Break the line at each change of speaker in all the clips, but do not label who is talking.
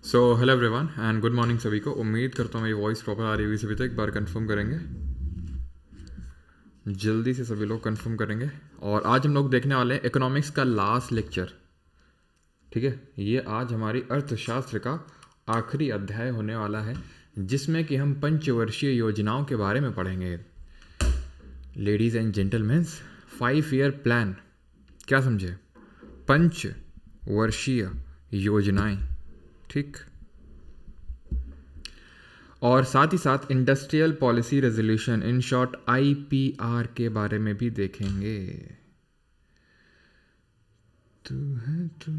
So hello everyone and good morning सभी को। उम्मीद करता हूँ मेरी वॉइस प्रॉपर आ रही होगी सभी तक। एक बार कंफर्म करेंगे, जल्दी से सभी लोग कंफर्म करेंगे। और आज हम लोग देखने वाले हैं इकोनॉमिक्स का लास्ट लेक्चर। ठीक है, ये आज हमारी अर्थशास्त्र का आखिरी अध्याय होने वाला है, जिसमें कि हम पंचवर्षीय योजनाओं के बारे में पढ़ेंगे। Ladies and gentleman's, 5 year plan, क्या समझे? पंचवर्षीय योजनाएं, ठीक। और साथ ही साथ industrial policy resolution, in short IPR के बारे में भी देखेंगे। तू है तू,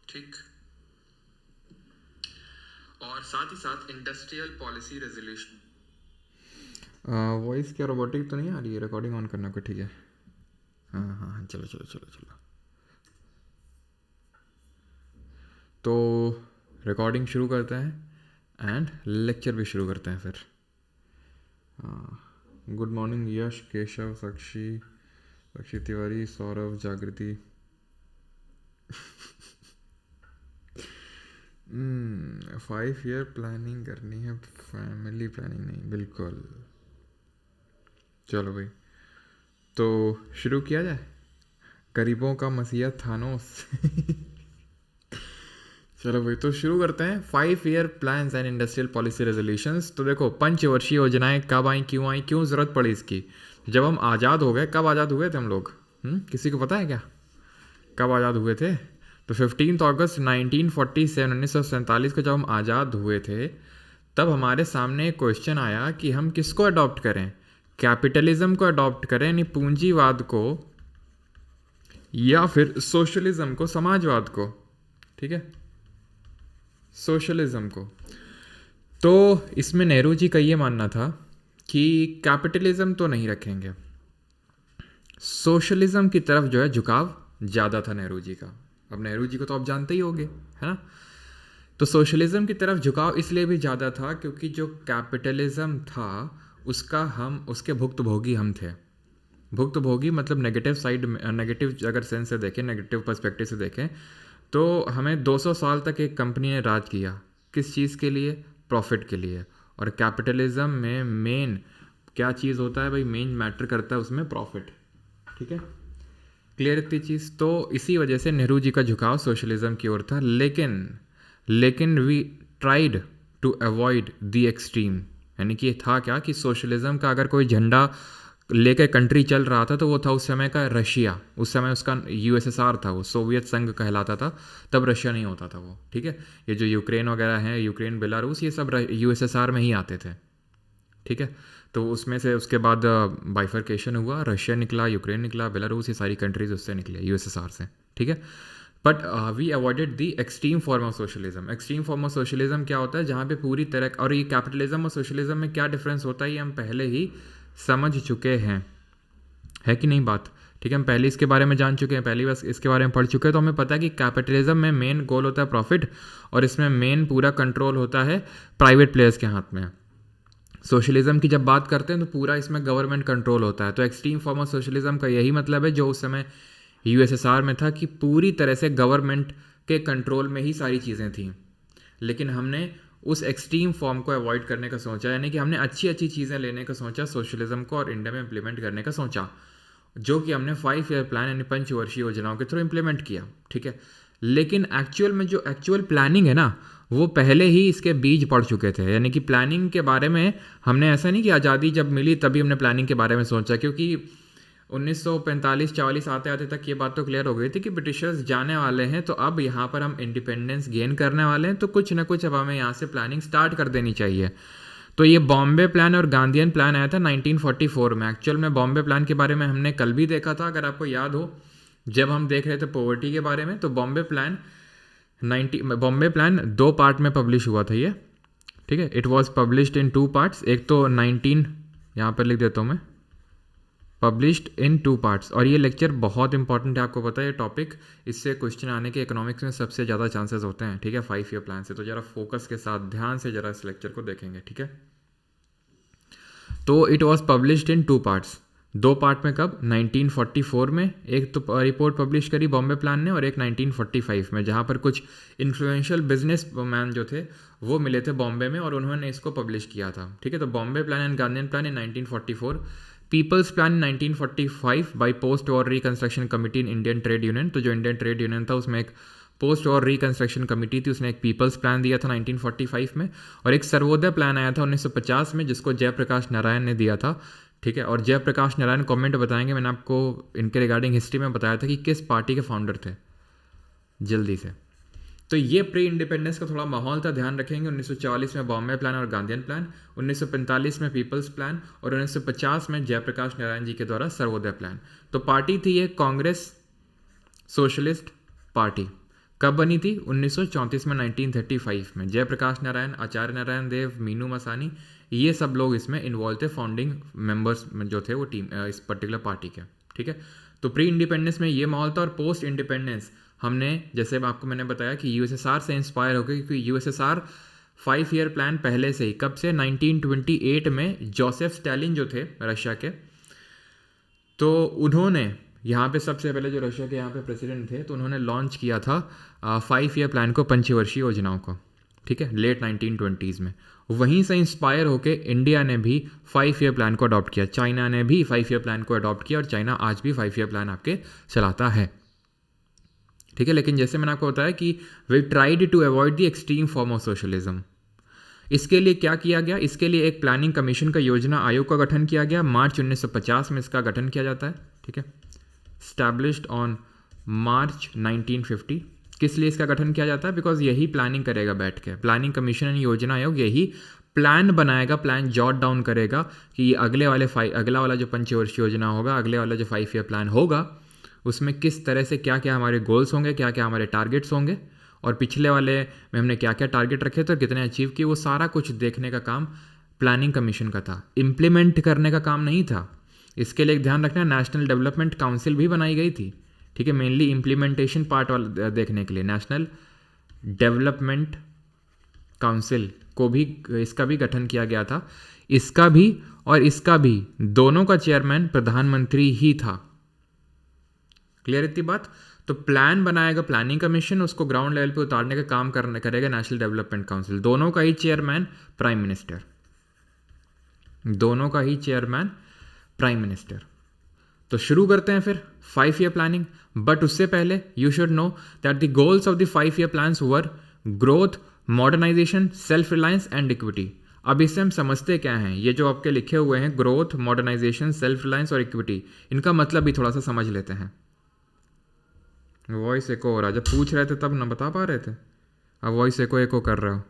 ठीक। और साथ ही साथ इंडस्ट्रियल पॉलिसी रेजोल्यूशन। वॉइस क्या रोबोटिक तो नहीं आ रही है? रिकॉर्डिंग ऑन करना को, ठीक है। हाँ हाँ हाँ, चलो चलो चलो चलो। तो रिकॉर्डिंग शुरू करते हैं एंड लेक्चर भी शुरू करते हैं फिर। गुड मॉर्निंग यश, केशव, साक्षी तिवारी, सौरभ, जागृति। 5 ईयर प्लानिंग करनी है, फैमिली प्लानिंग नहीं, बिल्कुल। चलो भाई, तो शुरू किया जाए। गरीबों का मसीहा थानोस। चलो भाई, तो शुरू करते हैं। 5 year plans and industrial policy resolutions. तो देखो, पंचवर्षीय योजनाएं कब आई, क्यों ज़रूरत पड़ी इसकी? जब हम आज़ाद हो गए। कब आज़ाद हुए थे हम लोग? किसी को पता है क्या कब आज़ाद हुए थे? तो 15 अगस्त 1947, 1947 को जब हम आज़ाद हुए थे, तब हमारे सामने एक क्वेश्चन आया कि हम किसको अडॉप्ट करें। कैपिटलिज्म को अडॉप्ट करें, यानी पूंजीवाद को, या फिर सोशलिज्म को, समाजवाद को। ठीक है, सोशलिज्म को। तो इसमें नेहरू जी का ये मानना था कि कैपिटलिज्म तो नहीं रखेंगे, सोशलिज्म की तरफ जो है झुकाव ज़्यादा था नेहरू जी का। अब नेहरू जी को तो आप जानते ही होंगे, है ना। तो सोशलिज्म की तरफ झुकाव इसलिए भी ज़्यादा था क्योंकि जो कैपिटलिज्म था उसके भुक्तभोगी हम थे। भुक्तभोगी मतलब नेगेटिव साइड में, नेगेटिव अगर सेंस से देखें, नेगेटिव पर्सपेक्टिव से देखें, तो हमें 200 साल तक एक कंपनी ने राज किया। किस चीज़ के लिए? प्रॉफिट के लिए। और कैपिटलिज्म में मेन क्या चीज़ होता है भाई? मेन मैटर करता है उसमें प्रॉफिट। ठीक है, क्लियर इतनी चीज़? तो इसी वजह से नेहरू जी का झुकाव सोशलिज्म की ओर था। लेकिन we tried to avoid the extreme, यानी कि था क्या कि सोशलिज्म का अगर कोई झंडा लेकर कंट्री चल रहा था तो वो था उस समय का रशिया। उस समय उसका USSR था, वो सोवियत संघ कहलाता था, तब रशिया नहीं होता था वो। ठीक है, ये जो यूक्रेन वगैरह हैं, यूक्रेन, बेलारूस, ये सब USSR में ही आते थे। ठीक है, तो उसमें से उसके बाद बाइफर्केशन हुआ, रशिया निकला, यूक्रेन निकला, बेलारूस, ये सारी कंट्रीज उससे निकले, USSR से। ठीक है, but we avoided the extreme form of socialism. Extreme form of socialism क्या होता है? जहाँ पे पूरी तरह, और ये कैपिटलिज्म और सोशलिज्म में क्या डिफरेंस होता है ये हम पहले ही समझ चुके हैं, है कि नहीं बात? ठीक है, हम पहले इसके बारे में जान चुके हैं, पहली बार इसके बारे में पढ़ चुके हैं। तो हमें पता है कि कैपिटलिज्म में मेन गोल होता है प्रॉफिट, और इसमें मेन पूरा कंट्रोल होता है प्राइवेट प्लेयर्स के हाथ में। सोशलिज्म की जब बात करते हैं तो पूरा इसमें गवर्नमेंट कंट्रोल होता है। तो एक्सट्रीम फॉर्म ऑफ सोशलिज्म का यही मतलब है, जो उस समय USSR में था, कि पूरी तरह से गवर्नमेंट के कंट्रोल में ही सारी चीज़ें थीं। लेकिन हमने उस एक्सट्रीम फॉर्म को अवॉइड करने का सोचा, यानी कि हमने अच्छी अच्छी चीज़ें लेने का सोचा सोशलिज्म को, और इंडिया में इम्प्लीमेंट करने का सोचा, जो कि हमने 5 ईयर प्लान यानी पंचवर्षीय योजनाओं के थ्रू इम्प्लीमेंट किया। ठीक है, लेकिन एक्चुअल में जो एक्चुअल प्लानिंग है ना, वो पहले ही इसके बीज पड़ चुके थे। यानी कि प्लानिंग के बारे में हमने ऐसा नहीं कि आज़ादी जब मिली तभी हमने प्लानिंग के बारे में सोचा, क्योंकि 1945-40 आते आते तक ये बात तो क्लियर हो गई थी कि ब्रिटिशर्स जाने वाले हैं, तो अब यहाँ पर हम इंडिपेंडेंस गेन करने वाले हैं, तो कुछ ना कुछ अब हमें यहाँ से प्लानिंग स्टार्ट कर देनी चाहिए। तो ये बॉम्बे प्लान और गांधीयन प्लान आया था 1944 में। एक्चुअल में बॉम्बे प्लान के बारे में हमने कल भी देखा था, अगर आपको याद हो, जब हम देख रहे थे पॉवर्टी के बारे में, तो बॉम्बे प्लान 2 पार्ट में पब्लिश हुआ था ये, ठीक है। It was published in 2 parts. एक तो 19, यहाँ पर लिख देता हूँ मैं, पब्लिश्ड इन 2 पार्ट्स। और ये लेक्चर बहुत इंपॉर्टेंट है, आपको पता है ये टॉपिक, इससे क्वेश्चन आने के इकोनॉमिक्स में सबसे ज़्यादा चांसेस होते हैं, ठीक है, 5 ईयर प्लान से। तो ज़रा फोकस के साथ ध्यान से ज़रा इस लेक्चर को देखेंगे, ठीक है। तो it was published in 2 parts, 2 part में कब, 1944 में एक तो रिपोर्ट पब्लिश करी बॉम्बे प्लान ने, और एक 1945 में, जहाँ पर कुछ इन्फ्लुएंशियल बिजनेस मैन जो थे वो मिले थे बॉम्बे में और उन्होंने इसको पब्लिश किया था, ठीक है। तो Bombay plan and Gandhian plan in 1944, people's plan in 1945 by post war reconstruction committee in Indian trade union. तो जो इंडियन ट्रेड यूनियन था उसमें एक पोस्ट वॉर रिकंस्ट्रक्शन कमिटी थी, उसने एक पीपल्स प्लान दिया था 1945 में, और एक सर्वोदय प्लान आया था 1950 में जिसको जयप्रकाश नारायण ने दिया था, ठीक है। और जयप्रकाश नारायण कमेंट बताएंगे, मैंने आपको इनके रिगार्डिंग हिस्ट्री में बताया था कि किस पार्टी के फाउंडर थे, जल्दी से। तो ये प्री इंडिपेंडेंस का थोड़ा माहौल था, ध्यान रखेंगे। 1944 में बॉम्बे प्लान और गांधीयन प्लान, 1945 में पीपल्स प्लान, और 1950 में जयप्रकाश नारायण जी के द्वारा सर्वोदय प्लान। तो पार्टी थी ये कांग्रेस सोशलिस्ट पार्टी। कब बनी थी, 1934 में, 1935 में। जयप्रकाश नारायण, आचार्य नारायण देव, मीनू मसानी, ये सब लोग इसमें इन्वॉल्व थे, फाउंडिंग मेंबर्स जो थे वो टीम इस पर्टिकुलर पार्टी के, ठीक है। तो प्री इंडिपेंडेंस में ये माहौल था। और पोस्ट इंडिपेंडेंस हमने, जैसे आपको मैंने बताया कि यूएसएसआर से इंस्पायर होकर, क्योंकि यूएसएसआर 5 ईयर प्लान पहले से ही, कब से, 1928 में जोसेफ स्टालिन जो थे रशिया के, तो उन्होंने यहाँ पे सबसे पहले जो रशिया के यहाँ पे प्रेसिडेंट थे, तो उन्होंने लॉन्च किया था 5 ईयर प्लान को, पंचवर्षीय योजनाओं को, ठीक है, लेट 1920s में। वहीं से इंस्पायर होके इंडिया ने भी 5 ईयर प्लान को अडॉप्ट किया, चाइना ने भी 5 ईयर प्लान को अडॉप्ट किया, और चाइना आज भी 5 ईयर प्लान आपके चलाता है, ठीक है। लेकिन जैसे मैंने आपको बताया कि we tried to avoid the extreme form of socialism. इसके लिए क्या किया गया, इसके लिए एक प्लानिंग कमीशन का योजना आयोग का गठन किया गया, मार्च 1950 में इसका गठन किया जाता है, ठीक है, स्टैब्लिश्ड ऑन मार्च 1950। किस लिए इसका गठन किया जाता है, बिकॉज यही प्लानिंग करेगा बैठ के, प्लानिंग कमीशन एंड योजना आयोग यही प्लान बनाएगा, प्लान जॉट डाउन करेगा कि अगला वाला जो पंचवर्षीय योजना होगा, अगले वाला जो 5 ईयर प्लान होगा, उसमें किस तरह से क्या क्या हमारे गोल्स होंगे, क्या क्या हमारे टारगेट्स होंगे, और पिछले वाले में हमने क्या क्या टारगेट रखे थे, कितने अचीव किए, वो सारा कुछ देखने का काम प्लानिंग कमीशन का था, इम्प्लीमेंट करने का काम नहीं था। इसके लिए ध्यान रखना, नेशनल डेवलपमेंट काउंसिल भी बनाई गई थी, ठीक है, मेनली इम्प्लीमेंटेशन पार्ट वाला देखने के लिए। नेशनल डेवलपमेंट काउंसिल को भी, इसका भी गठन किया गया था, इसका भी और इसका भी, दोनों का चेयरमैन प्रधानमंत्री ही था। क्लियर इतनी बात। तो प्लान बनाएगा प्लानिंग कमीशन, उसको ग्राउंड लेवल पे उतारने का काम करेगा नेशनल डेवलपमेंट काउंसिल, दोनों का ही चेयरमैन प्राइम मिनिस्टर, दोनों का ही चेयरमैन प्राइम मिनिस्टर। तो शुरू करते हैं फिर 5 ईयर प्लानिंग। बट उससे पहले you should know that the goals of the 5 year plans were growth, modernisation, self reliance and equity. अब इससे हम समझते क्या हैं, ये जो आपके लिखे हुए हैं ग्रोथ, मॉडर्नाइजेशन, सेल्फ रिलायंस और इक्विटी, इनका मतलब भी थोड़ा सा समझ लेते हैं। वॉइस एको हो रहा है, जब पूछ रहे थे तब ना बता पा रहे थे, अब वॉइस एको कर रहे हो।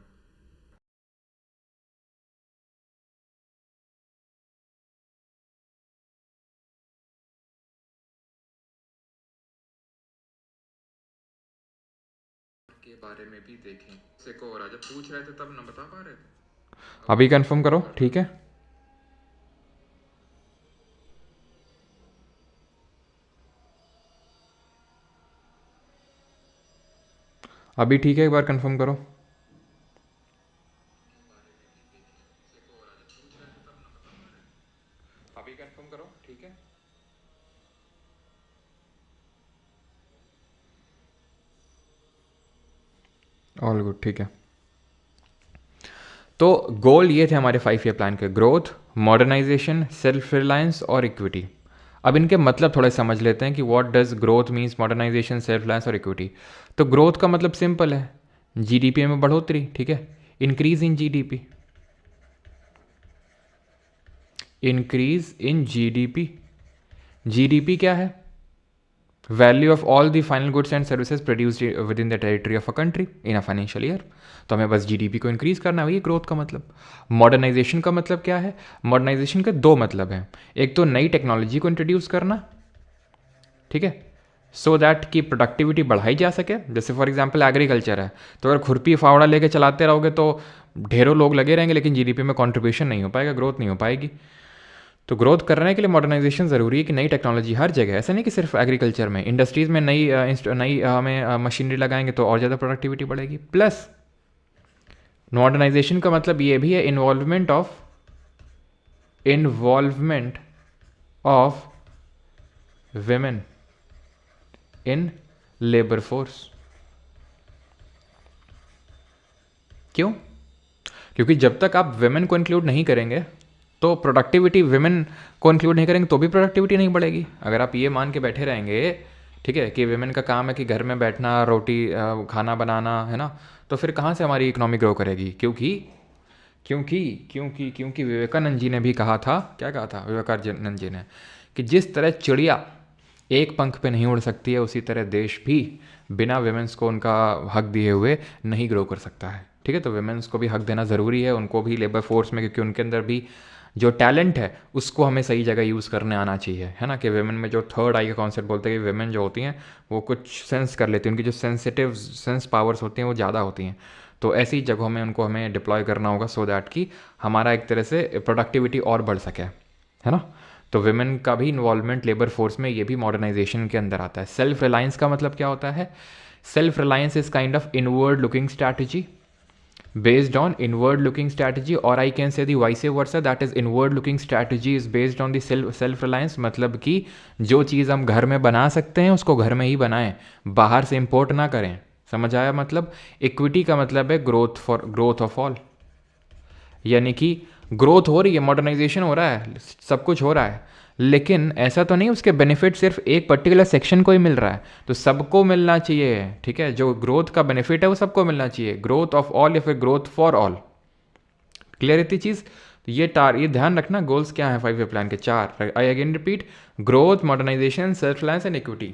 के बारे में भी देखें, एको हो रहा है, जब पूछ रहे थे तब ना बता पा रहे थे, अभी कंफर्म करो, ठीक है। अभी ठीक है, एक बार कंफर्म करो। अभी कंफर्म करो, ठीक है। ऑल गुड, ठीक है। तो गोल ये थे हमारे 5 ईयर प्लान के, ग्रोथ, मॉडर्नाइजेशन, सेल्फ रिलायंस और इक्विटी। अब इनके मतलब थोड़े समझ लेते हैं कि what does growth means, modernisation, self reliance और इक्विटी। तो ग्रोथ का मतलब सिंपल है, जीडीपी में बढ़ोतरी, ठीक है, increase in GDP, increase in GDP. GDP क्या है, value of all the final goods and services produced with in the territory of a country in a financial year. तो हमें बस जीडीपी को इंक्रीज करना है, ये ग्रोथ का मतलब। मॉडर्नाइजेशन का मतलब क्या है, मॉडर्नाइजेशन के 2 मतलब हैं, एक तो नई टेक्नोलॉजी को इंट्रोड्यूस करना, ठीक है, सो दैट की प्रोडक्टिविटी बढ़ाई जा सके। जैसे फॉर एग्जांपल एग्रीकल्चर है, तो अगर खुरपी फावड़ा लेके चलाते रहोगे तो ढेरों लोग लगे रहेंगे, लेकिन जीडीपी में कंट्रीब्यूशन नहीं हो पाएगा, ग्रोथ नहीं हो पाएगी। तो ग्रोथ करने के लिए मॉडर्नाइजेशन ज़रूरी है कि नई टेक्नोलॉजी हर जगह, ऐसा नहीं कि सिर्फ एग्रीकल्चर में, इंडस्ट्रीज़ में नई हमें मशीनरी लगाएंगे तो और ज़्यादा प्रोडक्टिविटी बढ़ेगी। प्लस मॉडर्नाइजेशन का मतलब ये भी है involvement of women in labour force. क्यों? क्योंकि जब तक आप women को इंक्लूड नहीं करेंगे तो प्रोडक्टिविटी, women को इंक्लूड नहीं करेंगे तो भी प्रोडक्टिविटी नहीं बढ़ेगी। अगर आप ये मान के बैठे रहेंगे, ठीक है, कि women का काम है कि घर में बैठना, रोटी खाना बनाना, है ना, तो फिर कहाँ से हमारी इकोनॉमी ग्रो करेगी? क्योंकि विवेकानंद जी ने भी कहा था, क्या कहा था विवेकानंद जी ने, कि जिस तरह चिड़िया एक पंख पे नहीं उड़ सकती है, उसी तरह देश भी बिना विमेंस को उनका हक दिए हुए नहीं ग्रो कर सकता है। ठीक है, तो विमेंस को भी हक देना ज़रूरी है, उनको भी लेबर फोर्स में, क्योंकि उनके अंदर भी जो टैलेंट है उसको हमें सही जगह यूज़ करने आना चाहिए, है ना। कि वेमेन में जो थर्ड आई का कॉन्सेप्ट बोलते हैं कि वेमेन जो होती हैं वो कुछ सेंस कर लेती हैं, उनकी जो सेंस पावर्स होती हैं वो ज़्यादा होती हैं। तो ऐसी जगहों में उनको हमें डिप्लॉय करना होगा सो दैट कि हमारा एक तरह से प्रोडक्टिविटी और बढ़ सके, है ना। तो वेमेन का भी इन्वॉल्वमेंट लेबर फोर्स में, ये भी मॉडर्नाइजेशन के अंदर आता है। सेल्फ रिलायंस का मतलब क्या होता है? Self reliance is kind of inward looking strategy based on inward looking strategy, or I can say the vice versa, that is inward looking strategy is based on the self reliance। मतलब कि जो चीज़ हम घर में बना सकते हैं उसको घर में ही बनाएं, बाहर से इंपोर्ट ना करें। समझ आया? मतलब इक्विटी का मतलब है ग्रोथ ऑफ ऑल, यानी कि ग्रोथ हो रही है, मॉडर्नाइजेशन हो रहा है, सब कुछ हो रहा है, लेकिन ऐसा तो नहीं उसके बेनिफिट सिर्फ एक पर्टिकुलर सेक्शन को ही मिल रहा है, तो सबको मिलना चाहिए। ठीक है, जो ग्रोथ का बेनिफिट है वो सबको मिलना चाहिए, ग्रोथ ऑफ ऑल या फिर ग्रोथ फॉर ऑल। क्लियर इतनी चीज़? तो ये ध्यान रखना, गोल्स क्या है 5 ईयर प्लान के? 4। I again repeat, growth, modernisation, self reliance and equity.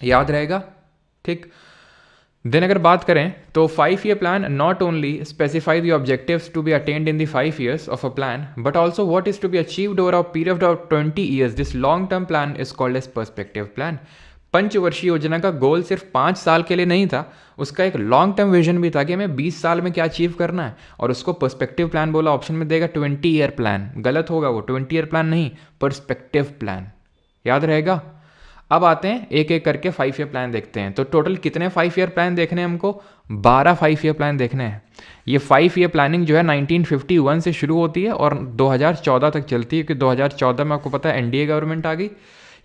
याद रहेगा? ठीक। देन अगर बात करें तो 5 year plan not only specify the objectives to be attend in the 5 years of a plan, but also what is to be achieved over a period of 20 years। This long term plan is called as perspective plan. पंचवर्षीय योजना का गोल सिर्फ 5 साल के लिए नहीं था, उसका एक लॉन्ग टर्म विजन भी था कि हमें 20 साल में क्या अचीव करना है, और उसको पर्सपेक्टिव प्लान बोला। ऑप्शन में देगा 20 ईयर प्लान, गलत होगा वो, 20 ईयर प्लान नहीं, पर्सपेक्टिव प्लान। याद रहेगा? अब आते हैं एक एक करके 5 ईयर प्लान देखते हैं। तो टोटल कितने 5 ईयर प्लान देखने हैं हमको? 12 5 ईयर प्लान देखने हैं। ये 5 ईयर प्लानिंग जो है 1951 से शुरू होती है और 2014 तक चलती है, क्योंकि 2014 में आपको पता है एनडीए गवर्नमेंट आ गई,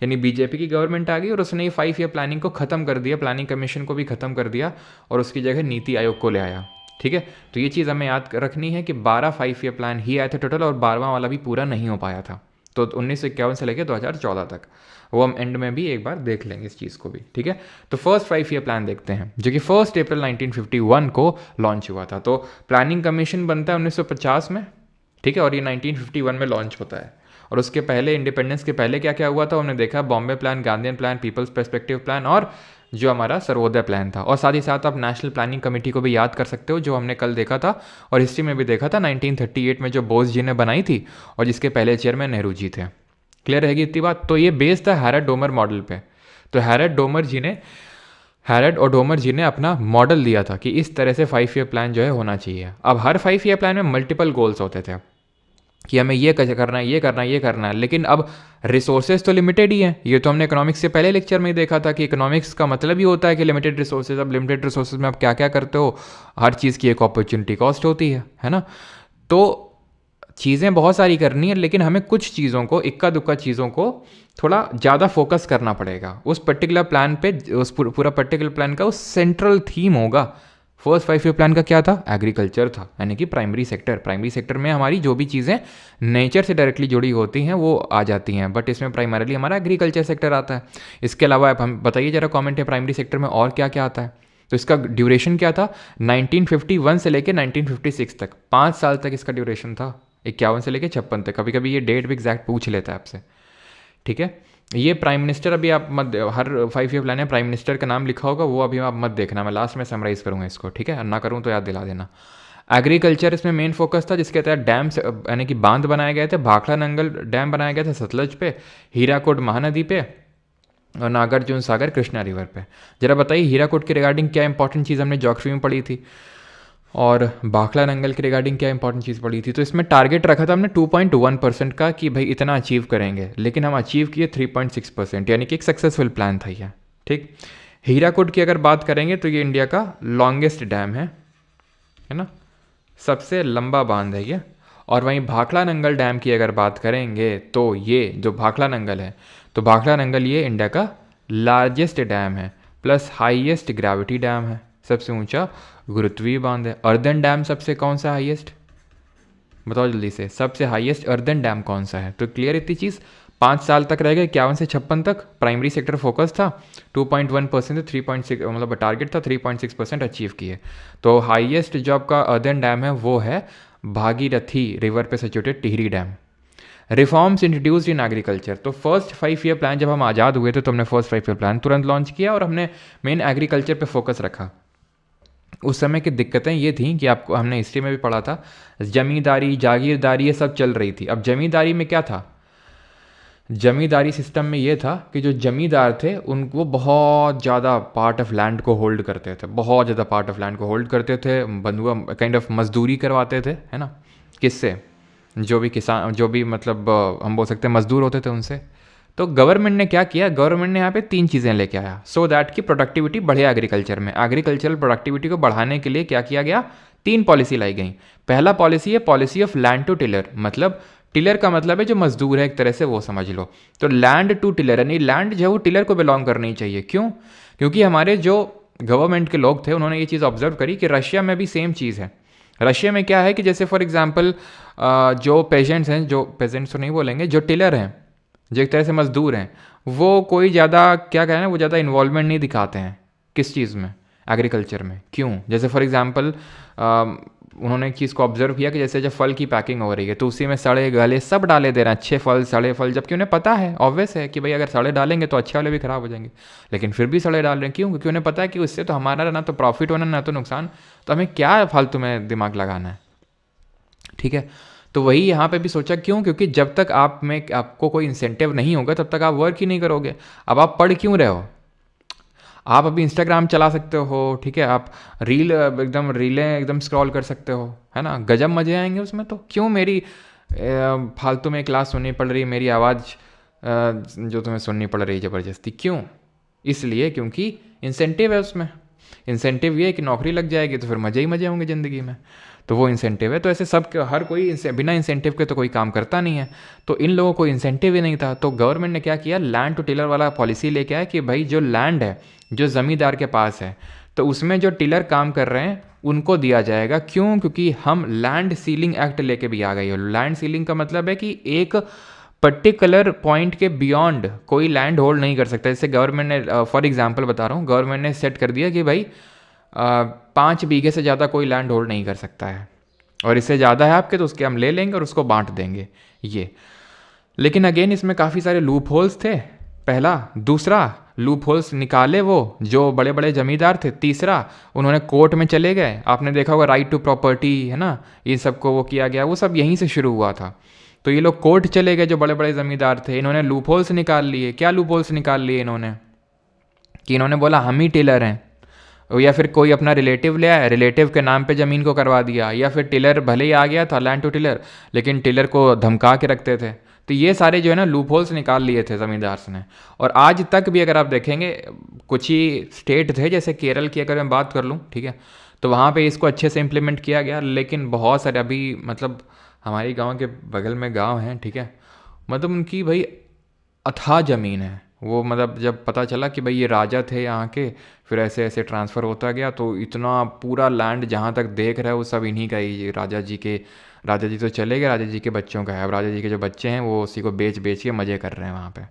यानी बीजेपी की गवर्नमेंट आ गई, और उसने ये 5 ईयर प्लानिंग को ख़त्म कर दिया, प्लानिंग कमीशन को भी ख़त्म कर दिया और उसकी जगह नीति आयोग को ले आया। ठीक है, तो ये चीज़ हमें याद रखनी है कि 12 5 ईयर प्लान ही आए थे टोटल, और 12वां वाला भी पूरा नहीं हो पाया था। तो 1951 से लेकर 2014 तक, वो हम एंड में भी एक बार देख लेंगे इस चीज़ को भी। ठीक है, तो फर्स्ट 5 ईयर प्लान देखते हैं, जो कि 1 अप्रैल 1951 को लॉन्च हुआ था। तो प्लानिंग कमीशन बनता है 1950 में, ठीक है, और ये 1951 में लॉन्च होता है। और उसके पहले, इंडिपेंडेंस के पहले क्या क्या हुआ था हमने देखा, Bombay plan, Gandhian plan, people's perspective plan, और जो हमारा सर्वोदय प्लान था। और साथ ही साथ आप नेशनल प्लानिंग कमेटी को भी याद कर सकते हो, जो हमने कल देखा था और हिस्ट्री में भी देखा था, 1938 में जो बोस जी ने बनाई थी, और जिसके पहले चेयरमैन नेहरू जी थे। क्लियर रहेगी इतनी बात? तो ये बेस्ड था हैरड डोमर मॉडल पे। तो हैरड और डोमर जी ने अपना मॉडल दिया था कि इस तरह से 5 ईयर प्लान जो है होना चाहिए। अब हर 5 ईयर प्लान में मल्टीपल गोल्स होते थे कि हमें ये करना है, ये करना है, ये करना है, लेकिन अब रिसोर्सेज तो लिमिटेड ही हैं। ये तो हमने इकोनॉमिक्स से पहले लेक्चर में ही देखा था कि इकोनॉमिक्स का मतलब ही होता है कि लिमिटेड रिसोर्सेज। अब लिमिटेड रिसोर्सेज में आप क्या क्या करते हो, हर चीज़ की एक अपॉर्चुनिटी कॉस्ट होती है ना। तो चीज़ें बहुत सारी करनी है, लेकिन हमें कुछ चीज़ों को, इक्का दुक्का चीज़ों को थोड़ा ज़्यादा फोकस करना पड़ेगा उस पर्टिकुलर प्लान पे। उस पूरा पर्टिकुलर प्लान का उस सेंट्रल थीम होगा। फर्स्ट 5 ईयर प्लान का क्या था? एग्रीकल्चर था, यानी कि प्राइमरी सेक्टर में हमारी जो भी चीज़ें नेचर से डायरेक्टली जुड़ी होती हैं वो आ जाती हैं, बट इसमें प्राइमरीली हमारा एग्रीकल्चर सेक्टर आता है। इसके अलावा आप हम बताइए जरा कमेंट है, प्राइमरी सेक्टर में और क्या क्या आता है? तो इसका ड्यूरेशन क्या था? 1951 से लेकर 1956 तक, 5 साल तक इसका ड्यूरेशन था। 51 से लेकर 56 तक। कभी कभी ये डेट भी एग्जैक्ट पूछ लेता है आपसे। ठीक है, ये प्राइम मिनिस्टर, अभी आप मत, हर 5 ईयर प्लान में प्राइम मिनिस्टर का नाम लिखा होगा, वो अभी आप मत देखना, मैं लास्ट में समराइज करूँगा इसको। ठीक है, ना करूँ तो याद दिला देना। एग्रीकल्चर इसमें मेन फोकस था, जिसके तहत डैम, यानी कि बांध बनाए गए थे। भाखड़ा नंगल डैम बनाया गया था सतलज पे, हीराकुड महानदी पे, और नागार्जुन सागर कृष्णा रिवर पे। जरा बताइए हीराकुड के रिगार्डिंग क्या इंपॉर्टेंट चीज़ हमने ज्योग्राफी में पढ़ी थी, और भाखड़ा नंगल के रिगार्डिंग क्या इंपॉर्टेंट चीज़ पढ़ी थी। तो इसमें टारगेट रखा था हमने 2.1% का कि भाई इतना अचीव करेंगे, लेकिन हम अचीव किए 3.6%, यानी कि एक सक्सेसफुल प्लान था यह। ठीक, हीराकुड की अगर बात करेंगे तो ये इंडिया का लॉन्गेस्ट डैम है ना, सबसे लंबा बांध है ये। और वहीं भाखड़ा नंगल डैम की अगर बात करेंगे तो ये जो भाखड़ा नंगल है, तो भाखड़ा नंगल ये इंडिया का लार्जेस्ट डैम है, प्लस हाईएस्ट ग्रेविटी डैम है, सबसे ऊंचा गुरुत्वीय बांध है। अर्दन डैम सबसे कौन सा हाईएस्ट, बताओ जल्दी से, सबसे हाईएस्ट अर्दन डैम कौन सा है। तो क्लियर इतनी चीज़। 5 साल तक रह गए, 51 से 56 तक प्राइमरी सेक्टर फोकस था, 2.1% से 3.6 मतलब टारगेट था 3.6% अचीव किए। तो हाईएस्ट जो आपका अर्दन डैम है वो है भागीरथी रिवर पे situated Tehri dam. Reforms introduced in agriculture, तो फर्स्ट 5 ईयर प्लान जब हम आज़ाद हुए थे तो हमने फर्स्ट 5 ईयर प्लान तुरंत लॉन्च किया और हमने मेन एग्रीकल्चर पे फोकस रखा। उस समय की दिक्कतें ये थी कि आपको हमने हिस्ट्री में भी पढ़ा था, जमींदारी जागीरदारी ये सब चल रही थी। अब जमींदारी में क्या था, जमींदारी सिस्टम में ये था कि जो जमींदार थे उनको बहुत ज़्यादा पार्ट ऑफ लैंड को होल्ड करते थे, बहुत ज़्यादा पार्ट ऑफ लैंड को होल्ड करते थे, बंधुआ काइंड ऑफ मजदूरी करवाते थे, है ना, किससे, जो भी किसान, जो भी मतलब हम बोल सकते हैं मजदूर होते थे उनसे। तो गवर्नमेंट ने क्या किया, गवर्नमेंट ने यहाँ पे 3 चीज़ें लेके आया सो दैट कि प्रोडक्टिविटी बढ़े एग्रीकल्चर में। एग्रीकल्चरल प्रोडक्टिविटी को बढ़ाने के लिए क्या किया गया, 3 पॉलिसी लाई गई। पहला पॉलिसी है policy of land to tiller, मतलब टिलर का मतलब है जो मजदूर है एक तरह से, वो समझ लो। तो लैंड टू टिलर यानी लैंड जो है वो टिलर को बिलोंग करनी चाहिए। क्यों, क्योंकि हमारे जो गवर्नमेंट के लोग थे उन्होंने ये चीज़ ऑब्जर्व करी कि रशिया में भी सेम चीज़ है। रशिया में क्या है कि जैसे फॉर एग्जांपल जो पेशेंट्स हैं, जो पेजेंट्स तो नहीं बोलेंगे, जो टिलर हैं, जो एक तरह से मजदूर हैं, वो कोई ज़्यादा क्या कहना है, वो ज़्यादा इन्वॉल्वमेंट नहीं दिखाते हैं किस चीज़ में, एग्रीकल्चर में। क्यों, जैसे फॉर एग्जांपल उन्होंने एक चीज़ को ऑब्जर्व किया कि जैसे जब फल की पैकिंग हो रही है तो उसी में सड़े गले सब डाले दे रहे हैं, अच्छे फल सड़े फल, जबकि उन्हें पता है, ऑब्वियस है कि भाई अगर सड़े डालेंगे तो अच्छे वाले भी ख़राब हो जाएंगे, लेकिन फिर भी सड़े डाल रहे हैं। क्यों, क्योंकि उन्हें पता है कि उससे तो हमारा ना तो प्रॉफिट होना ना तो नुकसान, तो हमें क्या फालतू में दिमाग लगाना है। ठीक है, तो वही यहाँ पे भी सोचा। क्यों, क्योंकि जब तक आप में आपको कोई इंसेंटिव नहीं होगा तब तक आप वर्क ही नहीं करोगे। अब आप पढ़ क्यों रहे हो, आप अभी इंस्टाग्राम चला सकते हो, ठीक है, आप रील एकदम रीलें एकदम स्क्रॉल कर सकते हो, है ना, गजब मज़े आएंगे उसमें। तो क्यों मेरी फालतू में क्लास सुननी पड़ रही, मेरी आवाज़ जो तुम्हें सुननी पड़ रही ज़बरदस्ती, क्यों, इसलिए क्योंकि इंसेंटिव है उसमें। इंसेंटिव ये है कि नौकरी लग जाएगी तो फिर मज़े ही मज़े होंगे ज़िंदगी में, तो वो इंसेंटिव है। तो ऐसे सब हर कोई बिना इंसेंटिव के तो कोई काम करता नहीं है, तो इन लोगों को इंसेंटिव ही नहीं था। तो गवर्नमेंट ने क्या किया, लैंड टू टिलर वाला पॉलिसी लेके आया कि भाई जो लैंड है जो ज़मींदार के पास है तो उसमें जो टिलर काम कर रहे हैं उनको दिया जाएगा। क्यों, क्योंकि हम लैंड सीलिंग एक्ट लेके भी आ गए हो। लैंड सीलिंग का मतलब है कि एक पर्टिकुलर पॉइंट के बियॉन्ड कोई लैंड होल्ड नहीं कर सकता। जैसे गवर्नमेंट ने, फॉर एग्जांपल बता रहा हूँ, गवर्नमेंट ने सेट कर दिया कि भाई 5 बीघे से ज़्यादा कोई लैंड होल्ड नहीं कर सकता है, और इससे ज़्यादा है आपके तो उसके हम ले लेंगे और उसको बांट देंगे ये। लेकिन अगेन इसमें काफ़ी सारे लूप होल्स थे, पहला। दूसरा, लूप होल्स निकाले वो जो बड़े बड़े जमींदार थे। तीसरा, उन्होंने कोर्ट में चले गए, आपने देखा होगा राइट टू प्रॉपर्टी, है ना, ये सबको वो किया गया, वो सब यहीं से शुरू हुआ था। तो ये लोग कोर्ट चले गए जो बड़े बड़े ज़मींदार थे, इन्होंने लूप होल्स निकाल लिए। क्या लूप होल्स निकाल लिए इन्होंने, कि इन्होंने बोला हम ही टिलर हैं, या फिर कोई अपना रिलेटिव ले आया, रिलेटिव के नाम पे ज़मीन को करवा दिया, या फिर टिलर भले ही आ गया था लैंड टू टिलर, लेकिन टिलर को धमका के रखते थे। तो ये सारे जो है ना लूप होल्स निकाल लिए थे ज़मींदार ने। और आज तक भी अगर आप देखेंगे, कुछ ही स्टेट थे जैसे केरल की अगर मैं बात कर लूँ, ठीक है, तो वहाँ पे इसको अच्छे से इम्प्लीमेंट किया गया। लेकिन बहुत सारे अभी मतलब हमारे गाँव के बगल में गाँव हैं, ठीक है, मतलब उनकी भाई अथाह ज़मीन है। वो मतलब जब पता चला कि भाई ये राजा थे यहाँ के, फिर ऐसे ऐसे ट्रांसफ़र होता गया, तो इतना पूरा लैंड जहाँ तक देख रहा है वो सब इन्हीं का ही, राजा जी तो चले गए, राजा जी के बच्चों का है। अब राजा जी के जो बच्चे हैं वो उसी को बेच के मज़े कर रहे हैं वहाँ पे।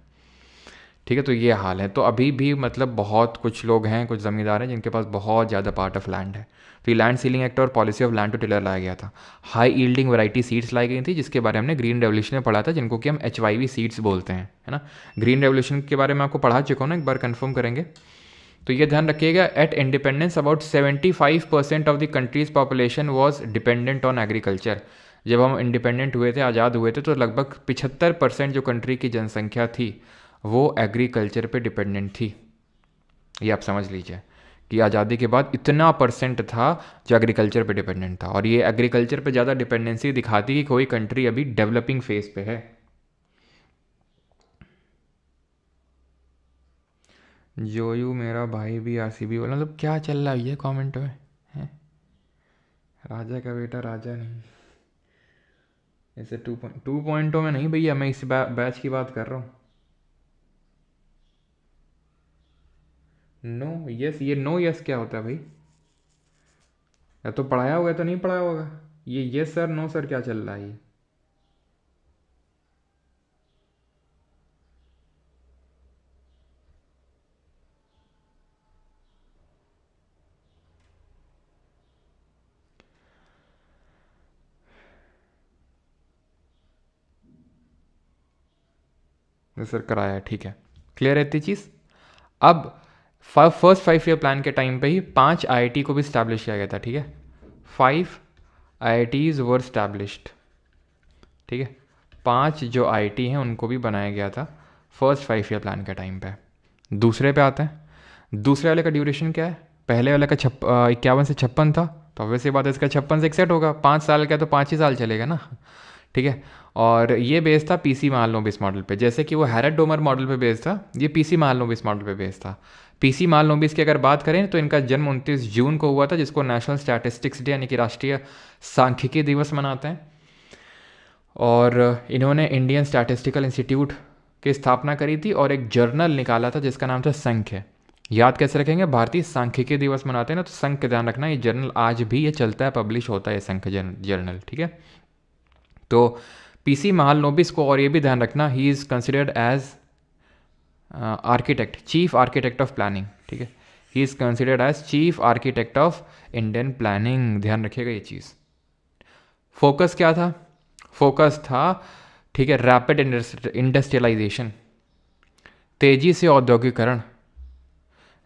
ठीक है, तो ये हाल है। तो अभी भी मतलब बहुत कुछ लोग हैं, कुछ ज़मींदार हैं जिनके पास बहुत ज़्यादा पार्ट ऑफ लैंड है। तो ये लैंड सीलिंग एक्ट और policy of land to tiller लाया गया था। हाई यील्डिंग वैरायटी सीड्स लाई गई थी, जिसके बारे में हमने ग्रीन रेवोल्यूशन में पढ़ा था, जिनको कि हम HYV सीड्स बोलते हैं, है ना। ग्रीन रेवोल्यूशन के बारे में आपको पढ़ा चुका हूँ ना, एक बार कन्फर्म करेंगे। तो ये ध्यान रखिएगा, at independence about 75% of the country's population was dependent on agriculture. जब हम इंडिपेंडेंट हुए थे, आज़ाद हुए थे, तो लगभग 75% जो कंट्री की जनसंख्या थी वो एग्रीकल्चर पे डिपेंडेंट थी। ये आप समझ लीजिए कि आज़ादी के बाद इतना परसेंट था जो एग्रीकल्चर पे डिपेंडेंट था, और ये एग्रीकल्चर पे ज़्यादा डिपेंडेंसी दिखाती कि कोई कंट्री अभी डेवलपिंग फेज पे है। जोयू मेरा भाई भी आरसीबी बोला, मतलब क्या चल रहा है ये कमेंट में है? राजा का बेटा राजा नहीं, ऐसे 2 में नहीं भैया, मैं इस बैच की बात कर रहा हूँ। नो यस, ये नो यस क्या होता है भाई? या तो पढ़ाया होगा तो नहीं पढ़ाया होगा। ये यस सर नो सर क्या चल रहा है ये? सर कराया है, ठीक है, क्लियर है इतनी चीज़। अब फर्स्ट 5 ईयर प्लान के टाइम पे ही 5 आईआईटी को भी स्टैब्लिश किया गया था, ठीक है। 5 आईआईटीज वर स्टैब्लिश्ड, ठीक है। 5 जो आईआईटी हैं उनको भी बनाया गया था फर्स्ट 5 ईयर प्लान के टाइम पे। दूसरे पे आते हैं। दूसरे वाले का ड्यूरेशन क्या है? पहले वाले का 51 से 56 था, तो वैसे बात है इसका 56 से 61 होगा। 5 साल का तो 5 ही साल चलेगा ना, ठीक है। और ये बेस था पीसी महालनोबिस मॉडल पे, जैसे कि वो हैरड डोमर मॉडल पे बेस था, ये पीसी महालनोबिस मॉडल पे बेस था। पीसी महालनोबिस की अगर बात करें तो इनका जन्म 29 जून को हुआ था, जिसको नेशनल स्टैटिस्टिक्स डे यानी कि राष्ट्रीय सांख्यिकी दिवस मनाते हैं। और इन्होंने इंडियन स्टैटिस्टिकल इंस्टीट्यूट की स्थापना करी थी और एक जर्नल निकाला था जिसका नाम था संख्य। याद कैसे रखेंगे? भारतीय सांख्यिकी दिवस मनाते हैं ना, तो संख्य ध्यान रखना, ये जर्नल आज भी ये चलता है, पब्लिश होता है संख्य जर्नल, ठीक है। तो पीसी महालनोबिस को, और ये भी ध्यान रखना, he is considered as architect, chief architect of planning, ठीक है। He is considered as chief architect of Indian planning, ध्यान रखिएगा ये चीज़। फोकस क्या था? फोकस था, ठीक है, रैपिड इंडस्ट्रियलाइजेशन, तेजी से औद्योगिकरण,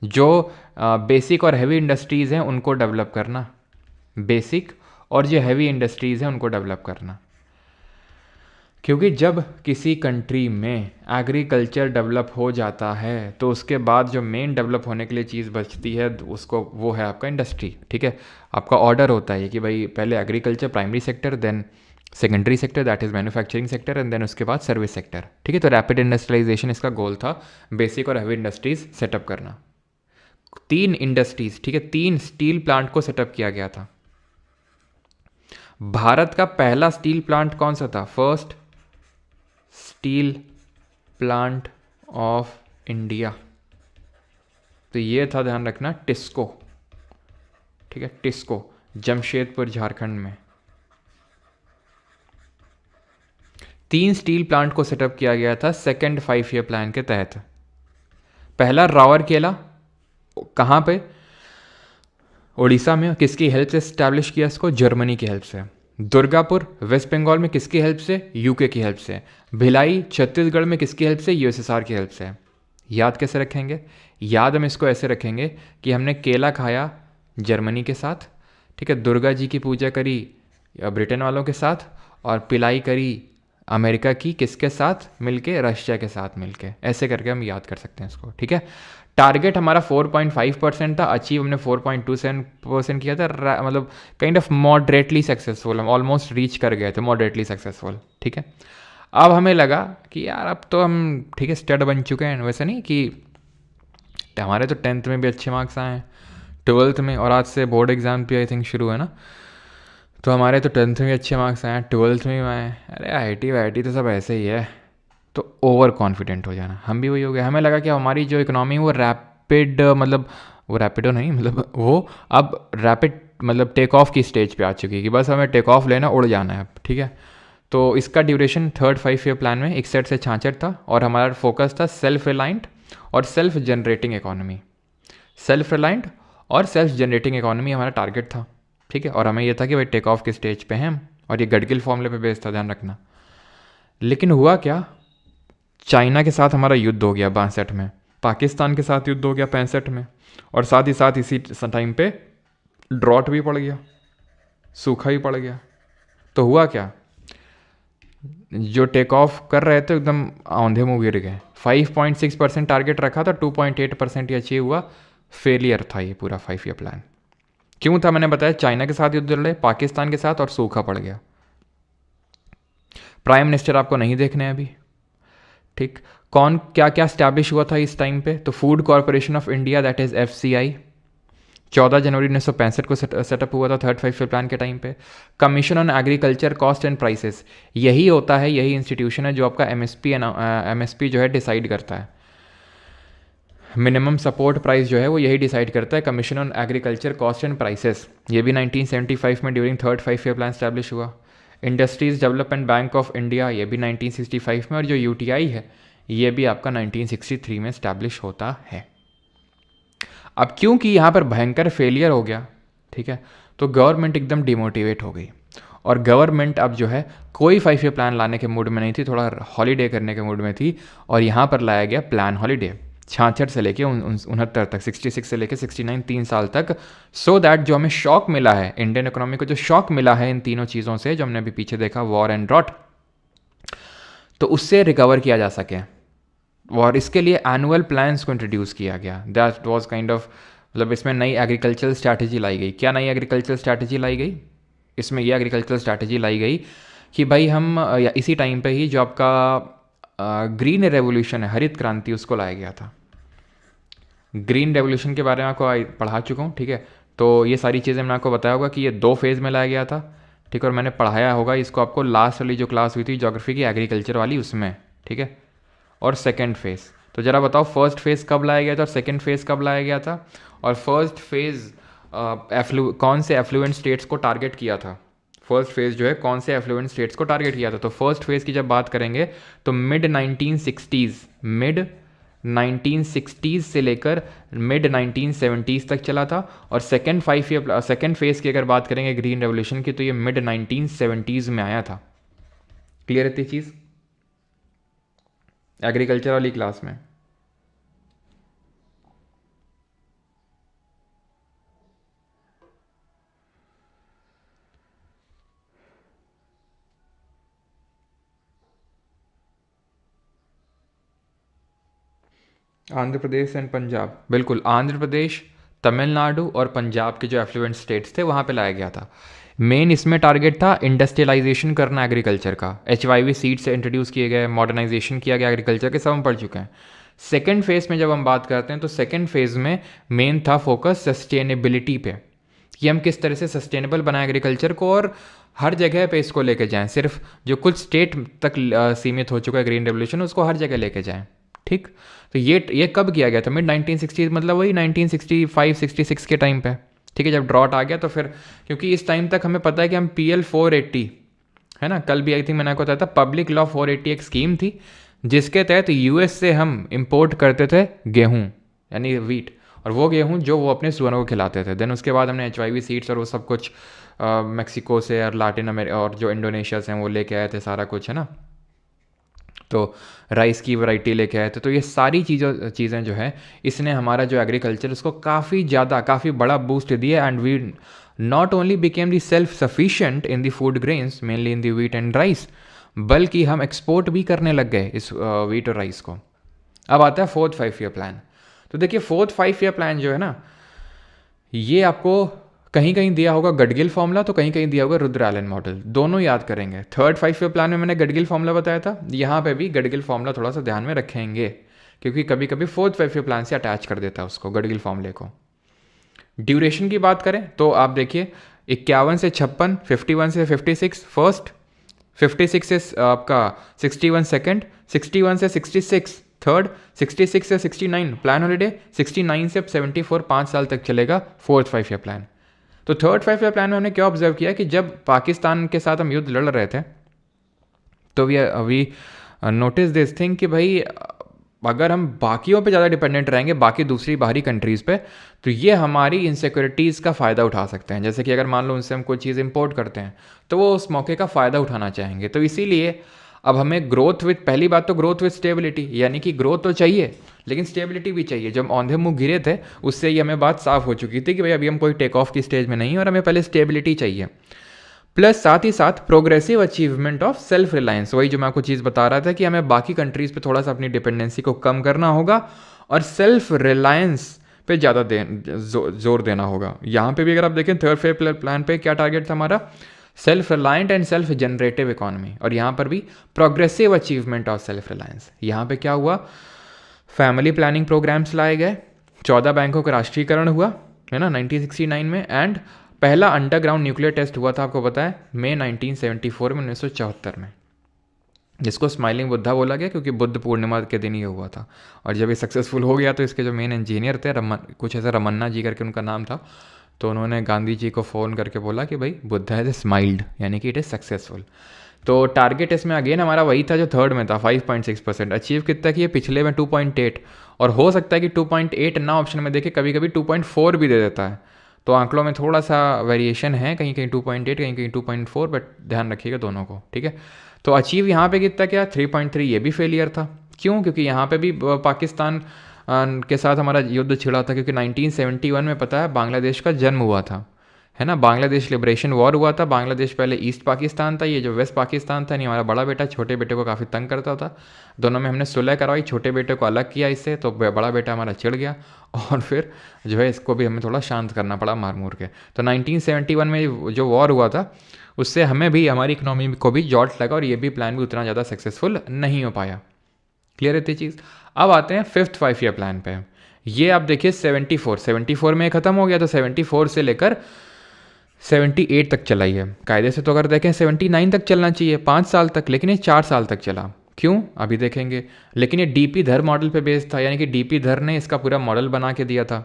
जो बेसिक और हैवी इंडस्ट्रीज़ हैं उनको डेवलप करना, बेसिक और जो हैवी इंडस्ट्रीज़ हैं उनको डेवलप करना। क्योंकि जब किसी कंट्री में एग्रीकल्चर डेवलप हो जाता है तो उसके बाद जो मेन डेवलप होने के लिए चीज़ बचती है उसको, वो है आपका इंडस्ट्री, ठीक है। आपका ऑर्डर होता है कि भाई पहले agriculture primary sector, then secondary sector that is manufacturing sector, and then उसके बाद सर्विस सेक्टर, ठीक है। तो रैपिड इंडस्ट्रियलाइजेशन इसका गोल था, बेसिक और हैवी इंडस्ट्रीज सेटअप करना। 3 इंडस्ट्रीज, ठीक है, 3 स्टील प्लांट को सेटअप किया गया था। भारत का पहला स्टील प्लांट कौन सा था? First steel plant of India, तो ये था, ध्यान रखना, टिस्को, ठीक है, टिस्को, जमशेदपुर झारखंड में। 3 स्टील प्लांट को सेटअप किया गया था सेकेंड 5 ईयर प्लान के तहत। पहला राउरकेला, कहाँ पे? उड़ीसा में। किसकी हेल्प से स्टैब्लिश किया इसको? जर्मनी की हेल्प से। दुर्गापुर वेस्ट बंगाल में किसकी हेल्प से? यूके की हेल्प से। भिलाई छत्तीसगढ़ में किसकी हेल्प से? यूएसएसआर की हेल्प से। याद कैसे रखेंगे? याद हम इसको ऐसे रखेंगे कि हमने केला खाया जर्मनी के साथ, ठीक है, दुर्गा जी की पूजा करी ब्रिटेन वालों के साथ, और पिलाई करी अमेरिका की किसके साथ मिलके? रशिया के साथ मिलके। ऐसे करके हम याद कर सकते हैं इसको, ठीक है। टारगेट हमारा 4.5% था, अचीव हमने 4.27% किया था, मतलब काइंड ऑफ मॉडरेटली सक्सेसफुल, हम ऑलमोस्ट रीच कर गए थे, मॉडरेटली सक्सेसफुल, ठीक है। अब हमें लगा कि यार अब तो हम, ठीक है, स्टड बन चुके हैं। वैसे नहीं कि हमारे तो 10th में भी अच्छे मार्क्स आए हैं, 12th में, और आज से बोर्ड एग्ज़ाम भी आई थिंक शुरू है ना, तो हमारे तो 10th में भी अच्छे मार्क्स आए हैं, 12th में भी आए। अरे आईआईटी वाईआईटी तो सब ऐसे ही है, तो ओवर कॉन्फिडेंट हो जाना। हम भी वही हो गए, हमें लगा कि हमारी जो इकोनॉमी वो रैपिड, मतलब वो रैपिडो नहीं, मतलब वो अब रैपिड मतलब टेक ऑफ की स्टेज पे आ चुकी है, कि बस हमें टेक ऑफ लेना, उड़ जाना है अब, ठीक है। तो इसका ड्यूरेशन थर्ड 5 ईयर प्लान में 61 से 66 था, और हमारा फोकस था सेल्फ रिलायंट और self generating economy. Self reliant और सेल्फ जनरेटिंग इकोनॉमी हमारा टारगेट था, ठीक है। और हमें यह था कि भाई टेक ऑफ के स्टेज पे हैं हम, और ये गडगिल फॉर्मूले पे बेस्ड था, ध्यान रखना। लेकिन हुआ क्या? चाइना के साथ हमारा युद्ध हो गया 62 में, पाकिस्तान के साथ युद्ध हो गया 65 में, और साथ ही साथ इसी टाइम पे ड्रॉट भी पड़ गया, सूखा भी पड़ गया। तो हुआ क्या? जो टेक ऑफ कर रहे थे एकदम औंधे मुँह गिर गए। 5.6% टारगेट रखा था, 2.8% ही अचीव हुआ। फेलियर था ये पूरा 5 ईयर प्लान। क्यों था मैंने बताया, चाइना के साथ युद्ध लड़े, पाकिस्तान के साथ, और सूखा पड़ गया। प्राइम मिनिस्टर आपको नहीं देखने हैं अभी, ठीक। कौन क्या क्या स्टैब्लिश हुआ था इस टाइम पे, तो food corporation of India, that is FCI, 14 जनवरी 1965 को सेटअप हुआ था 3rd 5 ईयर प्लान के टाइम पे। Commission on agriculture cost and prices, यही होता है, यही इंस्टीट्यूशन है जो आपका MSP जो है डिसाइड करता है। मिनिमम सपोर्ट प्राइस जो है वो यही डिसाइड करता है, commission on agriculture cost and prices. ये भी 1975 में during 3rd 5 year plan establish हुआ। Industries development bank of India, ये भी 1965 में, और जो UTI है ये भी आपका 1963 में स्टैब्लिश होता है। अब क्योंकि यहाँ पर भयंकर फेलियर हो गया, ठीक है, तो गवर्नमेंट एकदम डिमोटिवेट हो गई, और गवर्नमेंट अब जो है कोई 5 ईयर प्लान लाने के मूड में नहीं थी, थोड़ा हॉलीडे करने के मूड में थी। और यहाँ पर लाया गया प्लान हॉलीडे 66 से लेके 69 तक, 66 से लेके 69, 3 साल तक, सो दैट जो हमें शॉक मिला है इंडियन इकोनॉमी को, जो शॉक मिला है इन तीनों चीज़ों से जो हमने अभी पीछे देखा, वॉर एंड ड्रॉट, तो उससे रिकवर किया जा सके। और इसके लिए एनुअल प्लान्स को इंट्रोड्यूस किया गया। दैट वाज काइंड ऑफ, मतलब इसमें नई एग्रीकल्चरल स्ट्रैटेजी लाई गई। क्या नई एग्रीकल्चरल स्ट्रैटेजी लाई गई? इसमें यह एग्रीकल्चरल स्ट्रैटेजी लाई गई कि भाई हम इसी टाइम पे ही जो आपका ग्रीन रेवोल्यूशन है, हरित क्रांति, उसको लाया गया था। ग्रीन रेवोल्यूशन के बारे में आपको पढ़ा चुका हूँ, ठीक है। तो ये सारी चीज़ें मैंने आपको बताया होगा कि ये 2 फेज़ में लाया गया था, ठीक है। और मैंने पढ़ाया होगा इसको आपको लास्ट वाली जो क्लास हुई थी ज्योग्राफी की, एग्रीकल्चर वाली, उसमें, ठीक है। और सेकेंड फेज़, तो ज़रा बताओ फर्स्ट फेज़ कब लाया गया था और सेकेंड फेज़ कब लाया गया था? और फर्स्ट फेज़ कौन से एफ्लुएंट स्टेट्स को टारगेट किया था? फर्स्ट फेज़ जो है कौन से एफ्लुएंट स्टेट्स को टारगेट किया था? तो फर्स्ट फेज़ की जब बात करेंगे तो मिड 1960s से लेकर मिड 1970s तक चला था। और सेकेंड फेज़ की अगर बात करेंगे ग्रीन रेवोल्यूशन की, तो ये मिड 1970s में आया था। क्लियर है चीज़ एग्रीकल्चर वाली क्लास में? आंध्र प्रदेश एंड पंजाब, बिल्कुल, आंध्र प्रदेश, तमिलनाडु और पंजाब के जो एफ्लुएंट स्टेट्स थे वहाँ पे लाया गया था। मेन इसमें टारगेट था इंडस्ट्रियलाइजेशन करना एग्रीकल्चर का। HYV सीड से इंट्रोड्यूस किए गए, मॉडर्नाइजेशन किया गया एग्रीकल्चर के, सब हम पढ़ चुके हैं। सेकेंड फेज़ में जब हम बात करते हैं तो सेकेंड फेज़ में मेन था फोकस सस्टेनेबिलिटी पे, कि हम किस तरह से सस्टेनेबल बनाएं एग्रीकल्चर को और हर जगह पे इसको लेके जाएं। सिर्फ जो कुछ स्टेट तक सीमित हो चुका है ग्रीन रेवोल्यूशन, उसको हर जगह लेके जाएं, ठीक। तो ये कब किया गया था? मिड 1960s, मतलब वही 1965-66 के टाइम पे, ठीक है, जब ड्रॉट आ गया। तो फिर क्योंकि इस टाइम तक हमें पता है कि हम PL 480, है ना, कल भी आई थिंक मैंने आपको बताया था, पब्लिक लॉ 480 एक स्कीम थी जिसके तहत US से हम इंपोर्ट करते थे गेहूँ, यानी वीट, और वो गेहूँ जो वो अपने सुअरों को खिलाते थे। देन उसके बाद हमने HYV सीड्स और वो सब कुछ मैक्सिको से और लैटिन अमेरिका और जो इंडोनेशिया से हैं वो लेके आए थे सारा कुछ, है ना। तो राइस की वैरायटी लेके आए थे। तो ये सारी चीज़ें जो है, इसने हमारा जो एग्रीकल्चर उसको काफ़ी बड़ा बूस्ट दिया। And we not only became the self sufficient in the food grains, mainly in the wheat and rice, बल्कि हम एक्सपोर्ट भी करने लग गए इस वीट और राइस को। अब आता है 4th 5 ईयर प्लान। तो देखिए 4th 5 ईयर प्लान जो है ना, ये आपको कहीं कहीं दिया होगा गडगिल फॉर्मूला, तो कहीं कहीं दिया होगा रुद्र एलन मॉडल, दोनों याद करेंगे। 3rd 5 ईयर प्लान में मैंने गडगिल फॉर्मूला बताया था, यहाँ पे भी गडगिल फॉर्मूला थोड़ा सा ध्यान में रखेंगे, क्योंकि कभी कभी 4th 5 ईयर प्लान से अटैच कर देता है उसको, गडगिल फॉर्मूले को। ड्यूरेशन की बात करें तो आप देखिए 51 से 56, 51 से 56 फर्स्ट, 56 से आपका 61 सेकेंड, 61 से 66 थर्ड, 66 से 69 प्लान हॉलीडे, 69 से 74 5 साल तक चलेगा 4th 5 ईयर प्लान। तो 3rd 5 ईयर प्लान में हमने क्या ऑब्जर्व किया कि जब पाकिस्तान के साथ हम युद्ध लड़ रहे थे तो वी नोटिस दिस थिंग कि भाई अगर हम बाकियों पे ज़्यादा डिपेंडेंट रहेंगे, बाकी दूसरी बाहरी कंट्रीज़ पे, तो ये हमारी इनसिक्योरिटीज़ का फ़ायदा उठा सकते हैं। जैसे कि अगर मान लो उनसे हम कोई चीज़ इंपोर्ट करते हैं तो वो उस मौके का फ़ायदा उठाना चाहेंगे। तो इसीलिए अब हमें ग्रोथ विथ, पहली बात तो ग्रोथ विथ स्टेबिलिटी, यानी कि ग्रोथ तो चाहिए लेकिन स्टेबिलिटी भी चाहिए। जब औंधे मुँह गिरे थे उससे ही हमें बात साफ हो चुकी थी कि भाई अभी हम कोई टेक ऑफ की स्टेज में नहीं और हमें पहले स्टेबिलिटी चाहिए। प्लस साथ ही साथ progressive achievement of self Reliance, वही जो मैं आपको चीज़ बता रहा था कि हमें बाकी कंट्रीज़ पे थोड़ा सा अपनी डिपेंडेंसी को कम करना होगा और सेल्फ रिलायंस पे ज़्यादा जोर देना होगा। यहाँ पे भी अगर आप देखें थर्ड फेज प्लान पे क्या टारगेट था हमारा, self reliant and self generative economy, और यहाँ पर भी progressive achievement of self Reliance. यहाँ पे क्या हुआ, फैमिली प्लानिंग प्रोग्राम्स लाए गए, 14 बैंकों का राष्ट्रीयकरण हुआ है ना 1969 में, एंड पहला अंडरग्राउंड न्यूक्लियर टेस्ट हुआ था आपको पता है मई 1974 में 1974 में, जिसको स्माइलिंग बुद्धा बोला गया क्योंकि बुद्ध पूर्णिमा के दिन ये हुआ था। और जब ये सक्सेसफुल हो गया तो इसके जो मेन इंजीनियर थे कुछ ऐसा रमन्ना जी करके उनका नाम था, तो उन्होंने गांधी जी को फ़ोन करके बोला कि भाई बुद्धा इज स्माइल्ड, यानी कि इट इज़ सक्सेसफुल। तो टारगेट इसमें अगेन हमारा वही था जो थर्ड में था 5.6%, अचीव कितना किया, पिछले में 2.8, और हो सकता है कि 2.8 ना ऑप्शन में देखे, कभी कभी 2.4 भी दे देता है, तो आंकड़ों में थोड़ा सा वेरिएशन है, कहीं कहीं 2.8 कहीं कहीं 2.4, बट ध्यान रखिएगा दोनों को, ठीक है। तो अचीव यहाँ पे कितना क्या, 3.3, ये भी फेलियर था। क्यों, क्योंकि यहाँ पे भी पाकिस्तान के साथ हमारा युद्ध छिड़ा था, क्योंकि 1971 में पता है बांग्लादेश का जन्म हुआ था, है ना, बांग्लादेश लिबरेशन वॉर हुआ था। बांग्लादेश पहले ईस्ट पाकिस्तान था, ये जो वेस्ट पाकिस्तान था, नहीं, हमारा बड़ा बेटा छोटे बेटे को काफ़ी तंग करता था, दोनों में हमने सुलह करवाई, छोटे बेटे को अलग किया इससे, तो बड़ा बेटा हमारा चिढ़ गया और फिर जो है इसको भी हमें थोड़ा शांत करना पड़ा मार मूर के। तो 1971 में जो वॉर हुआ था उससे हमें भी, हमारी इकोनॉमी को भी जॉल्ट लगा और ये भी प्लान भी उतना ज़्यादा सक्सेसफुल नहीं हो पाया। क्लियर रहती चीज़। अब आते हैं फिफ्थ 5 ईयर प्लान पे। ये आप देखिए 74 में ख़त्म हो गया, तो 74 से लेकर 78 तक चला ही है। कायदे से तो अगर देखें 79 तक चलना चाहिए, 5 साल तक, लेकिन ये 4 साल तक चला। क्यों, अभी देखेंगे। लेकिन ये डीपी धर मॉडल पे बेस्ड था, यानी कि डीपी धर ने इसका पूरा मॉडल बना के दिया था।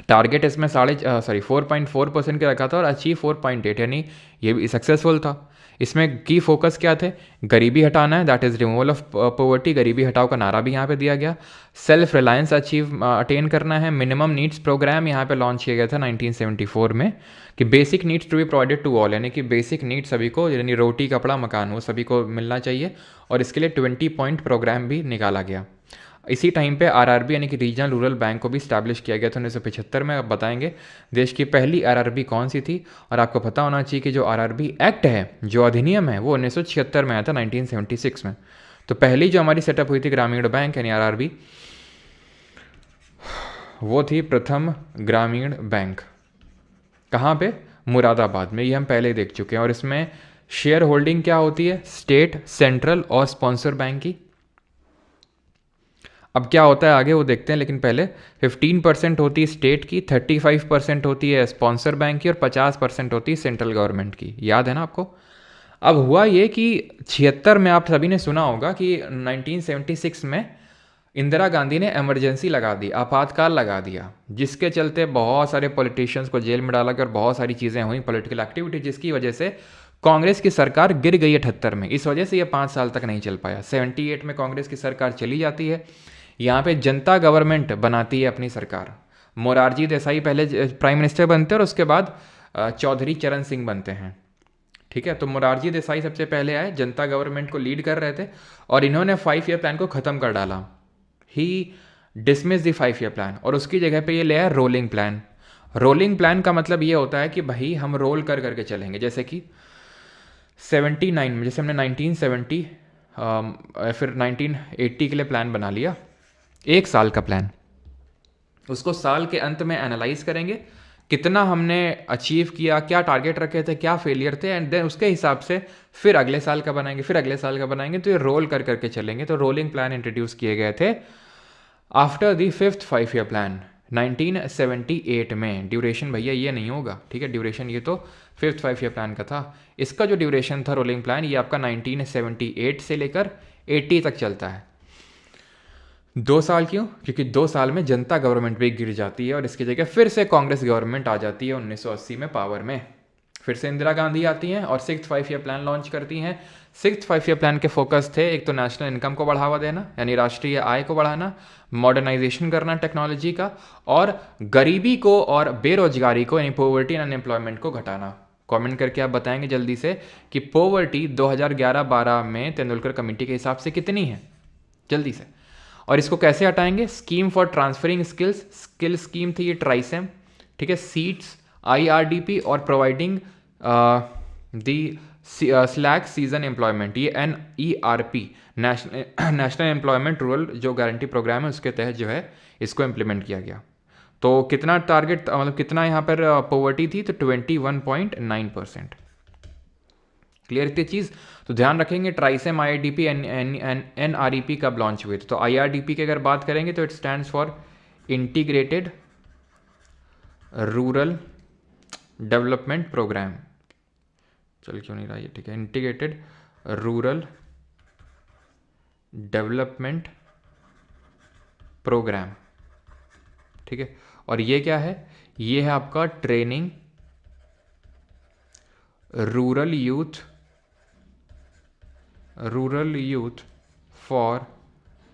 टारगेट इसमें 4.4% के रखा था और अचीव 4.8, यानी ये भी सक्सेसफुल था। इसमें की फोकस क्या थे, गरीबी हटाना है, that is removal of poverty, गरीबी हटाओ का नारा भी यहाँ पे दिया गया। सेल्फ रिलायंस अटेन करना है। मिनिमम नीड्स प्रोग्राम यहाँ पे लॉन्च किया गया था 1974 में, कि basic needs to be provided to all, यानी कि बेसिक नीड्स सभी को, यानी रोटी कपड़ा मकान, वो सभी को मिलना चाहिए, और इसके लिए 20 पॉइंट प्रोग्राम भी निकाला गया। इसी टाइम पे आरआरबी यानी कि रीजनल रूरल बैंक को भी स्टैब्लिश किया गया था 1975 में। अब बताएंगे देश की पहली आरआरबी कौन सी थी, और आपको पता होना चाहिए कि जो आरआरबी एक्ट है, जो अधिनियम है, वो 1976 में आया था, 1976 में। तो पहली जो हमारी सेटअप हुई थी ग्रामीण बैंक यानी आरआरबी, वो थी प्रथम ग्रामीण बैंक। कहाँ पे, मुरादाबाद में। ये हम पहले देख चुके हैं। और इसमें शेयर होल्डिंग क्या होती है, स्टेट, सेंट्रल और स्पॉन्सर बैंक की। अब क्या होता है आगे वो देखते हैं, लेकिन पहले 15% होती है स्टेट की, 35% होती है स्पॉन्सर बैंक की, और 50% होती है सेंट्रल गवर्नमेंट की। याद है ना आपको। अब हुआ ये कि 76 में आप सभी ने सुना होगा कि 1976 में इंदिरा गांधी ने इमरजेंसी लगा दी, आपातकाल लगा दिया, जिसके चलते बहुत सारे पॉलिटिशियंस को जेल में डाला गया और बहुत सारी चीज़ें हुई, पॉलिटिकल एक्टिविटी, जिसकी वजह से कांग्रेस की सरकार गिर गई 78 में। इस वजह से ये 5 साल तक नहीं चल पाया। 78 में कांग्रेस की सरकार चली जाती है, यहाँ पे जनता गवर्नमेंट बनाती है अपनी सरकार। मोरारजी देसाई पहले प्राइम मिनिस्टर बनते हैं और उसके बाद चौधरी चरण सिंह बनते हैं, ठीक है। तो मोरारजी देसाई सबसे पहले आए, जनता गवर्नमेंट को लीड कर रहे थे, और इन्होंने 5 ईयर प्लान को ख़त्म कर डाला। ही डिसमिस द 5 ईयर प्लान, और उसकी जगह पे ये ले आया रोलिंग प्लान। रोलिंग प्लान का मतलब ये होता है कि भाई हम रोल कर करके चलेंगे। जैसे कि 79 में, जैसे हमने 1970 फिर 1980 के लिए प्लान बना लिया, 1 साल का प्लान। उसको साल के अंत में एनालाइज करेंगे, कितना हमने अचीव किया, क्या टारगेट रखे थे, क्या फेलियर थे, एंड देन उसके हिसाब से फिर अगले साल का बनाएंगे, फिर अगले साल का बनाएंगे। तो ये रोल कर करके चलेंगे। तो रोलिंग प्लान इंट्रोड्यूस किए गए थे after the fifth 5 year plan 1978 में। ड्यूरेशन भैया ये नहीं होगा, ठीक है, ड्यूरेशन ये तो फिफ्थ 5 ईयर प्लान का था। इसका जो ड्यूरेशन था रोलिंग प्लान, ये आपका 1978 से लेकर 80 तक चलता है। 2 साल क्यों, क्योंकि 2 साल में जनता गवर्नमेंट भी गिर जाती है और इसकी जगह फिर से कांग्रेस गवर्नमेंट आ जाती है 1980 में पावर में। फिर से इंदिरा गांधी आती हैं और 6th 5 ईयर प्लान लॉन्च करती हैं। 6th 5 ईयर प्लान के फोकस थे, एक तो नेशनल इनकम को बढ़ावा देना, यानी राष्ट्रीय आय को बढ़ाना, मॉडर्नाइजेशन करना टेक्नोलॉजी का, और गरीबी को और बेरोजगारी को, यानी पॉवर्टी एंड अनएम्प्लॉयमेंट को घटाना। कमेंट करके आप बताएंगे जल्दी से कि पॉवर्टी 2011-12 में तेंदुलकर कमेटी के हिसाब से कितनी है, जल्दी से। और इसको कैसे हटाएंगे, scheme for transferring skills, skill scheme थी ये ट्राइसेम, ठीक है, सीट्स, IRDP और providing the slack season employment, ये NERP नेशनल एम्प्लॉयमेंट रूरल जो गारंटी प्रोग्राम है उसके तहत जो है इसको इम्प्लीमेंट किया गया। तो कितना टारगेट, मतलब कितना यहाँ पर पॉवर्टी थी, तो 21.9%। क्लियर इतनी चीज़। तो ध्यान रखेंगे ट्राइसेम IRDP NREP कब लॉन्च हुए थे। तो IRDP की अगर बात करेंगे तो it stands for integrated rural development programme. चल क्यों नहीं रहा ये, ठीक है, इंटीग्रेटेड रूरल डेवलपमेंट प्रोग्राम, ठीक है। और ये क्या है, ये है आपका training rural youth for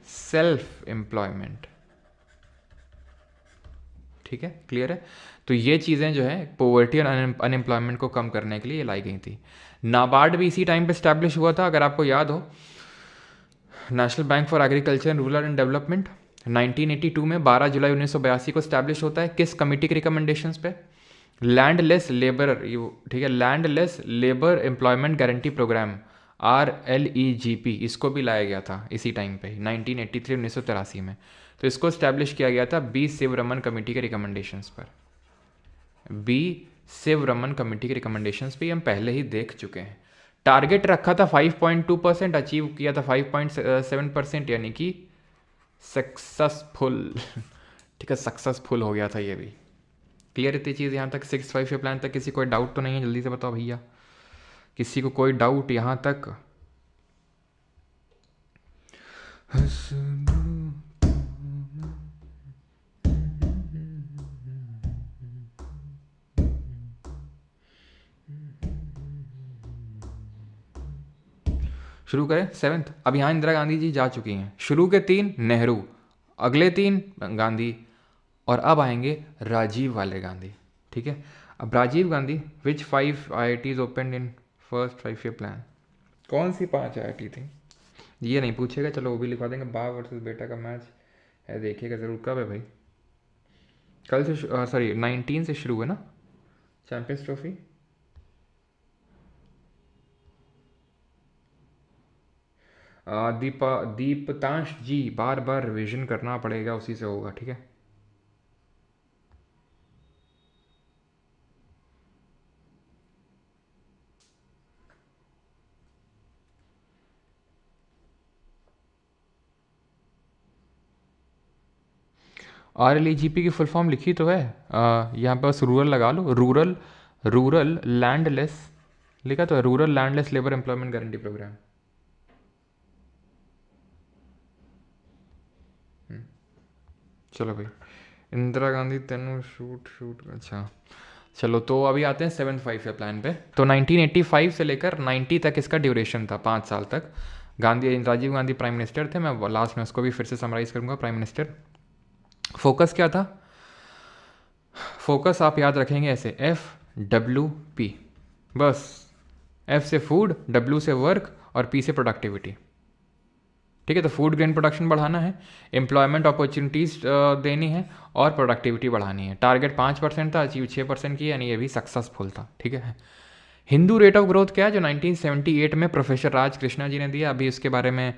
self employment, ठीक है, क्लियर है। तो ये चीज़ें जो है पोवर्टी और अनएम्प्लॉयमेंट को कम करने के लिए लाई गई थी। नाबार्ड भी इसी टाइम पे स्टैब्लिश हुआ था, अगर आपको याद हो, national bank for agriculture and rural and development 1982 में 12 जुलाई 1982 को स्टैब्लिश होता है। किस कमेटी के रिकमेंडेशंस पे? लैंडलेस लेबर, ठीक है, landless labour employment guarantee programme RLEGP, इसको भी लाया गया था इसी टाइम पे 1983 में। तो इसको स्टैब्लिश किया गया था B शिवरमन कमेटी के रिकमेंडेशंस पर। B शिवरमन कमेटी के रिकमेंडेशंस पे हम पहले ही देख चुके हैं। टारगेट रखा था 5.2%, अचीव किया था 5.7%, यानी कि सक्सेसफुल, ठीक है, सक्सेसफुल हो गया था ये भी। क्लियर इतनी चीज़ यहाँ तक, 6-5 प्लान तक किसी कोई डाउट तो नहीं है? जल्दी से बताओ भैया, किसी को कोई डाउट यहाँ तक? शुरू करें 7th। अब यहाँ इंदिरा गांधी जी जा चुकी हैं। शुरू के 3 नेहरू, अगले 3 गांधी, और अब आएंगे राजीव वाले गांधी, ठीक है। अब राजीव गांधी, विच 5 IITs open in first 5 plan? कौन सी 5 IIT थी ये नहीं पूछेगा, चलो वो भी लिखवा देंगे। बाप वर्सेस बेटा का मैच है, देखिएगा ज़रूर। कब है भाई? कल से, सॉरी 19 से शुरू है ना चैंपियंस ट्रॉफी। दीपतांश जी, बार बार रिविजन करना पड़ेगा, उसी से होगा, ठीक है। RLEGP की फुल फॉर्म लिखी तो है, यहाँ पे बस रूरल लगा लो। रूरल लैंडलेस लिखा तो है, rural landless labour employment guarantee programme. चलो भाई, इंदिरा गांधी तेनू शूट, अच्छा चलो। तो अभी आते हैं 7th 5 प्लान पे। तो 1985 से लेकर 90 तक इसका ड्यूरेशन था, 5 साल तक। राजीव गांधी प्राइम मिनिस्टर थे। मैं लास्ट में उसको भी फिर से समराइज़ करूँगा। प्राइम मिनिस्टर, फोकस क्या था? फोकस आप याद रखेंगे ऐसे, FWP, बस। F से फूड, W से वर्क और P से प्रोडक्टिविटी, ठीक है। तो फूड ग्रेन प्रोडक्शन बढ़ाना है, एम्प्लॉयमेंट अपॉर्चुनिटीज़ देनी है और प्रोडक्टिविटी बढ़ानी है। टारगेट 5% था, अचीव 6% की, यानी ये भी सक्सेसफुल था, ठीक है। हिंदू रेट ऑफ ग्रोथ क्या है, जो 1978 में प्रोफेसर राज कृष्णा जी ने दिया। अभी उसके बारे में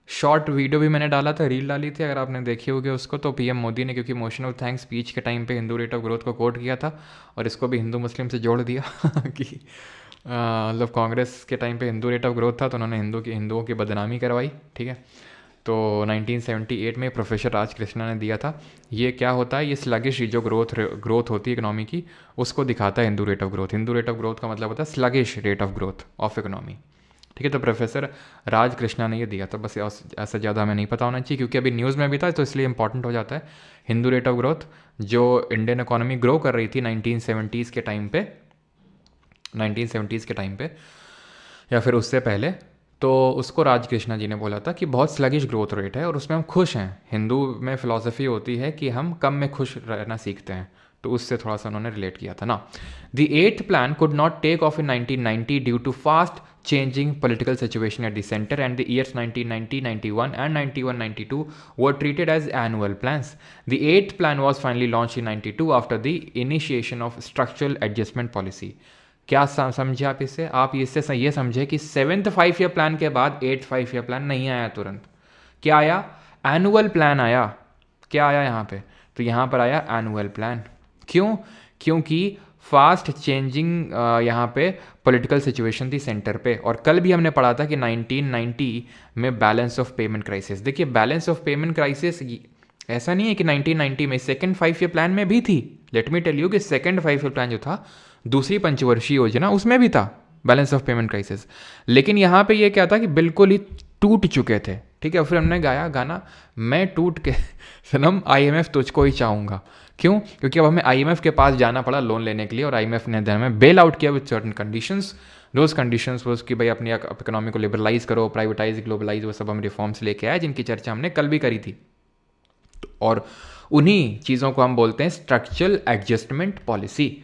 शॉर्ट वीडियो भी मैंने डाला था, रील डाली थी, अगर आपने देखी होगी उसको। तो PM मोदी ने, क्योंकि मोशन ऑफ थैंक्स स्पीच के टाइम पे हिंदू रेट ऑफ ग्रोथ को कोट किया था, और इसको भी हिंदू मुस्लिम से जोड़ दिया कि मतलब कांग्रेस के टाइम पे हिंदू रेट ऑफ ग्रोथ था, तो उन्होंने हिंदुओं की बदनामी करवाई, ठीक है। तो 1978 में प्रोफेसर राज कृष्णा ने दिया था। ये क्या होता है, ये स्लगिश जो ग्रोथ होती है इकोनॉमी की, उसको दिखाता है Hindu rate of growth. Hindu rate of growth का मतलब होता है sluggish rate of growth of economy, ठीक है। तो प्रोफेसर राज कृष्णा ने ये दिया था, बस ऐसा ज़्यादा हमें नहीं पता होना चाहिए, क्योंकि अभी न्यूज़ में भी था, तो इसलिए इंपॉर्टेंट हो जाता है। हिंदू रेट ऑफ ग्रोथ, जो इंडियन इकोनॉमी ग्रो कर रही थी 1970s के टाइम पे, 1970s के टाइम पे या फिर उससे पहले, तो उसको राज कृष्णा जी ने बोला था कि बहुत स्लगिश ग्रोथ रेट है और उसमें हम खुश हैं। हिंदू में फ़िलासफ़ी होती है कि हम कम में खुश रहना सीखते हैं, तो उससे थोड़ा सा उन्होंने रिलेट किया था ना। The 8th plan could not take off in 1990 due to fast changing political situation at the center, and the years 1990, 91 and 91, 92 were treated as annual plans. The 8th plan was finally launched in 92 after the initiation of structural adjustment policy. क्या समझे आप इससे? आप इससे ये समझे कि 7th 5 year plan के बाद 8th 5 ईयर प्लान नहीं आया तुरंत। क्या आया? एनुअल प्लान आया। क्या आया यहाँ पे? तो यहाँ पर आया एनुअल प्लान। क्यों? क्योंकि फास्ट चेंजिंग यहाँ पे पॉलिटिकल सिचुएशन थी सेंटर पे। और कल भी हमने पढ़ा था कि 1990 में बैलेंस ऑफ पेमेंट क्राइसिस। देखिए बैलेंस ऑफ पेमेंट क्राइसिस ऐसा नहीं है कि 1990 में, सेकंड 5 ईयर प्लान में भी थी। लेट मी टेल यू कि सेकंड 5 ईयर प्लान जो था, दूसरी पंचवर्षीय योजना, उसमें भी था बैलेंस ऑफ पेमेंट क्राइसिस। लेकिन यहाँ पे ये क्या था कि बिल्कुल ही टूट चुके थे। ठीक है, फिर हमने गाया गाना, मैं टूट के सनम IMF तुझको ही चाहूँगा। क्यों? क्योंकि अब हमें IMF के पास जाना पड़ा लोन लेने के लिए, और IMF ने हमें बेल आउट किया with certain conditions. Those conditions was कि भाई अपनी इकोनॉमी को लिबरलाइज करो, प्राइवेटाइज, ग्लोबलाइज, वो सब हम रिफॉर्म्स लेके आए, जिनकी चर्चा हमने कल भी करी थी। और उन्हीं चीज़ों को हम बोलते हैं स्ट्रक्चरल एडजस्टमेंट पॉलिसी।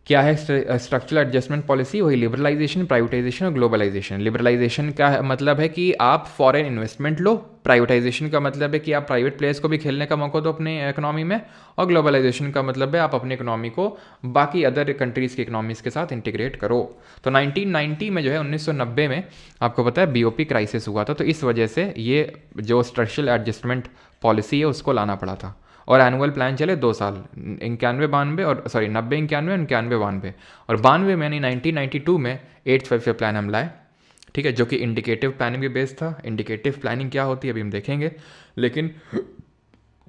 क्या है स्ट्रक्चरल एडजस्टमेंट पॉलिसी? वही लिबरलाइजेशन, प्राइवेटाइजेशन और ग्लोबलाइजेशन। लिबरलाइजेशन का मतलब है कि आप फॉरेन इन्वेस्टमेंट लो, प्राइवेटाइजेशन का मतलब है कि आप प्राइवेट प्लेयर्स को भी खेलने का मौका दो अपने इकोनॉमी में, और ग्लोबलाइजेशन का मतलब है आप अपनी इकोनॉमी को बाकी अदर कंट्रीज़ की इकोनॉमीज़ के साथ इंटीग्रेट करो। तो 1990 में जो है 1990 में आपको पता है BOP क्राइसिस हुआ था, तो इस वजह से ये जो स्ट्रक्चरल एडजस्टमेंट पॉलिसी है उसको लाना पड़ा था। और एनुअल प्लान चले 2 साल, 91-92 और 90-91 और 91-92, और 92 में यानी 1992 में 8th 5 ईयर प्लान हम लाए। ठीक है, जो कि इंडिकेटिव प्लानिंग भी बेस्ड था। इंडिकेटिव प्लानिंग क्या होती है अभी हम देखेंगे, लेकिन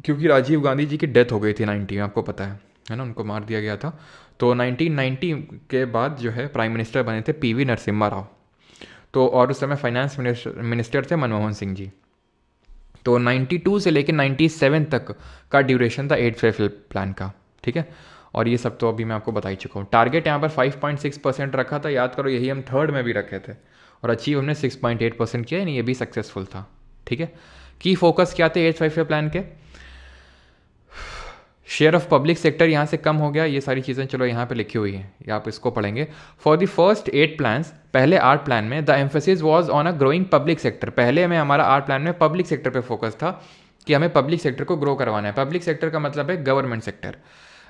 क्योंकि राजीव गांधी जी की डेथ हो गई थी 90 में, आपको पता है ना, उनको मार दिया गया था। तो 1990 के बाद जो है प्राइम मिनिस्टर बने थे PV नरसिम्हा राव, तो और उस समय फाइनेंस मिनिस्टर थे मनमोहन सिंह जी। तो 92 से लेकर 97 तक का ड्यूरेशन था 8th 5 ईयर प्लान का। ठीक है, और ये सब तो अभी मैं आपको बता ही चुका हूँ। टारगेट यहाँ पर 5.6% रखा था, याद करो, यही हम थर्ड में भी रखे थे, और अचीव हमने 6.8% किया, यानी ये भी सक्सेसफुल था। ठीक है, की फोकस क्या थे 8th 5 ईयर प्लान के? शेयर ऑफ पब्लिक सेक्टर यहाँ से कम हो गया, ये सारी चीज़ें चलो यहाँ पे लिखी हुई हैं, या आप इसको पढ़ेंगे। फॉर द फर्स्ट 8 प्लान्स, पहले 8 प्लान में the emphasis was on a growing public sector. पहले में हमारा 8 प्लान में पब्लिक सेक्टर पे फोकस था कि हमें पब्लिक सेक्टर को ग्रो करवाना है। पब्लिक सेक्टर का मतलब है government sector,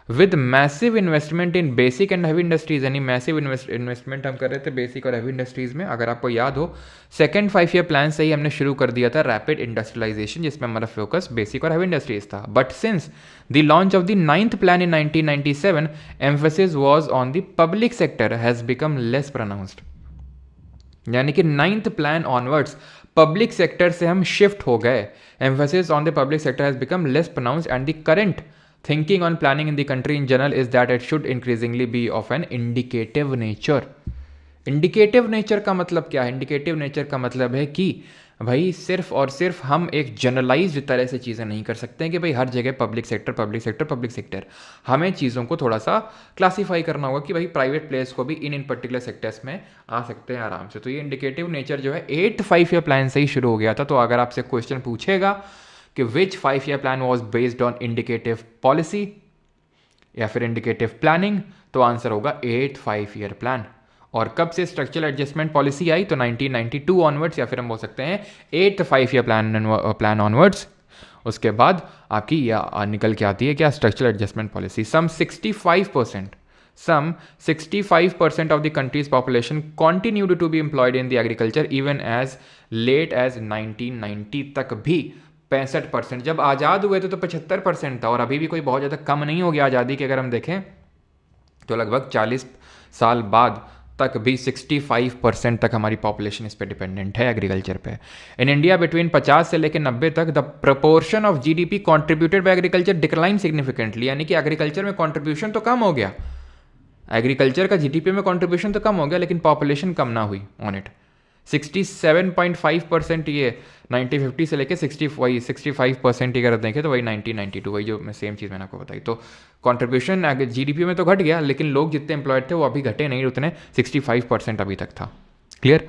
with massive investment in basic and heavy industries. यानी मैसिव इन्वेस्टमेंट हम कर रहे थे बेसिक और हैवी इंडस्ट्रीज में। अगर आपको याद हो, सेकंड 5 ईयर प्लान से ही हमने शुरू कर दिया था रैपिड इंडस्ट्रियलाइजेशन, जिसमें हमारा फोकस बेसिक और हैवी इंडस्ट्रीज था। But since the launch of the 9th plan in 1997, emphasis was on the public sector has become less pronounced. यानी कि 9th plan onwards public sector से हम शिफ्ट हो गए। Emphasis on the public sector has become less pronounced and the current thinking on planning in the country in general is that it should increasingly be of an indicative nature. Indicative nature का मतलब क्या है? Indicative nature का मतलब है कि भाई सिर्फ और सिर्फ हम एक जनरलाइज्ड तरह से चीज़ें नहीं कर सकते हैं कि भाई हर जगह public sector public sector public sector. हमें चीज़ों को थोड़ा सा क्लासीफाई करना होगा कि भाई प्राइवेट प्लेयर्स को भी इन पर्टिकुलर सेक्टर्स में आ सकते हैं आराम से। तो ये इंडिकेटिव नेचर जो है 8th 5 ईयर प्लान से ही शुरू हो गया था। तो अगर आपसे क्वेश्चन पूछेगा कि विच 5 year plan was based on indicative policy या फिर इंडिकेटिव प्लानिंग, तो आंसर होगा 8th 5 ईयर प्लान। और कब से स्ट्रक्चरल एडजस्टमेंट पॉलिसी आई? तो 1992 ऑनवर्ड्स, या फिर हम बोल सकते हैं 8th 5 ईयर प्लान ऑनवर्ड्स। उसके बाद आपकी निकल के आती है क्या? Structural adjustment policy. Some 65% of the country's population continued to be employed in the agriculture even as late as 1990 तक भी 65%। जब आज़ाद हुए थे तो 75% था, और अभी भी कोई बहुत ज़्यादा कम नहीं हो गया आज़ादी के। अगर हम देखें तो लगभग 40 साल बाद तक भी 65% तक हमारी पॉपुलेशन इस पे डिपेंडेंट है, एग्रीकल्चर पे। इन इंडिया बिटवीन 50 से लेकर 90 तक the proportion of GDP contributed bye agriculture decline significantly. यानी कि एग्रीकल्चर में कॉन्ट्रीब्यूशन तो कम हो गया, एग्रीकल्चर का GDP में कॉन्ट्रीब्यूशन तो कम हो गया, लेकिन पॉपुलेशन कम ना हुई ऑन इट। 67.5% ये 1950 से लेके 65% अगर देखें तो वही 1992, वही जो मैं सेम चीज़ मैंने आपको बताई। तो कंट्रीब्यूशन GDP में तो घट गया, लेकिन लोग जितने एम्प्लॉयड थे वो अभी घटे नहीं उतने, 65% अभी तक था। क्लियर?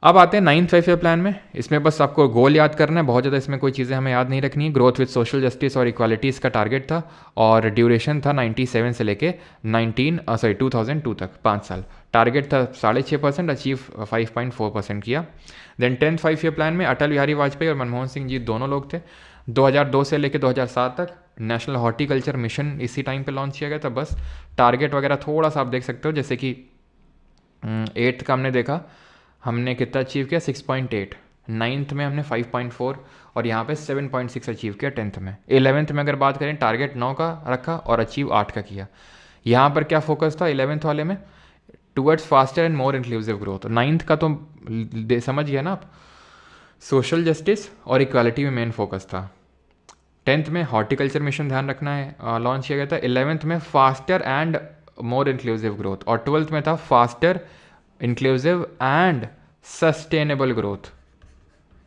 अब आते हैं 9th 5 ईयर प्लान में। इसमें बस आपको गोल याद करना है, बहुत ज़्यादा इसमें कोई चीज़ें हमें याद नहीं रखनी है। ग्रोथ विद सोशल जस्टिस और इक्वालिटी इसका टारगेट था, और ड्यूरेशन था 97 से लेके 2002 तक, 5 साल। टारगेट था 6.5%, अचीव 5.4% किया। देन 10th 5 ईयर प्लान में अटल बिहारी वाजपेयी और मनमोहन सिंह जी दोनों लोग थे। 2002 से लेकर 2007 तक नेशनल हॉर्टिकल्चर मिशन इसी टाइम पे लॉन्च किया गया था। बस टारगेट वगैरह थोड़ा सा आप देख सकते हो, जैसे कि 8th का हमने देखा, हमने कितना अचीव किया 6.8, 9th में हमने 5.4 और यहाँ पे 7.6 अचीव किया 10th में। 11th में अगर बात करें टारगेट 9 का रखा और अचीव 8 का किया। यहाँ पर क्या फोकस था 11th वाले में, towards faster and more inclusive growth. 9th का तो समझ गया ना आप, सोशल जस्टिस और इक्वालिटी में मेन फोकस था। 10th में हॉर्टिकल्चर मिशन ध्यान रखना है लॉन्च किया गया था। 11th में faster and more inclusive growth और 12th में था faster inclusive and sustainable growth.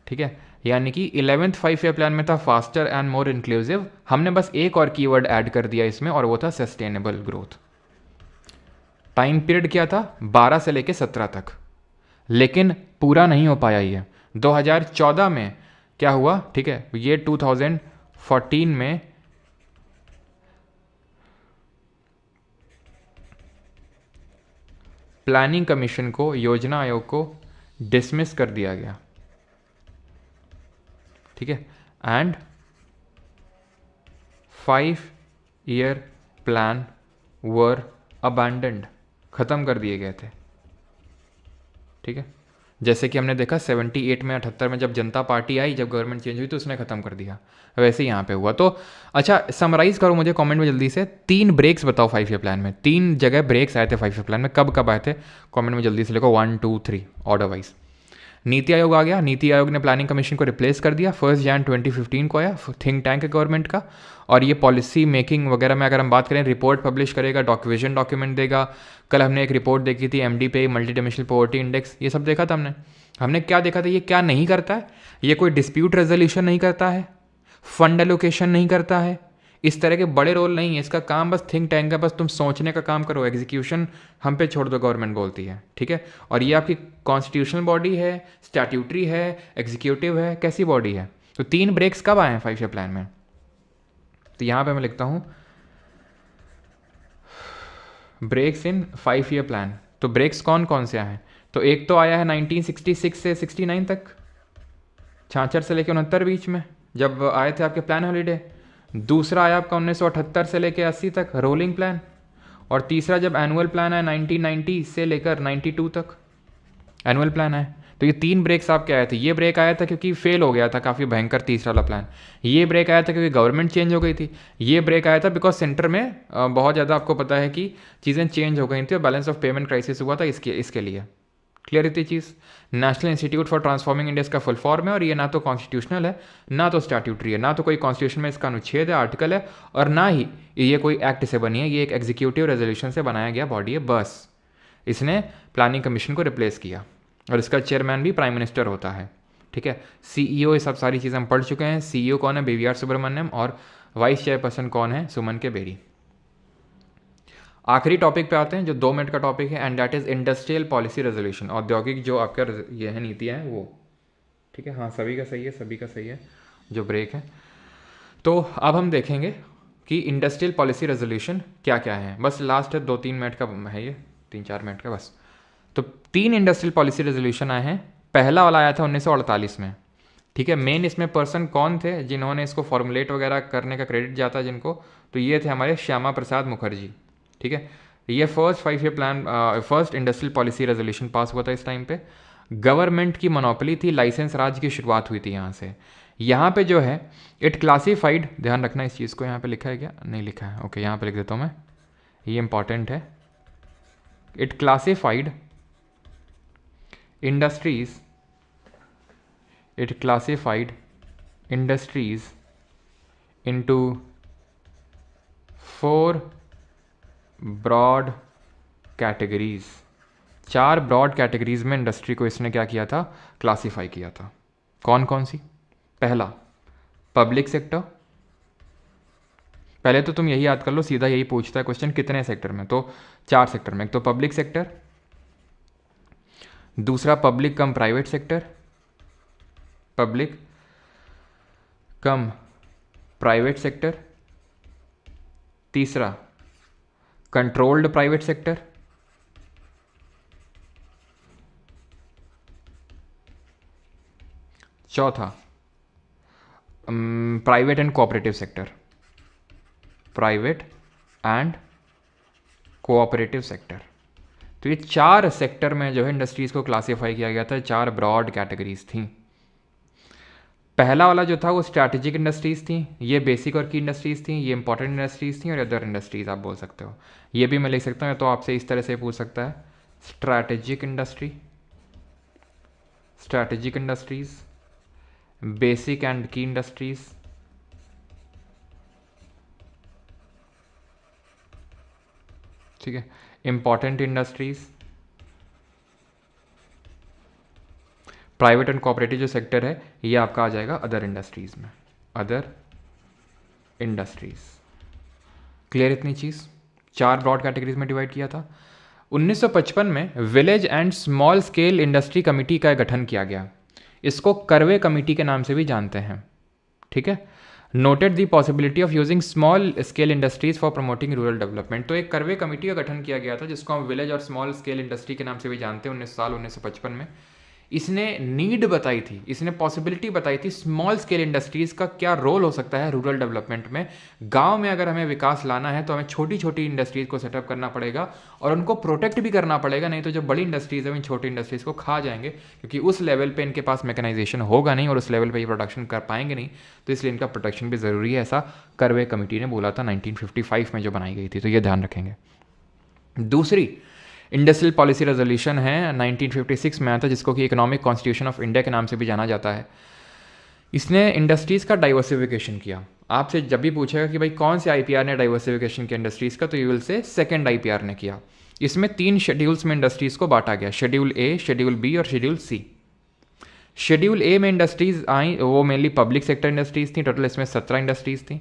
ठीक है, यानी कि 11th 5 ईयर प्लान में था फास्टर एंड मोर इंक्लूसिव, हमने बस एक और कीवर्ड ऐड कर दिया इसमें और वो था सस्टेनेबल ग्रोथ। टाइम पीरियड क्या था 12 से लेके 17 तक, लेकिन पूरा नहीं हो पाया ये। 2014 में क्या हुआ, ठीक है, ये 2014 में प्लानिंग कमीशन को, योजना आयोग को डिसमिस कर दिया गया। ठीक है, and 5 year plan were abandoned, ख़त्म कर दिए गए थे। ठीक है, जैसे कि हमने देखा 78 में 78 में जब जनता पार्टी आई, जब गवर्नमेंट चेंज हुई तो उसने ख़त्म कर दिया, वैसे ही यहाँ पे हुआ। तो अच्छा समराइज करो मुझे कमेंट में जल्दी से, 3 ब्रेक्स बताओ 5 ईयर प्लान में, 3 जगह ब्रेक्स आए थे 5 ईयर प्लान में, कब कब आए थे कमेंट में जल्दी से लिखो, 1 2 3 ऑर्डर वाइज। नीति आयोग आ गया, नीति आयोग ने प्लानिंग कमीशन को रिप्लेस कर दिया, 1 जनवरी 2015 को आया, थिंक टैंक है गवर्नमेंट का, और ये पॉलिसी मेकिंग वगैरह में अगर हम बात करें रिपोर्ट पब्लिश करेगा, विजन डॉक्यूमेंट देगा। कल हमने एक रिपोर्ट देखी थी एमडी पे, मल्टी डायमेंशनल पॉवर्टी इंडेक्स, ये सब देखा था हमने क्या देखा था, ये क्या नहीं करता है, ये कोई डिस्प्यूट रेजोल्यूशन नहीं करता है, फंड एलोकेशन नहीं करता है, इस तरह के बड़े रोल नहीं है इसका, काम बस थिंक टैंक का, बस तुम सोचने का काम करो, एग्जीक्यूशन हम पे छोड़ दो, गवर्नमेंट बोलती है। ठीक है, और ये आपकी कॉन्स्टिट्यूशनल बॉडी है, स्टैट्यूटरी है, एग्जीक्यूटिव है, कैसी बॉडी है। तो 3 ब्रेक्स कब आए हैं 5 ईयर प्लान में, तो यहाँ पे मैं लिखता हूँ ब्रेक्स इन 5 ईयर प्लान। तो ब्रेक्स कौन कौन से आए हैं, तो एक तो आया है 1966 से 69 तक, 66 से लेकर 69 बीच में जब आए थे आपके प्लान हॉलीडे। दूसरा आया आपका 1978 से लेकर 80 तक रोलिंग प्लान, और तीसरा जब एनुअल प्लान है 1990 से लेकर 92 तक एनुअल प्लान है। तो ये 3 ब्रेक्स आपके आए थे। ये ब्रेक आया था क्योंकि फेल हो गया था काफ़ी भयंकर तीसरा वाला प्लान, ये ब्रेक आया था क्योंकि गवर्नमेंट चेंज हो गई थी, ये ब्रेक आया था बिकॉज सेंटर में बहुत ज़्यादा आपको पता है कि चीज़ें चेंज हो गई थी और बैलेंस ऑफ पेमेंट क्राइसिस हुआ था, इसके लिए क्लियर इतनी चीज़। National institute for transforming India का फुल फॉर्म है, और ये ना तो कॉन्स्टिट्यूशनल है ना तो स्टैट्यूटरी है, ना तो कोई कॉन्स्टिट्यूशन में इसका अनुच्छेद है, आर्टिकल है, और ना ही ये कोई एक्ट से बनी है, ये एक एग्जीक्यूटिव रेजोल्यूशन से बनाया गया बॉडी है। बस इसने प्लानिंग कमीशन को रिप्लेस किया, और इसका चेयरमैन भी प्राइम मिनिस्टर होता है। ठीक है, सीईओ, ये सब सारी चीज़ें हम पढ़ चुके हैं। सीईओ कौन है, बीवीआर सुब्रमण्यम, और वाइस चेयरपर्सन कौन है, सुमन के बेरी। आखिरी टॉपिक पे आते हैं जो 2 मिनट का टॉपिक है, and that is industrial policy resolution. औद्योगिक जो आपका ये है नीतियाँ हैं वो, ठीक है, हाँ सभी का सही है, सभी का सही है जो ब्रेक है। तो अब हम देखेंगे कि इंडस्ट्रियल पॉलिसी रेजोल्यूशन क्या क्या है। बस लास्ट है 2-3 मिनट का है, ये 3-4 मिनट का बस। तो 3 इंडस्ट्रियल पॉलिसी रेजोल्यूशन आए हैं। पहला वाला आया था 1948 में। ठीक है, मेन इसमें पर्सन कौन थे जिन्होंने इसको फॉर्मुलेट वगैरह करने का क्रेडिट जाता है जिनको, तो ये थे हमारे श्यामा प्रसाद मुखर्जी। ठीक है, ये first 5 year plan, first industrial policy resolution pass हुआ था इस टाइम पे। गवर्नमेंट की मोनोपोली थी, लाइसेंस राज की शुरुआत हुई थी यहाँ से। यहाँ पे जो है इट क्लासीफाइड, ध्यान रखना इस चीज़ को, यहाँ पे लिखा है क्या, नहीं लिखा है, ओके यहाँ पे लिख देता हूँ मैं, ये इंपॉर्टेंट है। It classified industries, it classified industries into 4 broad categories। 4 broad categories में इंडस्ट्री को इसने क्या किया था, क्लासीफाई किया था। कौन कौन सी, पहला पब्लिक सेक्टर, पहले तो तुम यही याद कर लो, सीधा यही पूछता है क्वेश्चन कितने सेक्टर में, तो 4 सेक्टर में। एक तो पब्लिक सेक्टर, दूसरा पब्लिक कम प्राइवेट सेक्टर, पब्लिक कम प्राइवेट सेक्टर, तीसरा कंट्रोल्ड प्राइवेट सेक्टर, चौथा private and cooperative sector, private and cooperative sector. तो ये 4 सेक्टर में जो है इंडस्ट्रीज़ को क्लासीफाई किया गया था, 4 ब्रॉड कैटेगरीज थी। पहला वाला जो था वो स्ट्रैटेजिक इंडस्ट्रीज़ थी, ये बेसिक और की इंडस्ट्रीज़ थी, ये इंपॉर्टेंट इंडस्ट्रीज़ थी, और अदर इंडस्ट्रीज़ आप बोल सकते हो। ये भी मैं लिख सकता हूँ, तो आपसे इस तरह से पूछ सकता है, strategic industry, strategic industries, basic and की इंडस्ट्रीज़, ठीक है, important industries, private and cooperative जो सेक्टर है ये आपका आ जाएगा अदर इंडस्ट्रीज़ में, अदर इंडस्ट्रीज़। क्लियर इतनी चीज़? 4 ब्रॉड कैटेगरीज में डिवाइड किया था। 1955 में village and small scale industry committee का गठन किया गया। इसको करवे कमेटी के नाम से भी जानते हैं, ठीक है। Noted the possibility of using small scale industries for promoting rural development. तो एक करवे कमेटी का गठन किया गया था जिसको हम विलेज और स्मॉल स्केल इंडस्ट्री के नाम से भी जानते हैं। 1955 में इसने नीड बताई थी, इसने पॉसिबिलिटी बताई थी स्मॉल स्केल इंडस्ट्रीज़ का क्या रोल हो सकता है रूरल डेवलपमेंट में। गांव में अगर हमें विकास लाना है तो हमें छोटी छोटी इंडस्ट्रीज़ को सेटअप करना पड़ेगा और उनको प्रोटेक्ट भी करना पड़ेगा, नहीं तो जो बड़ी इंडस्ट्रीज़ है इन छोटी इंडस्ट्रीज़ को खा जाएंगे, क्योंकि उस लेवल पे इनके पास मैकेनाइजेशन होगा नहीं और उस लेवल पे ये प्रोडक्शन कर पाएंगे नहीं, तो इसलिए इनका प्रोटेक्शन भी ज़रूरी है। ऐसा करवे कमेटी ने बोला था 1955 में जो बनाई गई थी, तो ये ध्यान रखेंगे। दूसरी इंडस्ट्रियल पॉलिसी रेजोल्यूशन है 1956 में आया था, जिसको कि इकोनॉमिक कॉन्स्टिट्यूशन ऑफ इंडिया के नाम से भी जाना जाता है। इसने इंडस्ट्रीज़ का डाइवर्सिफिकेशन किया। आपसे जब भी पूछेगा कि भाई कौन से आईपीआर ने डाइवर्सिफिकेशन किया इंडस्ट्रीज़ का, तो you will say second IPR ने किया। इसमें 3 शेड्यूल्स में इंडस्ट्रीज़ को बांटा गया, शेड्यूल ए, शेड्यूल बी और शेड्यूल सी। शेड्यूल ए में इंडस्ट्रीज़ आई वो मेनली पब्लिक सेक्टर इंडस्ट्रीज़ थी, टोटल इसमें 17 इंडस्ट्रीज़ थी।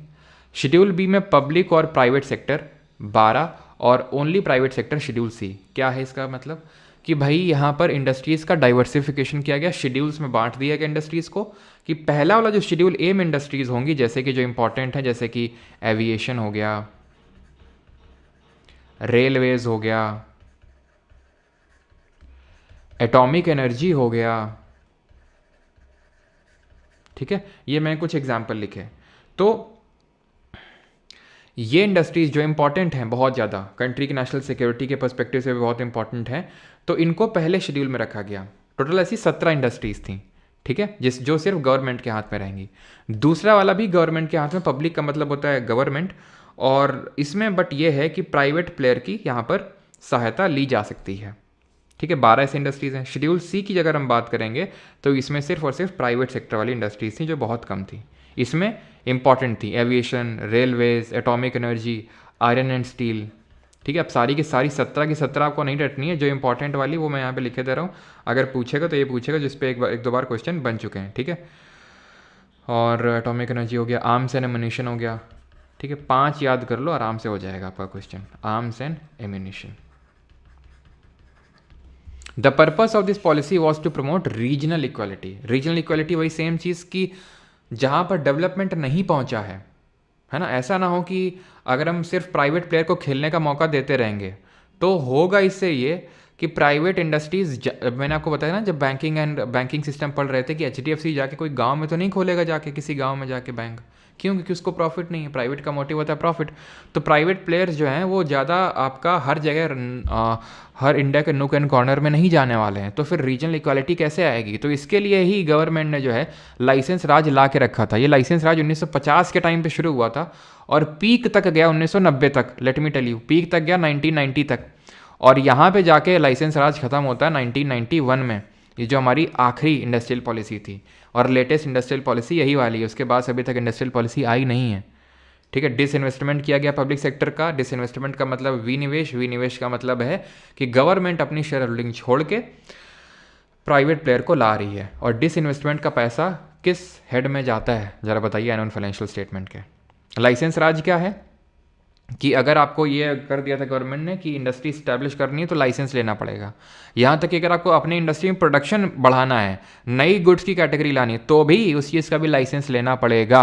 शेड्यूल बी में पब्लिक और प्राइवेट सेक्टर 12 और only private sector schedule C. क्या है इसका मतलब कि भाई यहाँ पर इंडस्ट्रीज़ का डाइवर्सिफिकेशन किया गया, शेड्यूल्स में बांट दिया गया इंडस्ट्रीज़ को, कि पहला वाला जो शेड्यूल ए में इंडस्ट्रीज़ होंगी, जैसे कि जो इंपॉर्टेंट है, जैसे कि एविएशन हो गया, रेलवेज हो गया, एटॉमिक एनर्जी हो गया, ठीक है, ये मैं कुछ एग्जाम्पल लिखे। तो ये इंडस्ट्रीज़ जो इंपॉर्टेंट हैं बहुत ज़्यादा, कंट्री की नेशनल सिक्योरिटी के पर्सपेक्टिव से भी बहुत इंपॉर्टेंट है, तो इनको पहले शेड्यूल में रखा गया। टोटल ऐसी 17 इंडस्ट्रीज़ थी, ठीक है, जो सिर्फ गवर्नमेंट के हाथ में रहेंगी। दूसरा वाला भी गवर्नमेंट के हाथ में, पब्लिक का मतलब होता है गवर्नमेंट, और इसमें बट ये है कि प्राइवेट प्लेयर की यहाँ पर सहायता ली जा सकती है, ठीक है। 12 ऐसी इंडस्ट्रीज़ हैं। शेड्यूल सी की अगर हम बात करेंगे तो इसमें सिर्फ और सिर्फ प्राइवेट सेक्टर वाली इंडस्ट्रीज़ थी, जो बहुत कम थी। इसमें इंपॉर्टेंट थी aviation, railways, atomic energy, iron and steel, ठीक है। अब सारी की सारी 17 की 17 आपको नहीं रटनी है, जो इंपॉर्टेंट वाली वो मैं यहाँ पे लिखे दे रहा हूँ। अगर पूछेगा तो ये पूछेगा जिस पे एक दो बार क्वेश्चन बन चुके हैं, ठीक है। और एटॉमिक एनर्जी हो गया, आर्म्स एंड एम्यूनिशन हो गया, ठीक है। 5 याद कर लो, आराम से हो जाएगा आपका question, arms and ammunition. The purpose of this policy was to promote regional equality. Regional equality वही सेम चीज़ की जहाँ पर डेवलपमेंट नहीं पहुँचा है ना। ऐसा ना हो कि अगर हम सिर्फ प्राइवेट प्लेयर को खेलने का मौका देते रहेंगे तो होगा इससे ये कि प्राइवेट इंडस्ट्रीज़, मैंने आपको बताया ना जब बैंकिंग सिस्टम पढ़ रहे थे कि HDFC जाके कोई गांव में तो नहीं खोलेगा, जाके किसी गांव में जाके बैंक, क्यों? क्योंकि उसको प्रॉफिट नहीं है, प्राइवेट का मोटिव होता है प्रॉफिट। तो प्राइवेट प्लेयर्स जो हैं वो ज़्यादा आपका हर जगह हर इंडिया के नुक एंड कॉर्नर में नहीं जाने वाले हैं, तो फिर रीजनल इक्वालिटी कैसे आएगी? तो इसके लिए ही गवर्नमेंट ने जो है लाइसेंस राज ला के रखा था। ये लाइसेंस राज 1950 के टाइम पे शुरू हुआ था और पीक तक गया 1990 तक। Let me tell you, peak तक गया 1990 तक, और यहाँ पे जाके लाइसेंस राज खत्म होता है 1991 में। ये जो हमारी आखिरी इंडस्ट्रियल पॉलिसी थी और लेटेस्ट इंडस्ट्रियल पॉलिसी यही वाली है। उसके बाद अभी तक इंडस्ट्रियल पॉलिसी आई नहीं है, ठीक है। डिसइन्वेस्टमेंट किया गया पब्लिक सेक्टर का। डिसइन्वेस्टमेंट का मतलब विनिवेश, विनिवेश का मतलब है कि गवर्नमेंट अपनी शेयर होल्डिंग छोड़ के प्राइवेट प्लेयर को ला रही है। और डिसइन्वेस्टमेंट का पैसा किस हेड में जाता है ज़रा बताइए एनुअल फाइनेंशियल स्टेटमेंट के। लाइसेंस राज क्या है कि अगर आपको ये कर दिया था गवर्नमेंट ने कि इंडस्ट्री स्टैब्लिश करनी है तो लाइसेंस लेना पड़ेगा। यहाँ तक कि अगर आपको अपनी इंडस्ट्री में प्रोडक्शन बढ़ाना है, नई गुड्स की कैटेगरी लानी है, तो भी उस चीज़ का भी लाइसेंस लेना पड़ेगा।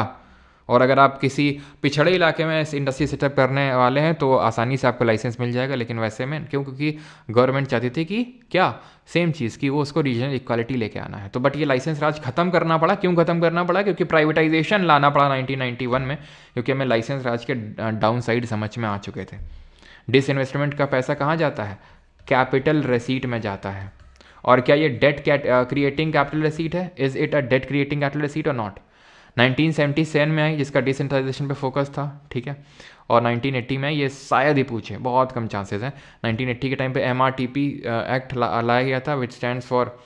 और अगर आप किसी पिछड़े इलाके में इंडस्ट्री सेटअप करने वाले हैं तो आसानी से आपको लाइसेंस मिल जाएगा, लेकिन वैसे में क्यों, क्योंकि गवर्नमेंट चाहती थी कि क्या, सेम चीज़ की वो उसको रीजनल इक्वालिटी लेके आना है। तो बट ये लाइसेंस राज खत्म करना पड़ा। क्यों खत्म करना पड़ा? क्योंकि प्राइवेटाइजेशन लाना पड़ा 1991 में, क्योंकि हमें लाइसेंस राज के डाउन साइड समझ में आ चुके थे। डिसइन्वेस्टमेंट का पैसा कहाँ जाता है? कैपिटल रेसीट में जाता है। और क्या ये डेट क्रिएटिंग कैपिटल रेसीट है? Is it a debt creating capital receipt or not? 1977 में आई, जिसका डिसेंट्रलाइजेशन पे फोकस था, ठीक है। और 1980 में ये शायद ही पूछे, बहुत कम चांसेस हैं। 1980 के टाइम पे MRTP एक्ट लाया गया था, विच stands for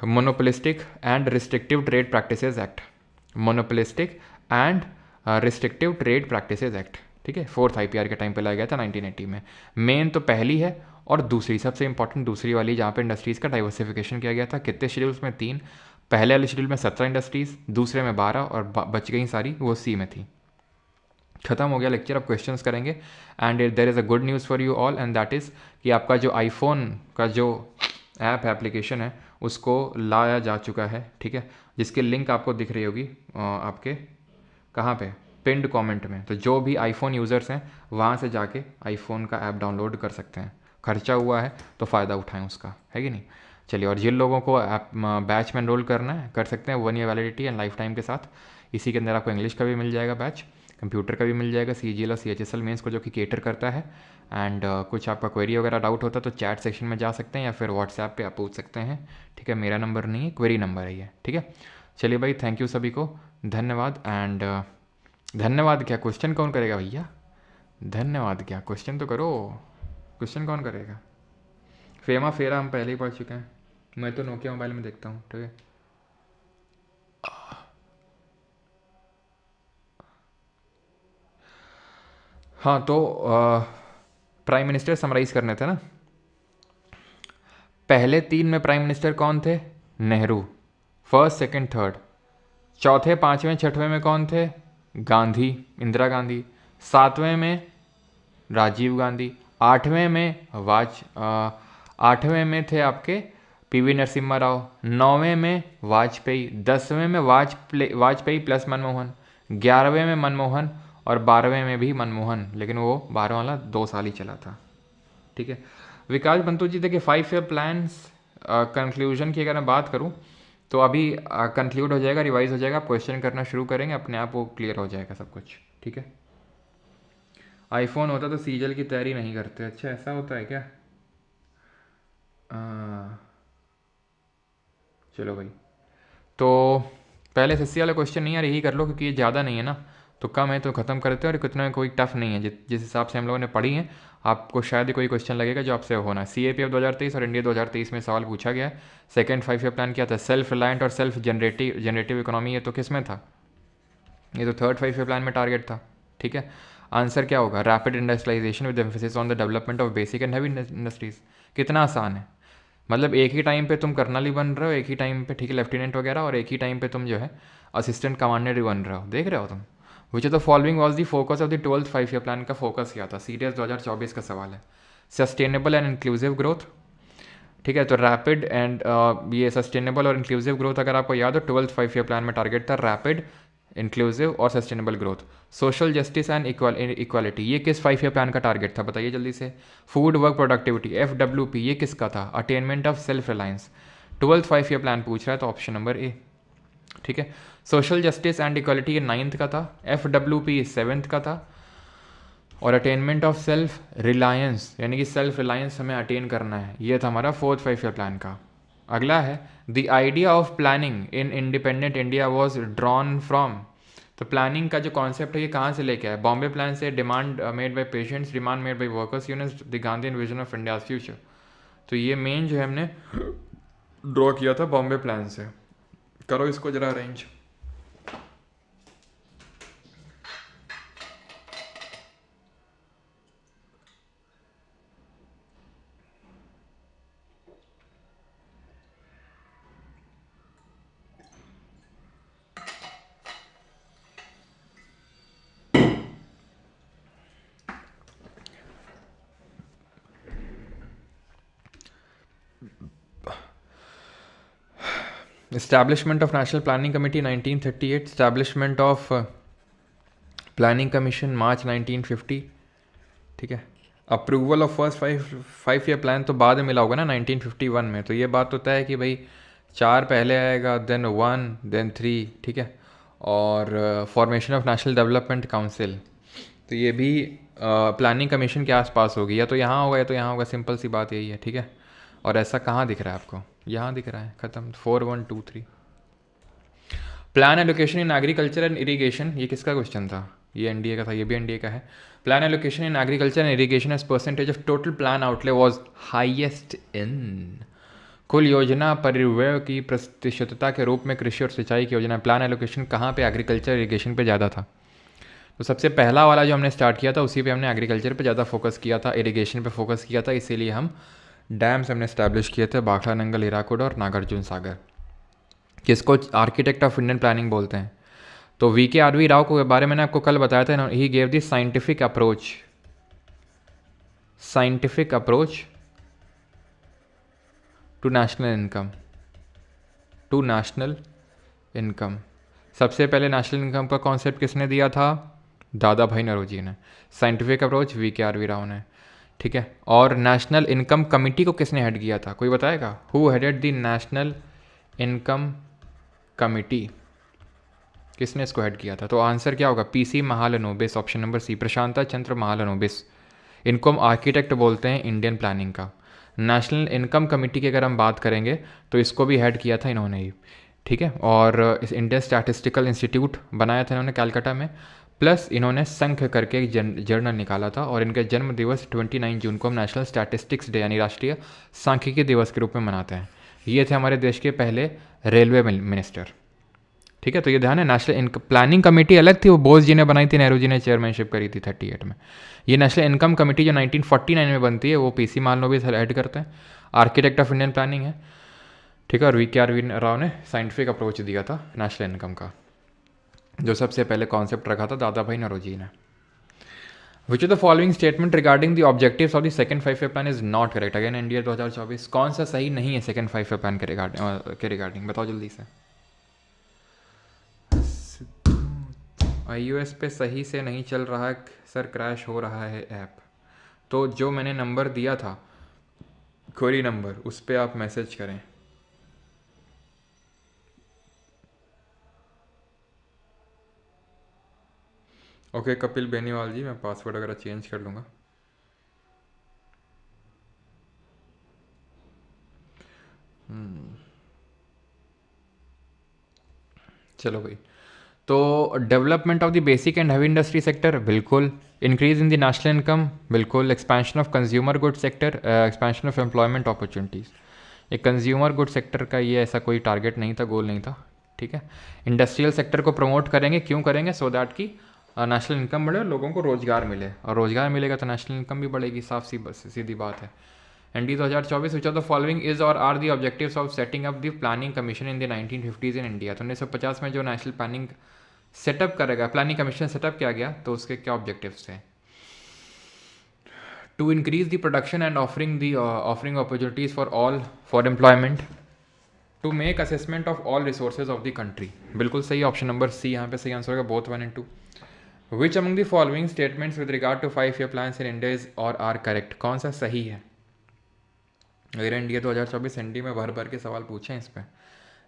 monopolistic and restrictive trade practices act. Monopolistic and restrictive trade practices act, ठीक है। 4th IPR के टाइम पे लाया गया था 1980 में। मेन तो पहली है, और दूसरी सबसे इंपॉर्टेंट दूसरी वाली, जहाँ पे इंडस्ट्रीज़ का डाइवर्सिफिकेशन किया गया था। कितने शेड्यूल्स में? 3। पहले वाले शेड्यूल में 17 इंडस्ट्रीज़, दूसरे में 12, और बच गई सारी वो C में थी। खत्म हो गया लेक्चर। अब क्वेश्चंस करेंगे। And there is a good news for you all, and that is कि आपका जो आईफोन का जो ऐप है, एप्लीकेशन है, उसको लाया जा चुका है, ठीक है। जिसकी लिंक आपको दिख रही होगी आपके कहाँ पे, पिंड कमेंट में। तो जो भी आईफोन यूज़र्स हैं वहाँ से जाके आईफोन का ऐप डाउनलोड कर सकते हैं। खर्चा हुआ है तो फ़ायदा उठाएं उसका, है कि नहीं। चलिए, और जिन लोगों को ऐप बैच में एनरोल करना है कर सकते हैं, 1 year validity and life time के साथ। इसी के अंदर आपको इंग्लिश का भी मिल जाएगा बैच, कंप्यूटर का भी मिल जाएगा, CGL और CHSL मेंस को जो कि केटर करता है। एंड कुछ आपका क्वेरी वगैरह डाउट होता है तो चैट सेक्शन में जा सकते हैं, या फिर व्हाट्सएप पे आप पूछ सकते हैं, ठीक है। मेरा नंबर नहीं है, क्वेरी नंबर है ये, ठीक है। चलिए भाई, थैंक यू सभी को, धन्यवाद। एंड धन्यवाद क्या, क्वेश्चन कौन करेगा भैया? धन्यवाद क्या, क्वेश्चन तो करो। क्वेश्चन कौन करेगा? फेमा फेरा हम पहले ही पढ़ चुके हैं। मैं तो नोकिया मोबाइल में देखता हूँ, ठीक है। हाँ, तो प्राइम मिनिस्टर समराइज करने थे ना। पहले 3 में प्राइम मिनिस्टर कौन थे? Nehru, first, second, third. चौथे, 5वें, 6वें में कौन थे? गांधी, इंदिरा गांधी। 7वें में राजीव गांधी। 8वें में 8वें में थे आपके PV नरसिम्हा राव। 9वें में वाजपेयी। 10वें में वाजपेयी प्लस मनमोहन। 11वें में मनमोहन, और 12वें में भी मनमोहन, लेकिन वो 12 वाला 2 साल ही चला था, ठीक है। विकास बंतु जी, देखिए 5 ईयर प्लान्स कंक्लूजन की अगर मैं बात करूँ तो अभी कंक्लूड हो जाएगा, रिवाइज हो जाएगा। आप क्वेश्चन करना शुरू करेंगे, अपने आप वो क्लियर हो जाएगा सब कुछ, ठीक है। आईफोन होता तो सीजल की तैयारी नहीं करते। अच्छा, ऐसा होता है क्या? चलो भाई, तो पहले SSC वाला क्वेश्चन नहीं यार, यही कर लो, क्योंकि ये ज़्यादा नहीं है ना, तो कम है तो ख़त्म करते हैं। और कितना कोई टफ नहीं है, जिस हिसाब से हम लोगों ने पढ़ी है, आपको शायद ही कोई क्वेश्चन लगेगा जो आपसे होना है। CAPF 2023 और इंडिया 2023 में सवाल पूछा गया है। सेकेंड 5 ईयर प्लान क्या था? सेल्फ रिलायंट और सेल्फ जनरेटिव इकोनॉमी। ये तो किस में था? ये तो थर्ड 5 ईयर प्लान में टारगेट था, ठीक है। आंसर क्या होगा? Rapid industrialisation with emphasis on the development of basic and heavy industries. कितना आसान है, मतलब एक ही टाइम पे तुम कर्नल ही बन रहे हो, एक ही टाइम पे, ठीक है, लेफ्टिनेंट वगैरह, और एक ही टाइम पे तुम जो है असिस्टेंट कमांडर ही बन रहे हो। देख रहे हो तुम। विच of the following was the focus of the 12th 5 year plan का फोकस क्या था? सीरियस 2024 का सवाल है। सस्टेनेबल एंड इंक्लूसिव ग्रोथ, ठीक है। तो रैपिड एंड ये सस्टेनेबल और इंक्लूसिव ग्रोथ अगर आपको याद हो, 12th 5 ईयर प्लान में टारगेट था रैपिड, इंक्लूसिव और sustainable growth. Social justice and equality, ये किस 5 ईयर प्लान का टारगेट था? बताइए जल्दी से। फूड वर्क प्रोडक्टिविटी, FWP, ये किसका था? Attainment of self Reliance. 12th 5 year plan पूछ रहा है तो ऑप्शन नंबर ए, ठीक है। सोशल जस्टिस एंड इक्वालिटी ये 9th का था, FWP 7th का था, और अटेनमेंट ऑफ सेल्फ रिलायंस, यानी कि सेल्फ रिलायंस हमें अटेन करना है, ये था हमारा 4th 5 ईयर प्लान का। अगला है the idea of planning in independent India was drawn from. तो प्लानिंग का जो कॉन्सेप्ट है ये कहाँ से लेके आया? बॉम्बे प्लान से, demand made by patients, demand made by workers unions, the Gandhi vision of India's future. तो ये मेन जो है हमने ड्रॉ किया था बॉम्बे प्लान से। करो इसको जरा arrange. Establishment of national planning committee 1938, establishment of planning commission March 1950, ठीक है। Approval of first five year plan तो बाद में मिला होगा ना 1951 में, तो ये बात होता है कि भाई 4 पहले आएगा, देन 1, देन 3, ठीक है। और formation of national development council, तो ये भी प्लानिंग कमीशन के आसपास होगी, या तो यहाँ होगा या तो यहाँ होगा, सिंपल सी बात यही है, ठीक है। और ऐसा कहाँ दिख रहा है आपको, यहाँ दिख रहा है, ख़त्म। 4, 1, 2, 3। Plan allocation in agriculture and irrigation, ये किसका क्वेश्चन था? ये एनडीए का था, ये भी एनडीए का है। Plan allocation in agriculture and irrigation as percentage of total plan outlay was highest in. कुल योजना परिव्यय की प्रतिशतता के रूप में कृषि और सिंचाई की योजना, प्लान एलोकेशन कहाँ पे? एग्रीकल्चर इरीगेशन पे ज़्यादा था। तो सबसे पहला वाला जो हमने स्टार्ट किया था उसी पे हमने एग्रीकल्चर पे ज़्यादा फोकस किया था, इरीगेशन पे फोकस किया था, इसीलिए हम डैम्स हमने इस्टेब्लिश किए थे, बाखला नंगल, हीराकुड और नागार्जुन सागर। किसको आर्किटेक्ट ऑफ इंडियन प्लानिंग बोलते हैं? तो VK RV राव के बारे में मैंने आपको कल बताया था, he gave the scientific approach to national income. सबसे पहले नेशनल इनकम का कॉन्सेप्ट किसने दिया था? दादा भाई नौरोजी ने। Scientific approach VK RV Rao ने, ठीक है। और नेशनल इनकम कमिटी को किसने हेड किया था, कोई बताएगा? Who headed the national income committee, किसने इसको हेड किया था? तो आंसर क्या होगा? PC Mahalanobis, option number C, Prashanta Chandra Mahalanobis. इनको हम आर्किटेक्ट बोलते हैं इंडियन प्लानिंग का। नेशनल इनकम कमेटी की अगर हम बात करेंगे तो इसको भी हेड किया था इन्होंने ही, ठीक है। और इस इंडियन स्टैटिस्टिकल इंस्टीट्यूट बनाया था इन्होंने कैलकाटा में, प्लस इन्होंने संख करके एक जर्नल निकाला था, और इनका जन्म दिवस 29 जून को हम नेशनल स्टैटिस्टिक्स डे यानी राष्ट्रीय सांख्यिकी दिवस के रूप में मनाते हैं। ये थे हमारे देश के पहले रेलवे मिनिस्टर, ठीक है। तो ये ध्यान है, नेशनल इनकम प्लानिंग कमेटी अलग थी, वो बोस जी ने बनाई थी, नेहरू जी ने चेयरमैनशिप करी थी 38 में। ये नेशनल इनकम कमेटी जो 1949 में बनती है वो PC महालनोबिस हेड करते हैं, आर्किटेक्ट ऑफ इंडियन प्लानिंग है, ठीक है। और VK RV राव ने साइंटिफिक अप्रोच दिया था नेशनल इनकम का, जो सबसे पहले कॉन्सेप्ट रखा था दादा भाई नौरोजी ने। विच of the following statement regarding the objectives of the second 5 year plan is not correct? Again NDA 2024, कौन सा सही नहीं है सेकंड 5 ईयर प्लान के रिगार्डिंग बताओ जल्दी से। iOS पे सही से नहीं चल रहा है सर, क्रैश हो रहा है ऐप। तो जो मैंने नंबर दिया था, क्वेरी नंबर, उस पर आप मैसेज करें। ओके कपिल बेनीवाल जी, मैं पासवर्ड वगैरह चेंज कर लूँगा। चलो भाई, तो development of the basic and heavy industry sector, बिल्कुल। Increase in the national income, बिल्कुल। Expansion of consumer good sector, expansion of employment opportunities, ये कंज्यूमर गुड सेक्टर का ये ऐसा कोई टारगेट नहीं था, गोल नहीं था, ठीक है। इंडस्ट्रियल सेक्टर को प्रमोट करेंगे, क्यों करेंगे? सो दैट कि नेशनल इनकम बढ़े और लोगों को रोजगार मिले, और रोजगार मिलेगा तो नेशनल इनकम भी बढ़ेगी, साफ सीधी बात है। N D 2024, which of the following is और are the objectives of setting up the planning commission in the 1950s in India? तो 1950 में जो नेशनल प्लानिंग सेटअप करेगा, प्लानिंग कमीशन सेटअप किया गया, तो उसके क्या ऑब्जेक्टिव्स थे? To increase the production and offering opportunities for all for employment, to make assessment of all resources of the country, बिल्कुल सही, ऑप्शन नंबर सी यहाँ पे सही आंसर होगा, both 1 and 2। Which among the following statements with regard to 5 year plan in India is और are correct? कौन सा सही है? अगर इंडिया 2024 एनडी में भर भर के सवाल पूछे हैं इस पर।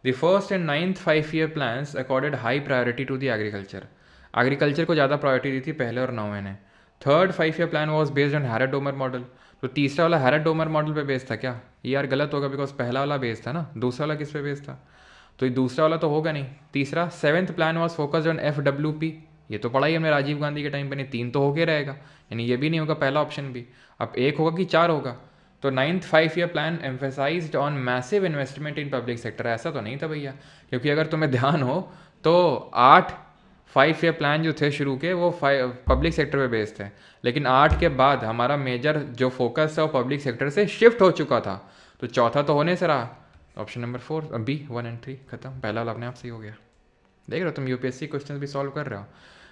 The first and 9th 5 year plans accorded high priority to the agriculture, agriculture को ज़्यादा प्रायोरिटी दी थी पहले और 9वें ने। Third 5 year plan was based on Harrod Domar model, तो तीसरा वाला हैरड-डोमर मॉडल पे बेस्ड था क्या? ये यार गलत होगा, बिकॉज पहला वाला बेस्ड था ना, दूसरा वाला किस पे बेस्ड था? तो ये दूसरा वाला तो होगा नहीं। तीसरा 7th plan was focused on FWP, ये तो पढ़ा ही हमने राजीव गांधी के टाइम पे, नहीं 3 तो होके रहेगा, यानी ये भी नहीं होगा पहला ऑप्शन भी। अब 1 होगा कि 4 होगा? तो 9th 5 year plan emphasised on massive investment in public sector, ऐसा तो नहीं था भैया, क्योंकि अगर तुम्हें ध्यान हो तो 8 5 ईयर प्लान जो थे शुरू के वो पब्लिक सेक्टर पे बेस्ड थे, लेकिन 8 के बाद हमारा मेजर जो फोकस है वो पब्लिक सेक्टर से शिफ्ट हो चुका था, तो चौथा तो होने से रहा ऑप्शन नंबर 4 B 1 and 3 खत्म, पहला वाला अपने आप सही हो गया। देख रहे हो तुम UPSC क्वेश्चन भी सॉल्व कर रहे हो।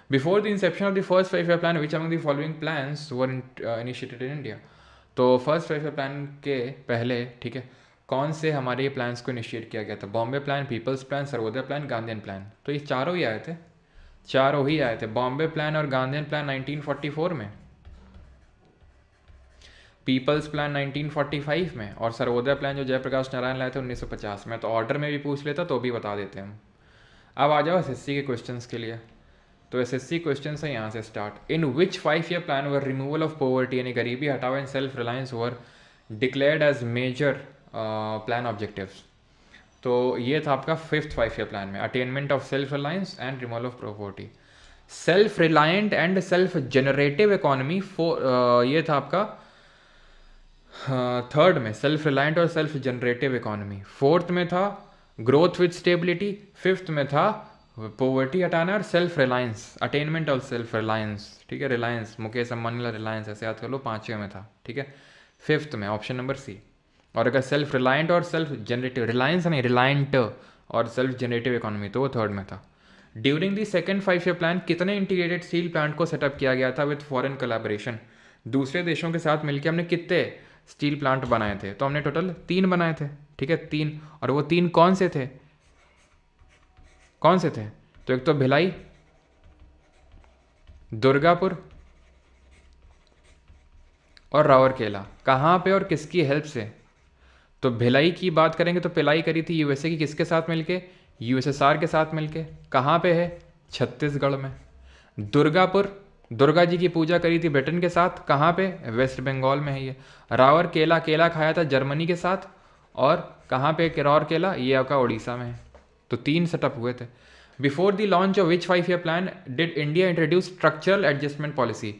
Before the Inception of the first 5 year plan which among the following plans were initiated in India? तो फर्स्ट 5 ईयर प्लान के पहले, ठीक है, कौन से हमारे ये प्लान्स को इनिशिएट किया गया था? Bombay plan, people's plan, Sarvodaya plan, Gandhian plan. तो ये चारों ही आए थे, चारों ही आए थे। बॉम्बे प्लान और गांधीयन प्लान 1944 में, पीपल्स प्लान 1945 में, और सर्वोदय प्लान जो जयप्रकाश नारायण लाए थे 1950 में। तो ऑर्डर में भी पूछ लेता तो भी बता देते हम। अब आ जाओ एसएससी के क्वेश्चंस के लिए। तो एसएससी क्वेश्चन है यहाँ से start. In which 5 year plan were removal of poverty यानी गरीबी हटाओ and self reliance were declared as major plan objectives? तो ये था आपका 5th 5 ईयर प्लान में, attainment of self reliance and removal of poverty. Self reliant and self generative economy ये था आपका 3rd में, सेल्फ रिलायंट और सेल्फ जनरेटिव इकोनॉमी। 4th में था ग्रोथ विद स्टेबिलिटी। 5th में था पॉवर्टी हटाना और self reliance, attainment of self Reliance. ठीक है, रिलायंस मुकेश अंबानी रिलायंस ऐसे याद कर लो। 5वें में था। ठीक है, 5th में ऑप्शन नंबर सी। और अगर सेल्फ रिलायंट और सेल्फ जनरेटिव, रिलायंस नहीं रिलायंट और सेल्फ जनरेटिव इकोनॉमी, तो वो 3rd में था। During the second 5 year plan कितने इंटीग्रेटेड स्टील प्लांट को सेटअप किया गया था विद फॉरेन कोलैबोरेशन? दूसरे देशों के साथ मिलकर हमने कितने स्टील प्लांट बनाए थे? तो हमने टोटल 3 बनाए थे। ठीक है, 3। और वो 3 कौन से थे? कौन से थे? तो एक तो भिलाई, दुर्गापुर और राउरकेला। कहाँ पे और किसकी हेल्प से? तो भिलाई की बात करेंगे तो पिलाई करी थी यूएसए की किसके साथ मिलके? यूएसएसआर के साथ मिलके। कहाँ पे है? छत्तीसगढ़ में। दुर्गापुर, दुर्गा जी की पूजा करी थी ब्रिटेन के साथ। कहाँ पे? वेस्ट बंगाल में है ये। राउरकेला, केला खाया था जर्मनी के साथ। और कहाँ पे राउरकेला? ये आपका उड़ीसा में है। तो 3 सेटअप हुए थे। Before the launch of which 5 year plan did India introduce structural adjustment policy?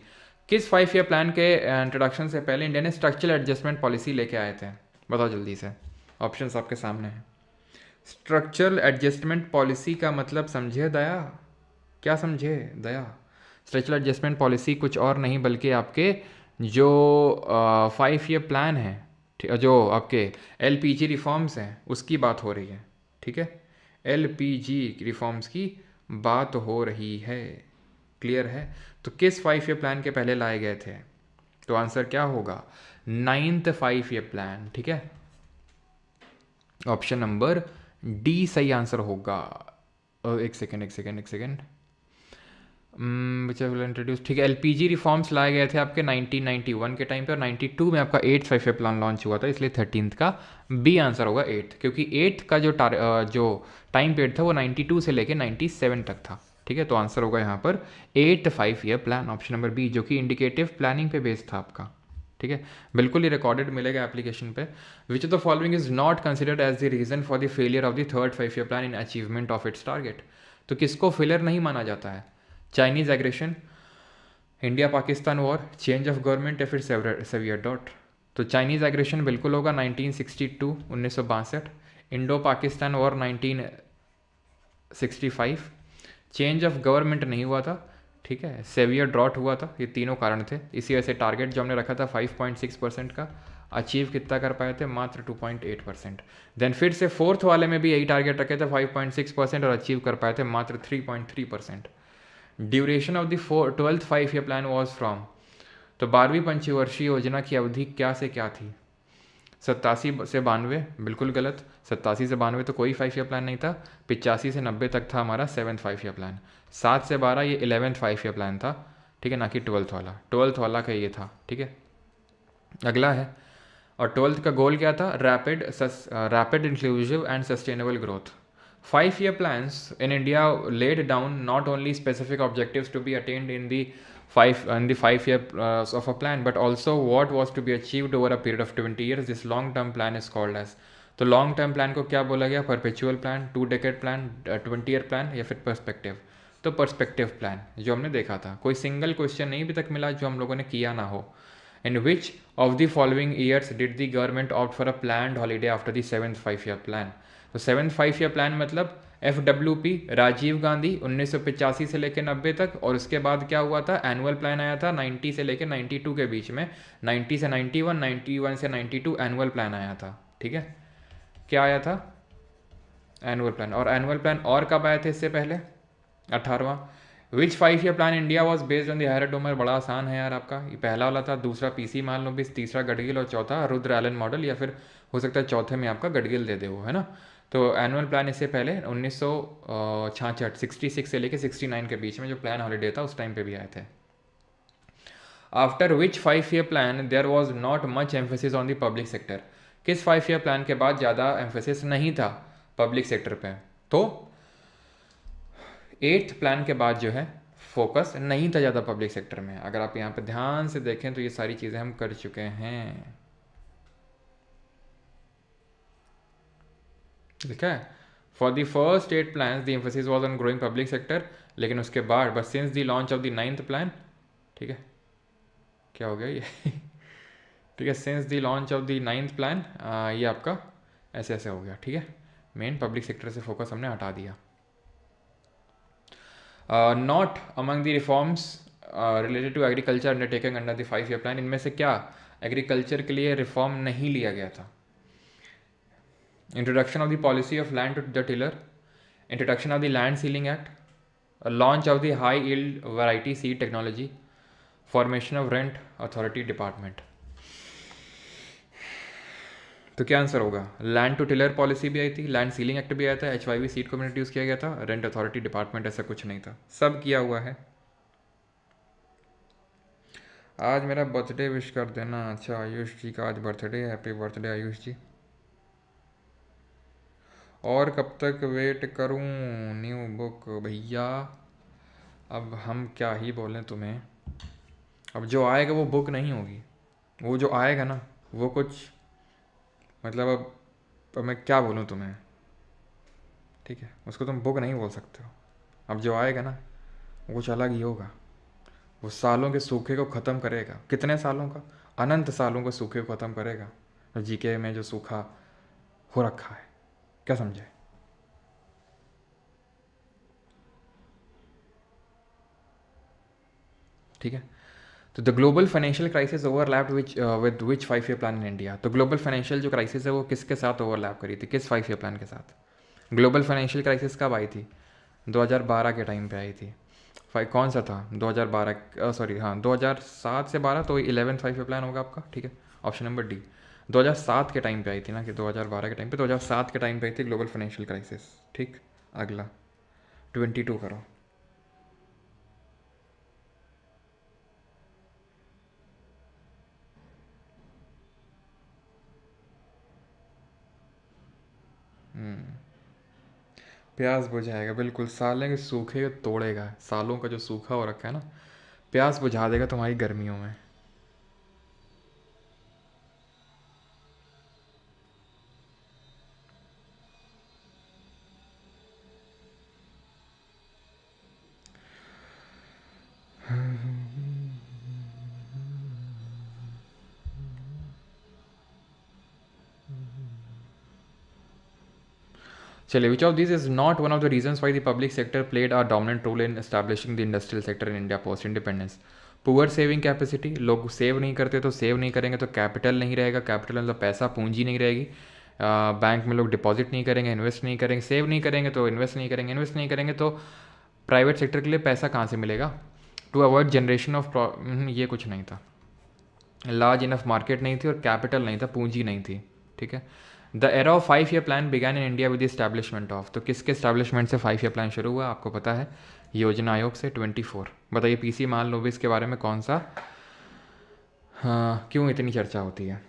किस 5 ईयर प्लान के इंट्रोडक्शन से पहले इंडिया ने स्ट्रक्चरल एडजस्टमेंट पॉलिसी लेके आए थे? बताओ जल्दी से, ऑप्शंस आपके सामने हैं। स्ट्रक्चरल एडजस्टमेंट पॉलिसी का मतलब समझे दया? क्या समझे दया? स्ट्रक्चरल एडजस्टमेंट पॉलिसी कुछ और नहीं बल्कि आपके जो 5 ईयर प्लान है, जो आपके एलपीजी रिफॉर्म्स हैं उसकी बात हो रही है। ठीक है, एलपीजी रिफॉर्म्स की बात हो रही है। क्लियर है? तो किस 5 ईयर प्लान के पहले लाए गए थे? तो आंसर क्या होगा? 9th 5 year plan. ठीक है, ऑप्शन नंबर डी सही आंसर होगा। एक सेकेंड इंट्रोड्यूस। ठीक है, एलपीजी रिफॉर्म्स लाए गए थे आपके 1991 के टाइम पे, और 92 में आपका 8th 5 ईयर प्लान लॉन्च हुआ था, इसलिए 13th का बी आंसर होगा 8th, क्योंकि 8th का जो टाइम पीरियड था वो 92 से लेके 97 तक था। ठीक है, तो आंसर होगा यहाँ पर 8th 5 year plan, option number B, जो कि इंडिकेटिव प्लानिंग पे बेस्ड था आपका। ठीक है, बिल्कुल ही रिकॉर्डेड मिलेगा एप्लीकेशन पे। Which of the following is not considered as the reason for the failure of the 3rd 5 year plan in achievement of its target? तो किसको फेलियर नहीं माना जाता है? Chinese aggression, India Pakistan war, change of government, या फिर severe डॉट? तो चाइनीज एग्रेशन बिल्कुल होगा 1962 1962, Indo Pakistan war 1965, change of government नहीं हुआ था। ठीक है, सेवियर ड्रॉट हुआ था। ये तीनों कारण थे। इसी वजह से टारगेट जो हमने रखा था 5.6% का, अचीव कितना कर पाए थे? मात्र 2.8%। देन फिर से 4th वाले में भी यही टारगेट रखे थे 5.6% और अचीव कर पाए थे मात्र 3.3%। Duration of the 12th 5 year plan was from? तो 12वीं पंचवर्षीय योजना की अवधि क्या से क्या थी? 87 से 92, बिल्कुल गलत। 87 से 92 तो कोई 5 ईयर प्लान नहीं था। 85 से 90 तक था हमारा 7th 5 ईयर प्लान। 7 से 12 ये 11th 5 ईयर प्लान था। ठीक है, ना कि 12th वाला। 12th वाला का ये था। ठीक है, अगला है। और 12th का गोल क्या था? Rapid inclusive and sustainable growth. 5 year plans in India laid down not only specific objectives to be attained in the 5 year of a plan, but also what was to be achieved over a period of 20 years. This long term plan is called as? तो long term plan को क्या बोला गया? Perpetual plan, 2 decade plan, 20 year plan, या फिर perspective? तो perspective plan जो हमने देखा था। कोई सिंगल क्वेश्चन नहीं अभी तक मिला जो हम लोगों ने किया ना हो। In which of the following years did the government opt for a planned holiday after the 7th 5 year plan? तो 7th 5 ईयर प्लान मतलब FWP, राजीव गांधी 1985 से लेकर 90 तक। और उसके बाद क्या हुआ था? एनुअल प्लान आया था 90 से लेकर 92 के बीच में। 90 से 91, 91 से 92 एनुअल प्लान आया था। ठीक है, क्या आया था? Annual plan. और एनुअल प्लान और कब आया था इससे पहले? 18वां। Which 5 year plan India was based on the Harrod Domar? बड़ा आसान है यार आपका, ये पहला वाला था, दूसरा पीसी मान लो भी, तीसरा गडगिल और चौथा रुद्र एलन मॉडल, या फिर हो सकता है चौथे में आपका गडगिल दे दे वो, है ना। तो एनुअल प्लान इससे पहले 1966 66 से लेके 69 के बीच में जो प्लान हॉलीडे था उस टाइम पे भी आए थे। After which 5 year plan there was not much emphasis on the public sector? किस 5 ईयर प्लान के बाद ज़्यादा एम्फोसिस नहीं था पब्लिक सेक्टर पे? तो 8th प्लान के बाद जो है फोकस नहीं था ज़्यादा पब्लिक सेक्टर में। अगर आप यहाँ पे ध्यान से देखें तो ये सारी चीज़ें हम कर चुके हैं, ठीक है। For the first 8 plan the emphasis was on growing public sector, लेकिन उसके बाद बस since the launch of the 9th plan, ठीक है, क्या हो गया ये ठीक है, since the launch of the 9th plan ये आपका ऐसे ऐसे हो गया, ठीक है। मेन पब्लिक सेक्टर से फोकस हमने हटा दिया। Not among the reforms related to agriculture undertaking under the 5 year plan, इनमें से क्या एग्रीकल्चर के लिए रिफॉर्म नहीं लिया गया था? Introduction of the policy of land to the tiller, introduction of the land ceiling act, launch of the high yield variety seed technology, formation of rent authority department. तो क्या आंसर होगा? Land to tiller policy भी आई थी, land ceiling act भी आया था, HYV seat को भी इंट्रोड्यूस किया गया था, रेंट अथॉरिटी डिपार्टमेंट ऐसा कुछ नहीं था, सब किया हुआ है। आज मेरा बर्थडे विश कर देना। अच्छा, आयुष जी का आज बर्थडे, हैप्पी बर्थडे आयुष जी। और कब तक वेट करूं न्यू बुक? भैया अब हम क्या ही बोलें तुम्हें, अब जो आएगा वो बुक नहीं होगी, वो जो आएगा ना वो कुछ मतलब अब मैं क्या बोलूँ तुम्हें, ठीक है, उसको तुम बुक नहीं बोल सकते हो। अब जो आएगा ना वो कुछ अलग ही होगा, वो सालों के सूखे को ख़त्म करेगा। कितने सालों का? अनंत सालों के सूखे को ख़त्म करेगा, जीके में जो सूखा हो रखा है, क्या समझे? ठीक है। तो the global financial crisis overlapped with which 5 year plan in India? तो ग्लोबल फाइनेंशियल जो क्राइसिस है वो किसके साथ ओवरलैप करी थी, किस 5 ईयर प्लान के साथ? ग्लोबल फाइनेंशियल क्राइसिस कब आई थी? 2012 के टाइम पे आई थी। कौन सा था? 2012 सॉरी हाँ 2007 से 12, तो 11th 5 ईयर प्लान होगा आपका, ठीक है। ऑप्शन नंबर डी 2007 के टाइम पे आई थी ना, कि 2012 के टाइम पे, 2007 के टाइम पे आई थी ग्लोबल फाइनेंशियल क्राइसिस, ठीक। अगला 22 करो। प्यास बुझाएगा, बिल्कुल, साले के सूखे को तोड़ेगा, सालों का जो सूखा हो रखा है ना, प्यास बुझा देगा तुम्हारी गर्मियों में। चलिए, which of this is not one of the reasons why the public sector played a dominant role in establishing the industrial sector in India post independence? Poor saving capacity, लोग सेव नहीं करते, तो सेव नहीं करेंगे तो capital नहीं रहेगा, capital मतलब पैसा, पूंजी नहीं रहेगी, बैंक में लोग डिपॉजिट नहीं करेंगे, इन्वेस्ट नहीं करेंगे, सेव नहीं करेंगे तो इन्वेस्ट नहीं करेंगे, इन्वेस्ट नहीं करेंगे तो प्राइवेट सेक्टर के लिए पैसा कहाँ से मिलेगा? टू अवॉइड जनरेशन ऑफ ये कुछ नहीं था, लार्ज इनफ मार्केट नहीं थी और कैपिटल नहीं था, पूंजी नहीं थी, ठीक है। The era of 5 year plan began in India with establishment of, तो किसके इस्टेब्लिशमेंट से 5 ईयर प्लान शुरू हुआ आपको पता है? योजना आयोग से 24। बताइए पीसी मान लो भी इसके बारे में कौन सा, हाँ, क्यों इतनी चर्चा होती है?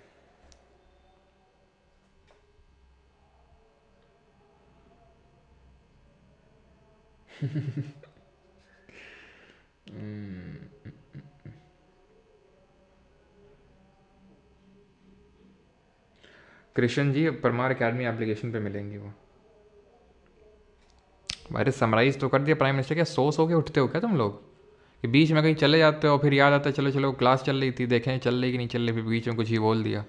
कृष्ण जी परमार अकेडमी एप्लीकेशन पे मिलेंगी वो। अरे समराइज तो कर दिया प्राइम मिनिस्टर, क्या सो के उठते हो क्या तुम लोग, कि बीच में कहीं चले जाते हो फिर याद आता है चलो चलो क्लास चल रही थी, देखें चल रही कि नहीं चल रही, फिर बीच में कुछ ही बोल दिया।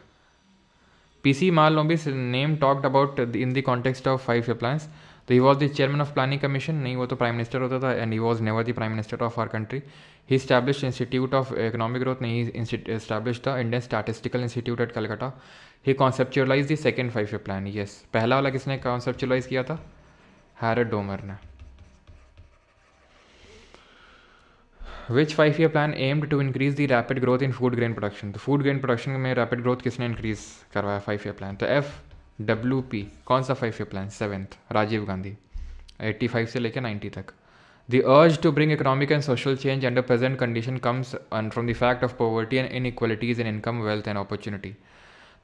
PC Mahalanobis name talked about in the context of 5 year plans, तो he was the chairman of planning commission, नहीं वो तो प्राइम मिनिस्टर होता था, and he was never the prime minister of our country. He establish institute of economic growth, नहीं establish the Indian statistical institute at Calcutta. He conceptualise the second 5 year plan, yes. पहला वाला किसने conceptualise किया था? हैरड Domar ने। Which 5 year plan aimed to increase the rapid growth in food grain production? तो food grain production में rapid growth किसने increase करवाया 5 ईयर प्लान? तो FWP कौन सा 5 year plan? 7th Rajiv Gandhi, 85 से लेकर 90 तक. The urge to bring economic and social change under present condition comes from the fact of poverty and inequalities in income, wealth and opportunity.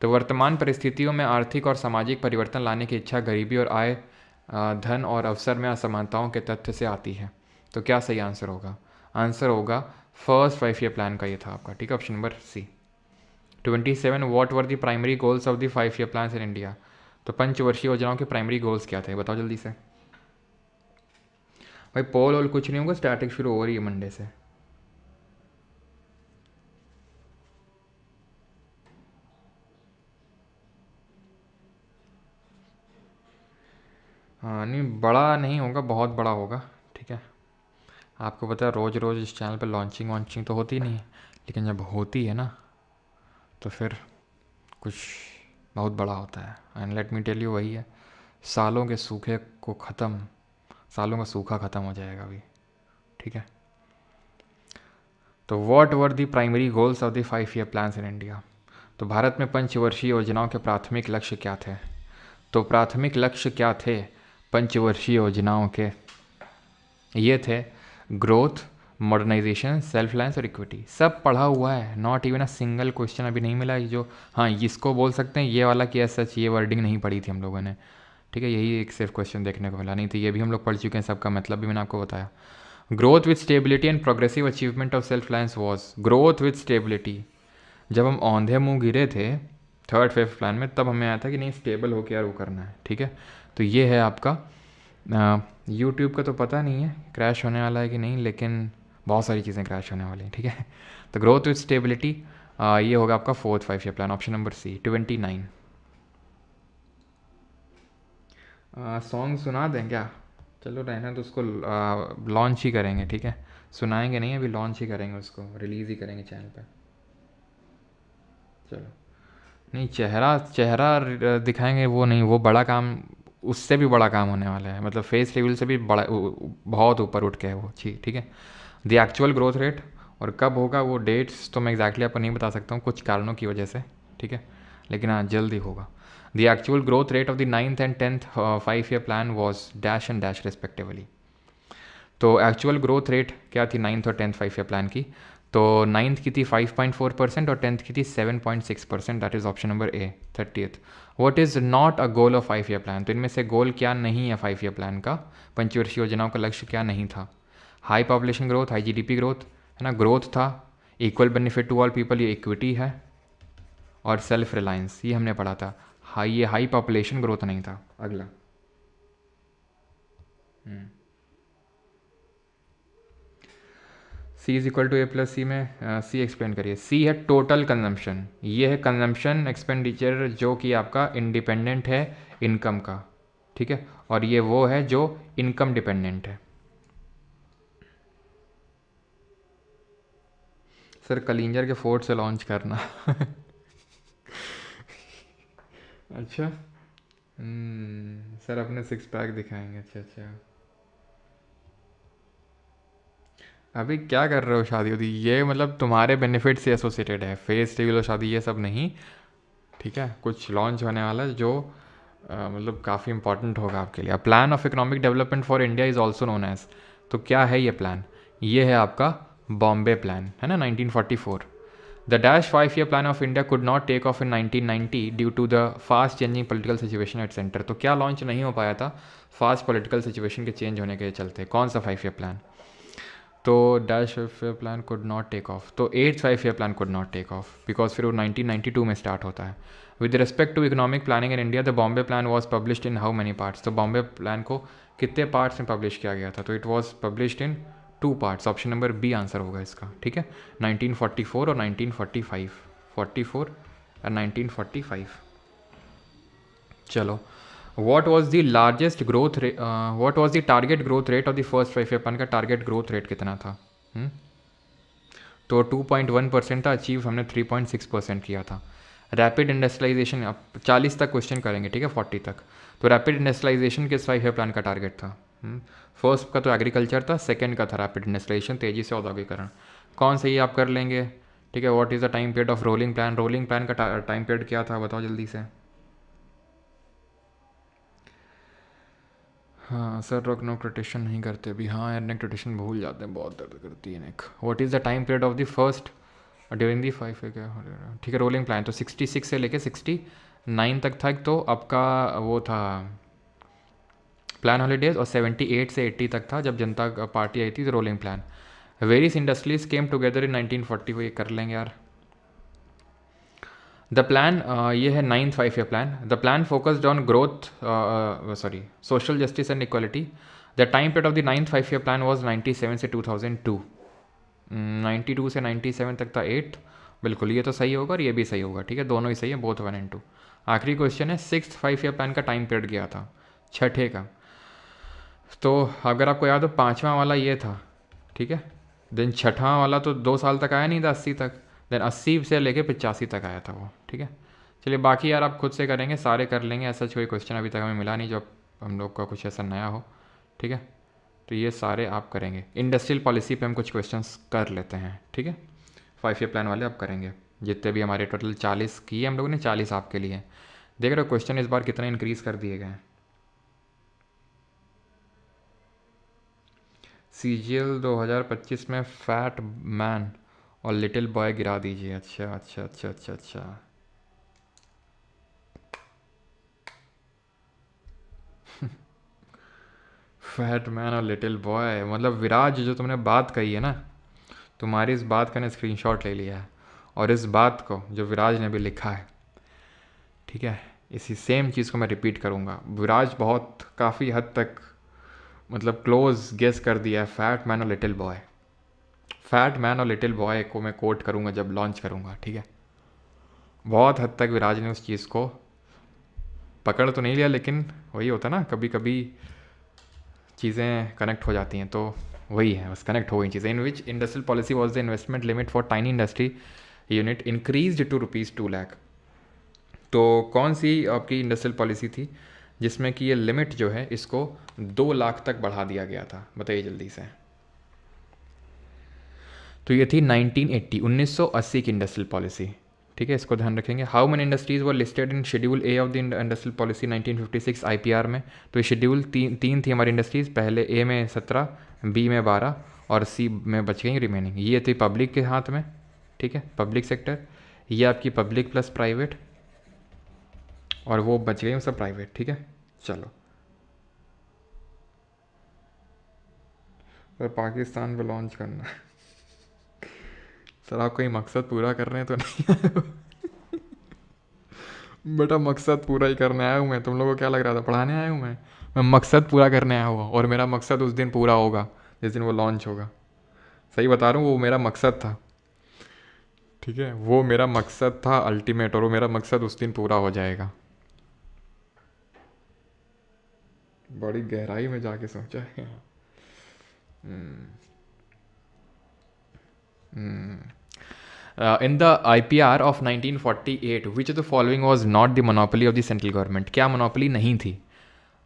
तो वर्तमान परिस्थितियों में आर्थिक और सामाजिक परिवर्तन लाने की इच्छा गरीबी और आय, धन और अवसर में असमानताओं के तथ्य से आती है. तो क्या सही आंसर होगा? आंसर होगा फर्स्ट 5 ईयर प्लान का ये था आपका. ठीक है, option number C. 27 what were the primary goals of the 5 year plans in India? तो पंचवर्षीय योजनाओं के प्राइमरी गोल्स क्या थे? बताओ जल्दी से भाई. पोल वोल कुछ नहीं होगा, स्टैटिक शुरू हो रही है मंडे से. हाँ नहीं, बड़ा नहीं होगा, बहुत बड़ा होगा. ठीक है, आपको पता है रोज़ रोज़ इस चैनल पे लॉन्चिंग वॉन्चिंग तो होती नहीं है, लेकिन जब होती है ना तो फिर कुछ बहुत बड़ा होता है. And let me tell you, वही है, सालों के सूखे को ख़त्म, सालों का सूखा ख़त्म हो जाएगा अभी. ठीक है, तो what were the primary goals of the 5 year plans in India? तो भारत में पंचवर्षीय योजनाओं के प्राथमिक लक्ष्य क्या थे? तो प्राथमिक लक्ष्य क्या थे पंचवर्षीय योजनाओं के? ये थे ग्रोथ, मॉडर्नाइजेशन, सेल्फ रिलायंस और इक्विटी. सब पढ़ा हुआ है, not even a single question अभी नहीं मिला है जो हाँ इसको बोल सकते हैं ये वाला कि एज सच ये वर्डिंग नहीं पढ़ी थी हम लोगों ने. ठीक है, यही एक सिर्फ क्वेश्चन देखने को मिला, नहीं तो ये भी हम लोग पढ़ चुके हैं, सबका मतलब भी मैंने आपको बताया. Growth with stability and progressive achievement of self Reliance was. Growth with stability, जब हम औंधे मुँह गिरे थे 3rd 5th प्लान में, तब हमें आया था कि नहीं स्टेबल होकर यार वो करना है. ठीक है, तो ये है आपका. यूट्यूब का तो पता नहीं है क्रैश होने वाला है कि नहीं, लेकिन बहुत सारी चीज़ें क्रैश होने वाली हैं. ठीक है, तो ग्रोथ विथ स्टेबिलिटी ये होगा आपका 4th 5 year plan, option number C. 29 song सुना दें क्या? चलो रहना, तो उसको लॉन्च ही करेंगे. ठीक है, सुनाएंगे नहीं, अभी लॉन्च ही करेंगे, उसको रिलीज़ ही करेंगे चैनल पे. चलो नहीं, चेहरा दिखाएंगे वो नहीं, वो बड़ा काम, उससे भी बड़ा काम होने वाला है, मतलब फेस रिवील से भी बड़ा, बहुत ऊपर उठ के है वो चीज़. ठीक है, द एक्चुअल ग्रोथ रेट और कब होगा वो डेट्स तो मैं एग्जैक्टली आपको नहीं बता सकता हूँ कुछ कारणों की वजह से. ठीक है, लेकिन हाँ जल्द ही होगा. The actual growth rate of the 9th and 10th 5 year plan was dash and dash respectively. तो एक्चुअल ग्रोथ रेट क्या थी 9th और 10th 5 ईयर प्लान की? तो 9th की थी 5.4% और 10th की थी 7.6%. That is option number A. 30th what is not a goal of 5 year plan? तो इनमें से गोल क्या नहीं है 5 ईयर प्लान का? पंचवर्षीय योजनाओं का लक्ष्य क्या नहीं था? High population growth, high GDP growth है ना, ग्रोथ था. Equal benefit to all people, ये इक्विटी है. और सेल्फ रिलायंस, ये हमने पढ़ा था. ये हाई पॉपुलेशन ग्रोथ नहीं था. अगला C is equal to A plus C में C एक्सप्लेन करिए. C है टोटल कंजम्पशन, ये है कंजम्पशन एक्सपेंडिचर जो कि आपका इंडिपेंडेंट है इनकम का. ठीक है, और ये वो है जो इनकम डिपेंडेंट है. सर कलिंजर के फोर्ट से लॉन्च करना. अच्छा सर अपने 6 पैक दिखाएंगे. अच्छा अभी क्या कर रहे हो? शादी होती ये मतलब तुम्हारे बेनिफिट से एसोसिएटेड है, फेस रिवील शादी ये सब नहीं. ठीक है, कुछ लॉन्च होने वाला है जो मतलब काफ़ी इंपॉर्टेंट होगा आपके लिए. Plan of economic development for India is also known as. तो क्या है ये प्लान? ये है आपका बॉम्बे प्लान, है ना, 1944. The dash 5 year plan of India could not take off in 1990 due to the fast changing political situation at centre. तो क्या लॉन्च नहीं हो पाया था फास्ट पॉलिटिकल सिचुएशन के चेंज होने के चलते? कौन सा 5 ईयर प्लान? तो dash 5 year plan could not take off, तो 8th 5 year plan could not take off because फिर वो 1992 में स्टार्ट होता है. With respect to economic planning in India the Bombay plan was published in how many parts? तो Bombay plan को कितने parts में पब्लिश किया गया था? तो it was published in 2 parts. Option number B answer होगा इसका. ठीक है, 1944 और 1945. 44 और 1945. चलो, what was the largest growth rate, what was the target growth rate of the first 5 year plan का टारगेट ग्रोथ रेट कितना था? तो 2.1% था, अचीव हमने 3.6% किया था. रैपिड इंडस्ट्रियलाइजेशन, अब 40 तक क्वेश्चन करेंगे. ठीक है, 40 तक. तो रैपिड इंडस्ट्रियलाइजेशन किस 5 ईयर प्लान का टारगेट था? फर्स्ट का तो एग्रीकल्चर था, सेकंड का था रैपिड इंडस्ट्रियलाइजेशन, तेज़ी से औद्योगिकरण। कौन सही आप कर लेंगे? ठीक है, what is the time period of rolling plan? Rolling plan का टाइम पीरियड क्या था, बताओ जल्दी से। हाँ सर, रोक नो क्रिटेशन नहीं करते अभी। हाँ यार, नेक क्रिटेशन भूल जाते हैं, बहुत दर्द करती है neck. What is the time period of the first during the 5 है क्या? ठीक है, रोलिंग प्लान तो 66 से लेके 69 तक था, तो आपका वो था प्लान हॉलीडेज, और 78 से 80 तक था जब जनता पार्टी आई थी, तो rolling plan. Various industries came together in 1940, वो ये कर लेंगे यार। द प्लान, ये है 9th 5 year plan. The plan focused on growth, social justice and equality. The time period of the 9th 5 year plan was 97 से 2002। 92 से 97 तक था 8। बिल्कुल, ये तो सही होगा और ये भी सही होगा। ठीक है, दोनों ही सही है, बोथ 1 and 2। आखिरी क्वेश्चन है, 6th 5 ईयर प्लान का टाइम पीरियड क्या था, छठे का। तो अगर आपको याद हो, 5वां वाला ये था, ठीक है। देन छठवां वाला तो 2 साल तक आया नहीं था, 80 तक। देन 80 से लेके 85 तक आया था वो, ठीक है। चलिए, बाकी यार आप खुद से करेंगे, सारे कर लेंगे। ऐसा कोई क्वेश्चन अभी तक हमें मिला नहीं जो हम लोग का कुछ ऐसा नया हो, ठीक है। तो ये सारे आप करेंगे। इंडस्ट्रियल पॉलिसी पे हम कुछ क्वेश्चंस कर लेते हैं, ठीक है। 5 ईयर प्लान वाले आप करेंगे। जितने भी हमारे टोटल 40 किए हम लोगों ने, 40 आपके लिए। देख रहे हो क्वेश्चन इस बार कितने इंक्रीज़ कर दिए गए हैं। CGL 2025 में फैट मैन और लिटिल बॉय गिरा दीजिए। अच्छा अच्छा अच्छा अच्छा अच्छा। फैट मैन और लिटिल बॉय, मतलब विराज, जो तुमने बात कही है ना, तुम्हारी इस बात का ना स्क्रीनशॉट ले लिया है, और इस बात को जो विराज ने भी लिखा है, ठीक है, इसी सेम चीज़ को मैं रिपीट करूँगा। विराज बहुत काफ़ी हद तक मतलब क्लोज गेस कर दिया है, फैट मैन और लिटिल बॉय। फैट मैन और लिटिल बॉय को मैं कोट करूँगा जब लॉन्च करूँगा, ठीक है। बहुत हद तक विराज ने उस चीज़ को पकड़ तो नहीं लिया, लेकिन वही होता ना, कभी कभी चीज़ें कनेक्ट हो जाती हैं, तो वही है, बस कनेक्ट हो गई चीज़ें। In which industrial policy was the investment limit for tiny industry unit increase to ₹2 lakh. तो कौन सी आपकी इंडस्ट्रियल पॉलिसी थी जिसमें कि ये लिमिट जो है इसको 2 लाख तक बढ़ा दिया गया था, बताइए जल्दी से। तो ये थी 1980 की इंडस्ट्रियल पॉलिसी, ठीक है, इसको ध्यान रखेंगे। How many industries were listed in schedule A of the industrial policy 1956 IPR में? तो ये शेड्यूल तीन थी हमारी इंडस्ट्रीज़, पहले ए में 17, बी में 12 और सी में बच गई रिमेनिंग। ये थी पब्लिक के हाथ में, ठीक है, पब्लिक सेक्टर। ये आपकी पब्लिक प्लस प्राइवेट, और वो बच गई सब प्राइवेट, ठीक है। चलो, तो पाकिस्तान पे लॉन्च करना है सर, आप कोई मकसद पूरा कर रहे हैं तो नहीं? बेटा, मकसद पूरा ही करने आया हूँ मैं। तुम लोगों को क्या लग रहा था पढ़ाने आया हूँ मैं मकसद पूरा करने आया हुआ, और मेरा मकसद उस दिन पूरा होगा जिस दिन वो लॉन्च होगा। सही बता रहा हूँ, वो मेरा मकसद था, ठीक है, वो मेरा मकसद था अल्टीमेट, और वो मेरा मकसद उस दिन पूरा हो जाएगा। बड़ी गहराई में जाके सोचा है। In the IPR of 1948, which of the following was not the monopoly of the central government? क्या मोनोपोली नहीं थी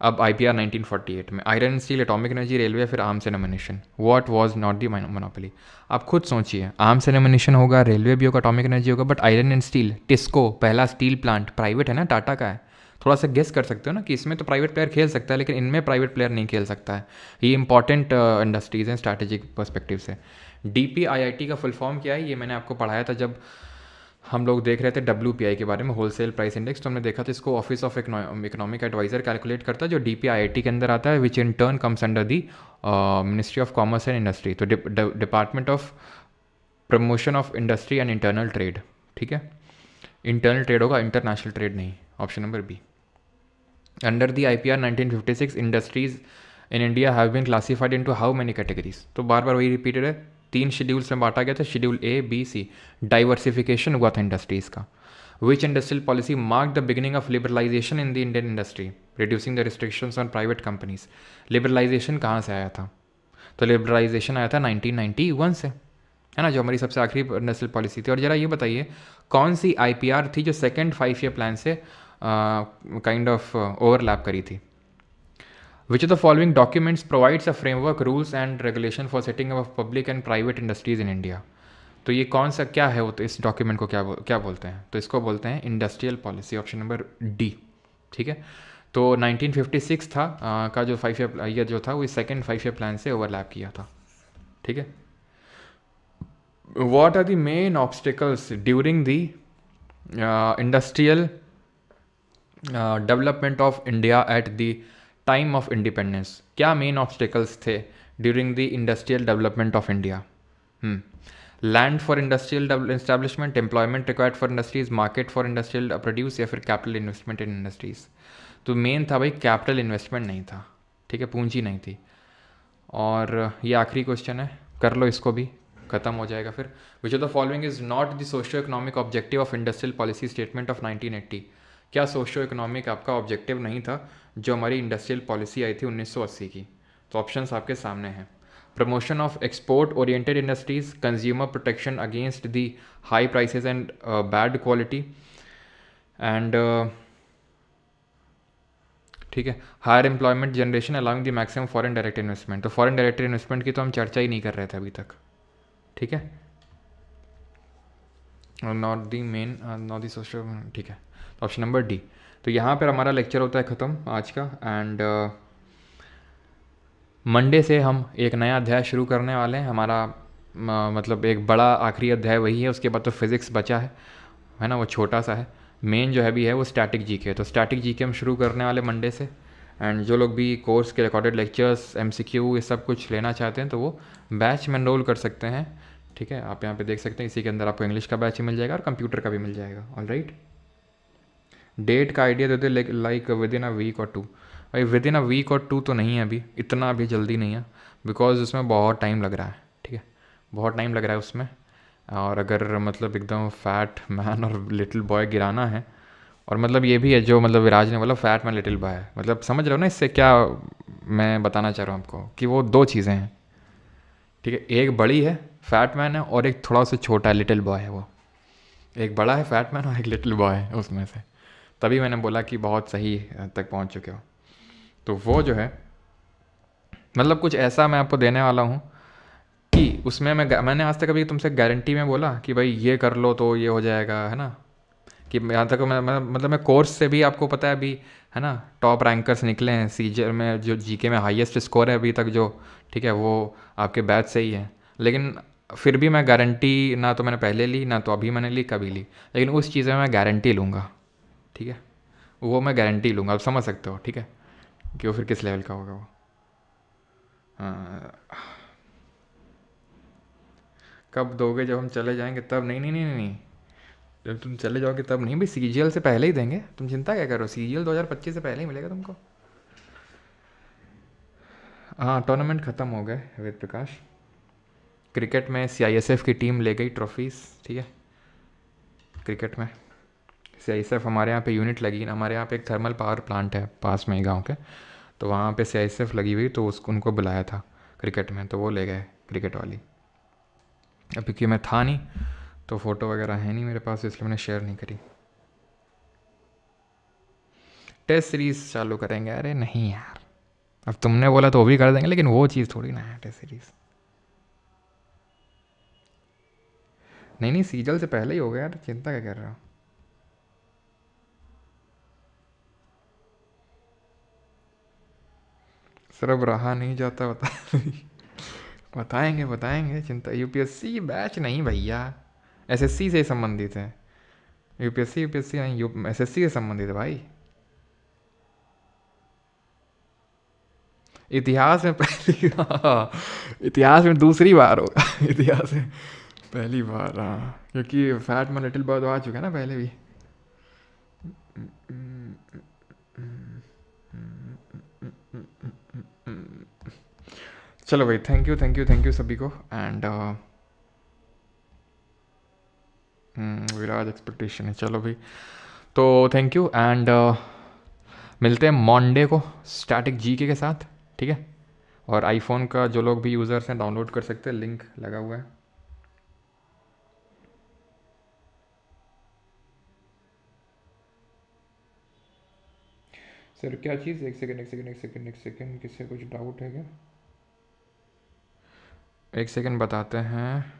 अब IPR 1948 में? Iron steel, atomic energy, railway, फिर arms and ammunition. What was not the monopoly? आप खुद सोचिए, arms and ammunition होगा, रेलवे भी होगा, एटॉमिक एनर्जी होगा, but iron and steel, TISCO पहला स्टील प्लांट प्राइवेट है ना, टाटा का है। थोड़ा सा गेस कर सकते हो ना कि इसमें तो प्राइवेट प्लेयर खेल सकता है, लेकिन इनमें प्राइवेट प्लेयर नहीं खेल सकता है। ये इंपॉर्टेंट इंडस्ट्रीज़ हैं स्ट्रैटेजिक पर्सपेक्टिव से। DPIIT का फुल फॉर्म क्या है, ये मैंने आपको पढ़ाया था जब हम लोग देख रहे थे WPI के बारे में, होलसेल प्राइस इंडेक्स। तो हमने देखा था इसको office of economic adviser calculate करता है, जो DPIIT के अंदर आता है, which in turn comes under the ministry of commerce and industry. तो department of promotion of industry and internal trade, ठीक है। इंटरनल ट्रेड होगा, इंटरनेशनल ट्रेड नहीं। Option number B. Under the IPR 1956 industries in India have been classified into how many categories? तो बार बार वही repeated है, 3 schedules में बांटा गया था, schedule A, B, C। Diversification हुआ था इंडस्ट्रीज़ का। Which industrial policy mark the beginning of liberalisation in the Indian industry, reducing the restrictions on private companies? Liberalisation कहाँ से आया था? तो लिबरलाइजेशन आया था 1991 से, है ना, जो हमारी सबसे आखिरी इंडस्ट्रियल पॉलिसी थी। और ज़रा ये बताइए, कौन सी IPR थी जो सेकेंड 5 ईयर प्लान से काइंड ऑफ ओवरलैप करी थी? विच of the following documents provides a framework rules and regulation for setting of public and private industries in India. तो ये कौन सा क्या है वो, तो इस डॉक्यूमेंट को क्या बोलते हैं, तो इसको बोलते हैं industrial policy, option number D. ठीक है, तो 1956 था का जो 5 ईयर जो था वो इस सेकेंड 5 ईयर प्लान से ओवरलैप किया था। ठीक है, what are the main obstacles during the industrial development of India at the time of independence? क्या मेन ऑब्स्टिकल्स थे during the industrial development of India? Land for industrial establishment, employment required for industries, market for industrial produce, या फिर capital investment in industries? तो main था भाई capital investment नहीं था, ठीक है, पूंजी नहीं थी। और ये आखिरी क्वेश्चन है, कर लो इसको भी, खत्म हो जाएगा फिर। विच of the following is not the socio economic objective of industrial policy statement of 1980? क्या सोशियो इकोनॉमिक आपका ऑब्जेक्टिव नहीं था जो हमारी इंडस्ट्रियल पॉलिसी आई थी 1980 की? तो ऑप्शंस आपके सामने हैं। Promotion of export oriented industries, consumer protection against the high prices and bad quality, and ठीक है, higher employment generation allowing the maximum foreign direct investment. तो फॉरेन डायरेक्ट इन्वेस्टमेंट की तो हम चर्चा ही नहीं कर रहे थे अभी तक। ठीक है, not the main, not the social. ठीक है, ऑप्शन नंबर डी। तो यहाँ पर हमारा लेक्चर होता है ख़त्म आज का, एंड मंडे से हम एक नया अध्याय शुरू करने वाले हैं। हमारा मतलब एक बड़ा आखिरी अध्याय वही है, उसके बाद तो फिज़िक्स बचा है ना, वो छोटा सा है। मेन जो है भी है वो स्टैटिक जीके। तो स्टैटिक जीके हम शुरू करने वाले मंडे से, एंड जो लोग भी कोर्स के रिकॉर्डेड लेक्चर्स, एमसीक्यू, ये सब कुछ लेना चाहते हैं तो वो बैच में एनरोल कर सकते हैं। ठीक है, आप यहाँ पे देख सकते हैं, इसी के अंदर आपको इंग्लिश का बैच ही मिल जाएगा और कंप्यूटर का भी मिल जाएगा। ऑलराइट, डेट का आइडिया देते like within a week और 2। भाई विद इन अ वीक और 2 तो नहीं है अभी, इतना अभी जल्दी नहीं है, बिकॉज उसमें बहुत टाइम लग रहा है। ठीक है, बहुत टाइम लग रहा है उसमें। और अगर मतलब एकदम फैट मैन और लिटिल बॉय गिराना है, और मतलब ये भी है जो मतलब विराज ने बोला फैट मैन लिटिल बॉय, मतलब समझ रहे हो ना इससे क्या मैं बताना चाह रहा हूँ आपको, कि वो दो चीज़ें हैं। ठीक है, एक बड़ी है फैट मैन है, और एक थोड़ा सा छोटा है लिटिल बॉय है। वो एक बड़ा है फैट मैन और एक लिटिल बॉय है उसमें से, तभी मैंने बोला कि बहुत सही तक पहुँच चुके हो। तो वो जो है मतलब कुछ ऐसा मैं आपको देने वाला हूँ कि उसमें मैंने आज तक कभी तुमसे गारंटी में बोला कि भाई ये कर लो तो ये हो जाएगा, है ना, कि यहाँ तक मैं कोर्स से भी आपको पता है अभी, है ना, टॉप रैंकर्स निकले हैं सीजीएल में, जो जीके में हाईएस्ट स्कोर है अभी तक जो, ठीक है, वो आपके बैच से ही है। लेकिन फिर भी मैं गारंटी ना तो मैंने पहले ली, ना तो अभी मैंने ली, कभी ली, लेकिन उस चीज़ में मैं गारंटी लूँगा। ठीक है, वो मैं गारंटी लूँगा, आप समझ सकते हो। ठीक है, कि वो फिर किस लेवल का होगा वो। हाँ, कब दोगे? जब हम चले जाएंगे तब। नहीं नहीं नहीं नहीं नहीं, जब तुम चले जाओगे तब नहीं भाई, सीजीएल से पहले ही देंगे। तुम चिंता क्या करो, सीजीएल 2025 से पहले ही मिलेगा तुमको। हाँ, टूर्नामेंट ख़त्म हो गए वेद प्रकाश। क्रिकेट में सीआईएसएफ की टीम ले गई ट्रॉफीज़। ठीक है, क्रिकेट में सीआईएसएफ, हमारे यहाँ पे यूनिट लगी ना, हमारे यहाँ पे एक थर्मल पावर प्लांट है पास में ही गाँव के, तो वहाँ पे सीआईएसएफ लगी हुई, तो उसको उनको बुलाया था क्रिकेट में, तो वो ले गए क्रिकेट वाली। अब क्योंकि मैं था नहीं तो फ़ोटो वगैरह है नहीं मेरे पास, इसलिए मैंने शेयर नहीं करी। टेस्ट सीरीज़ चालू करेंगे? अरे नहीं यार, अब तुमने बोला तो वो भी कर देंगे, लेकिन वो चीज़ थोड़ी ना है टेस्ट सीरीज़। नहीं नहीं, सीजल से पहले ही हो गया यार, चिंता क्या कर रहे हो। सर अब रहा नहीं जाता, बता बताएंगे बताएंगे, चिंता। यूपीएससी बैच नहीं भैया, एसएससी से संबंधित है। यूपीएससी नहीं, एसएससी से संबंधित है भाई। इतिहास में पहली हाँ, इतिहास में दूसरी बार होगा इतिहास में पहली बार। हाँ, क्योंकि फैट में लिटिल बॉय तो आ चुका है ना पहले भी। चलो भाई, thank you thank you thank you सभी को, एंड विराज एक्सपेक्टेशन है। चलो भाई, तो थैंक यू, एंड मिलते हैं मंडे को स्टैटिक जीके के साथ। ठीक है, और आईफोन का जो लोग भी यूज़र्स हैं डाउनलोड कर सकते हैं, लिंक लगा हुआ है। सर क्या चीज़? एक सेकेंड एक सेकेंड एक सेकेंड एक सेकेंड, किससे कुछ डाउट है क्या? एक सेकेंड बताते हैं।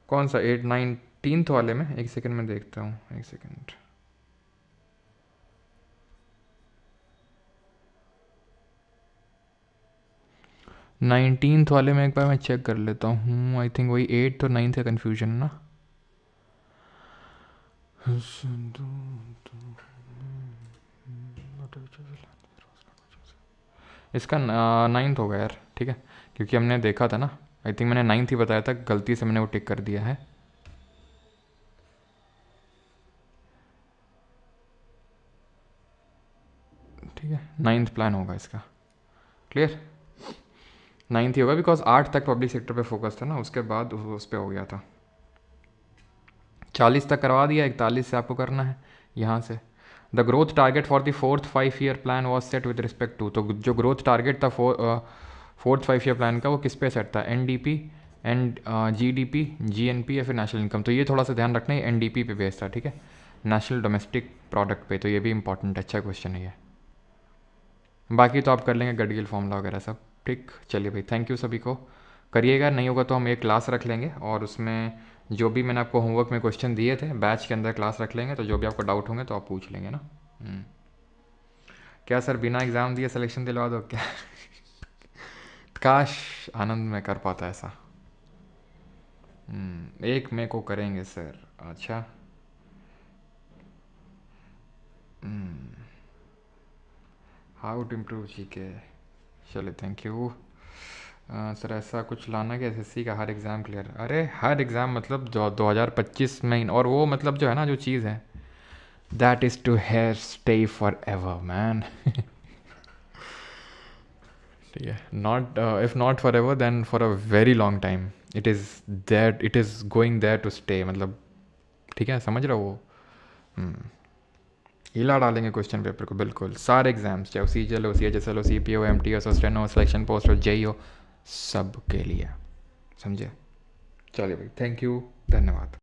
कौन सा 8 9 वाले में? एक सेकेंड में देखता हूँ, एक सेकेंड। नाइनटीन्थ वाले में एक बार मैं चेक कर लेता हूँ। आई थिंक वही 8 और 9 का कन्फ्यूजन है ना। इसका 9th होगा यार, ठीक है, क्योंकि हमने देखा था ना। आई थिंक मैंने 9th ही बताया था, गलती से मैंने वो टिक कर दिया है। ठीक है, 9th प्लान होगा इसका। क्लियर? 9th ही होगा, बिकॉज 8 तक पब्लिक सेक्टर पे फोकस था ना, उसके बाद उस पर हो गया था। 40 तक करवा दिया, 41 से आपको करना है यहाँ से। The growth target for the 4th 5 year plan was set with respect to, तो जो ग्रोथ टारगेट था 4th 5 ईयर प्लान का, वो किस पे सेट था? NDP एंड GDP, GNP या फिर नेशनल इनकम। तो ये थोड़ा सा ध्यान रखना है, NDP पे बेस्ड था, ठीक है, नेशनल डोमेस्टिक प्रोडक्ट पे। तो ये भी इंपॉर्टेंट, अच्छा क्वेश्चन है ये। बाकी तो आप कर लेंगे गडगिल फॉर्मूला वगैरह सब, ठीक। चलिए भाई, थैंक यू सभी को, करिएगा। नहीं होगा तो हम एक क्लास रख लेंगे, और उसमें जो भी मैंने आपको होमवर्क में क्वेश्चन दिए थे बैच के अंदर क्लास रख लेंगे, तो जो भी आपको डाउट होंगे तो आप पूछ लेंगे ना। क्या सर बिना एग्ज़ाम दिए सिलेक्शन दिलवा दो क्या? काश आनंद में कर पाता ऐसा। 1 मई को करेंगे सर। अच्छा, हाउ टू इम्प्रूव जीके। चलिए थैंक यू। सर ऐसा कुछ लाना कि SSC का हर एग्ज़ाम क्लियर? अरे हर एग्ज़ाम मतलब 2025 में, और वो मतलब जो है ना, जो चीज़ है, that is to have stay forever man. ठीक है, not if not forever then for a very long time. It is going there to stay, मतलब ठीक है, समझ रहे हो वो। हिला डालेंगे क्वेश्चन पेपर को बिल्कुल, सारे एग्जाम्स, चाहे CGL हो, CHSL हो, CPO, MTS हो, स्टेनो हो, सिलेक्शन पोस्ट हो, JEE हो, सब के लिए, समझे? चलिए भाई, थैंक यू, धन्यवाद।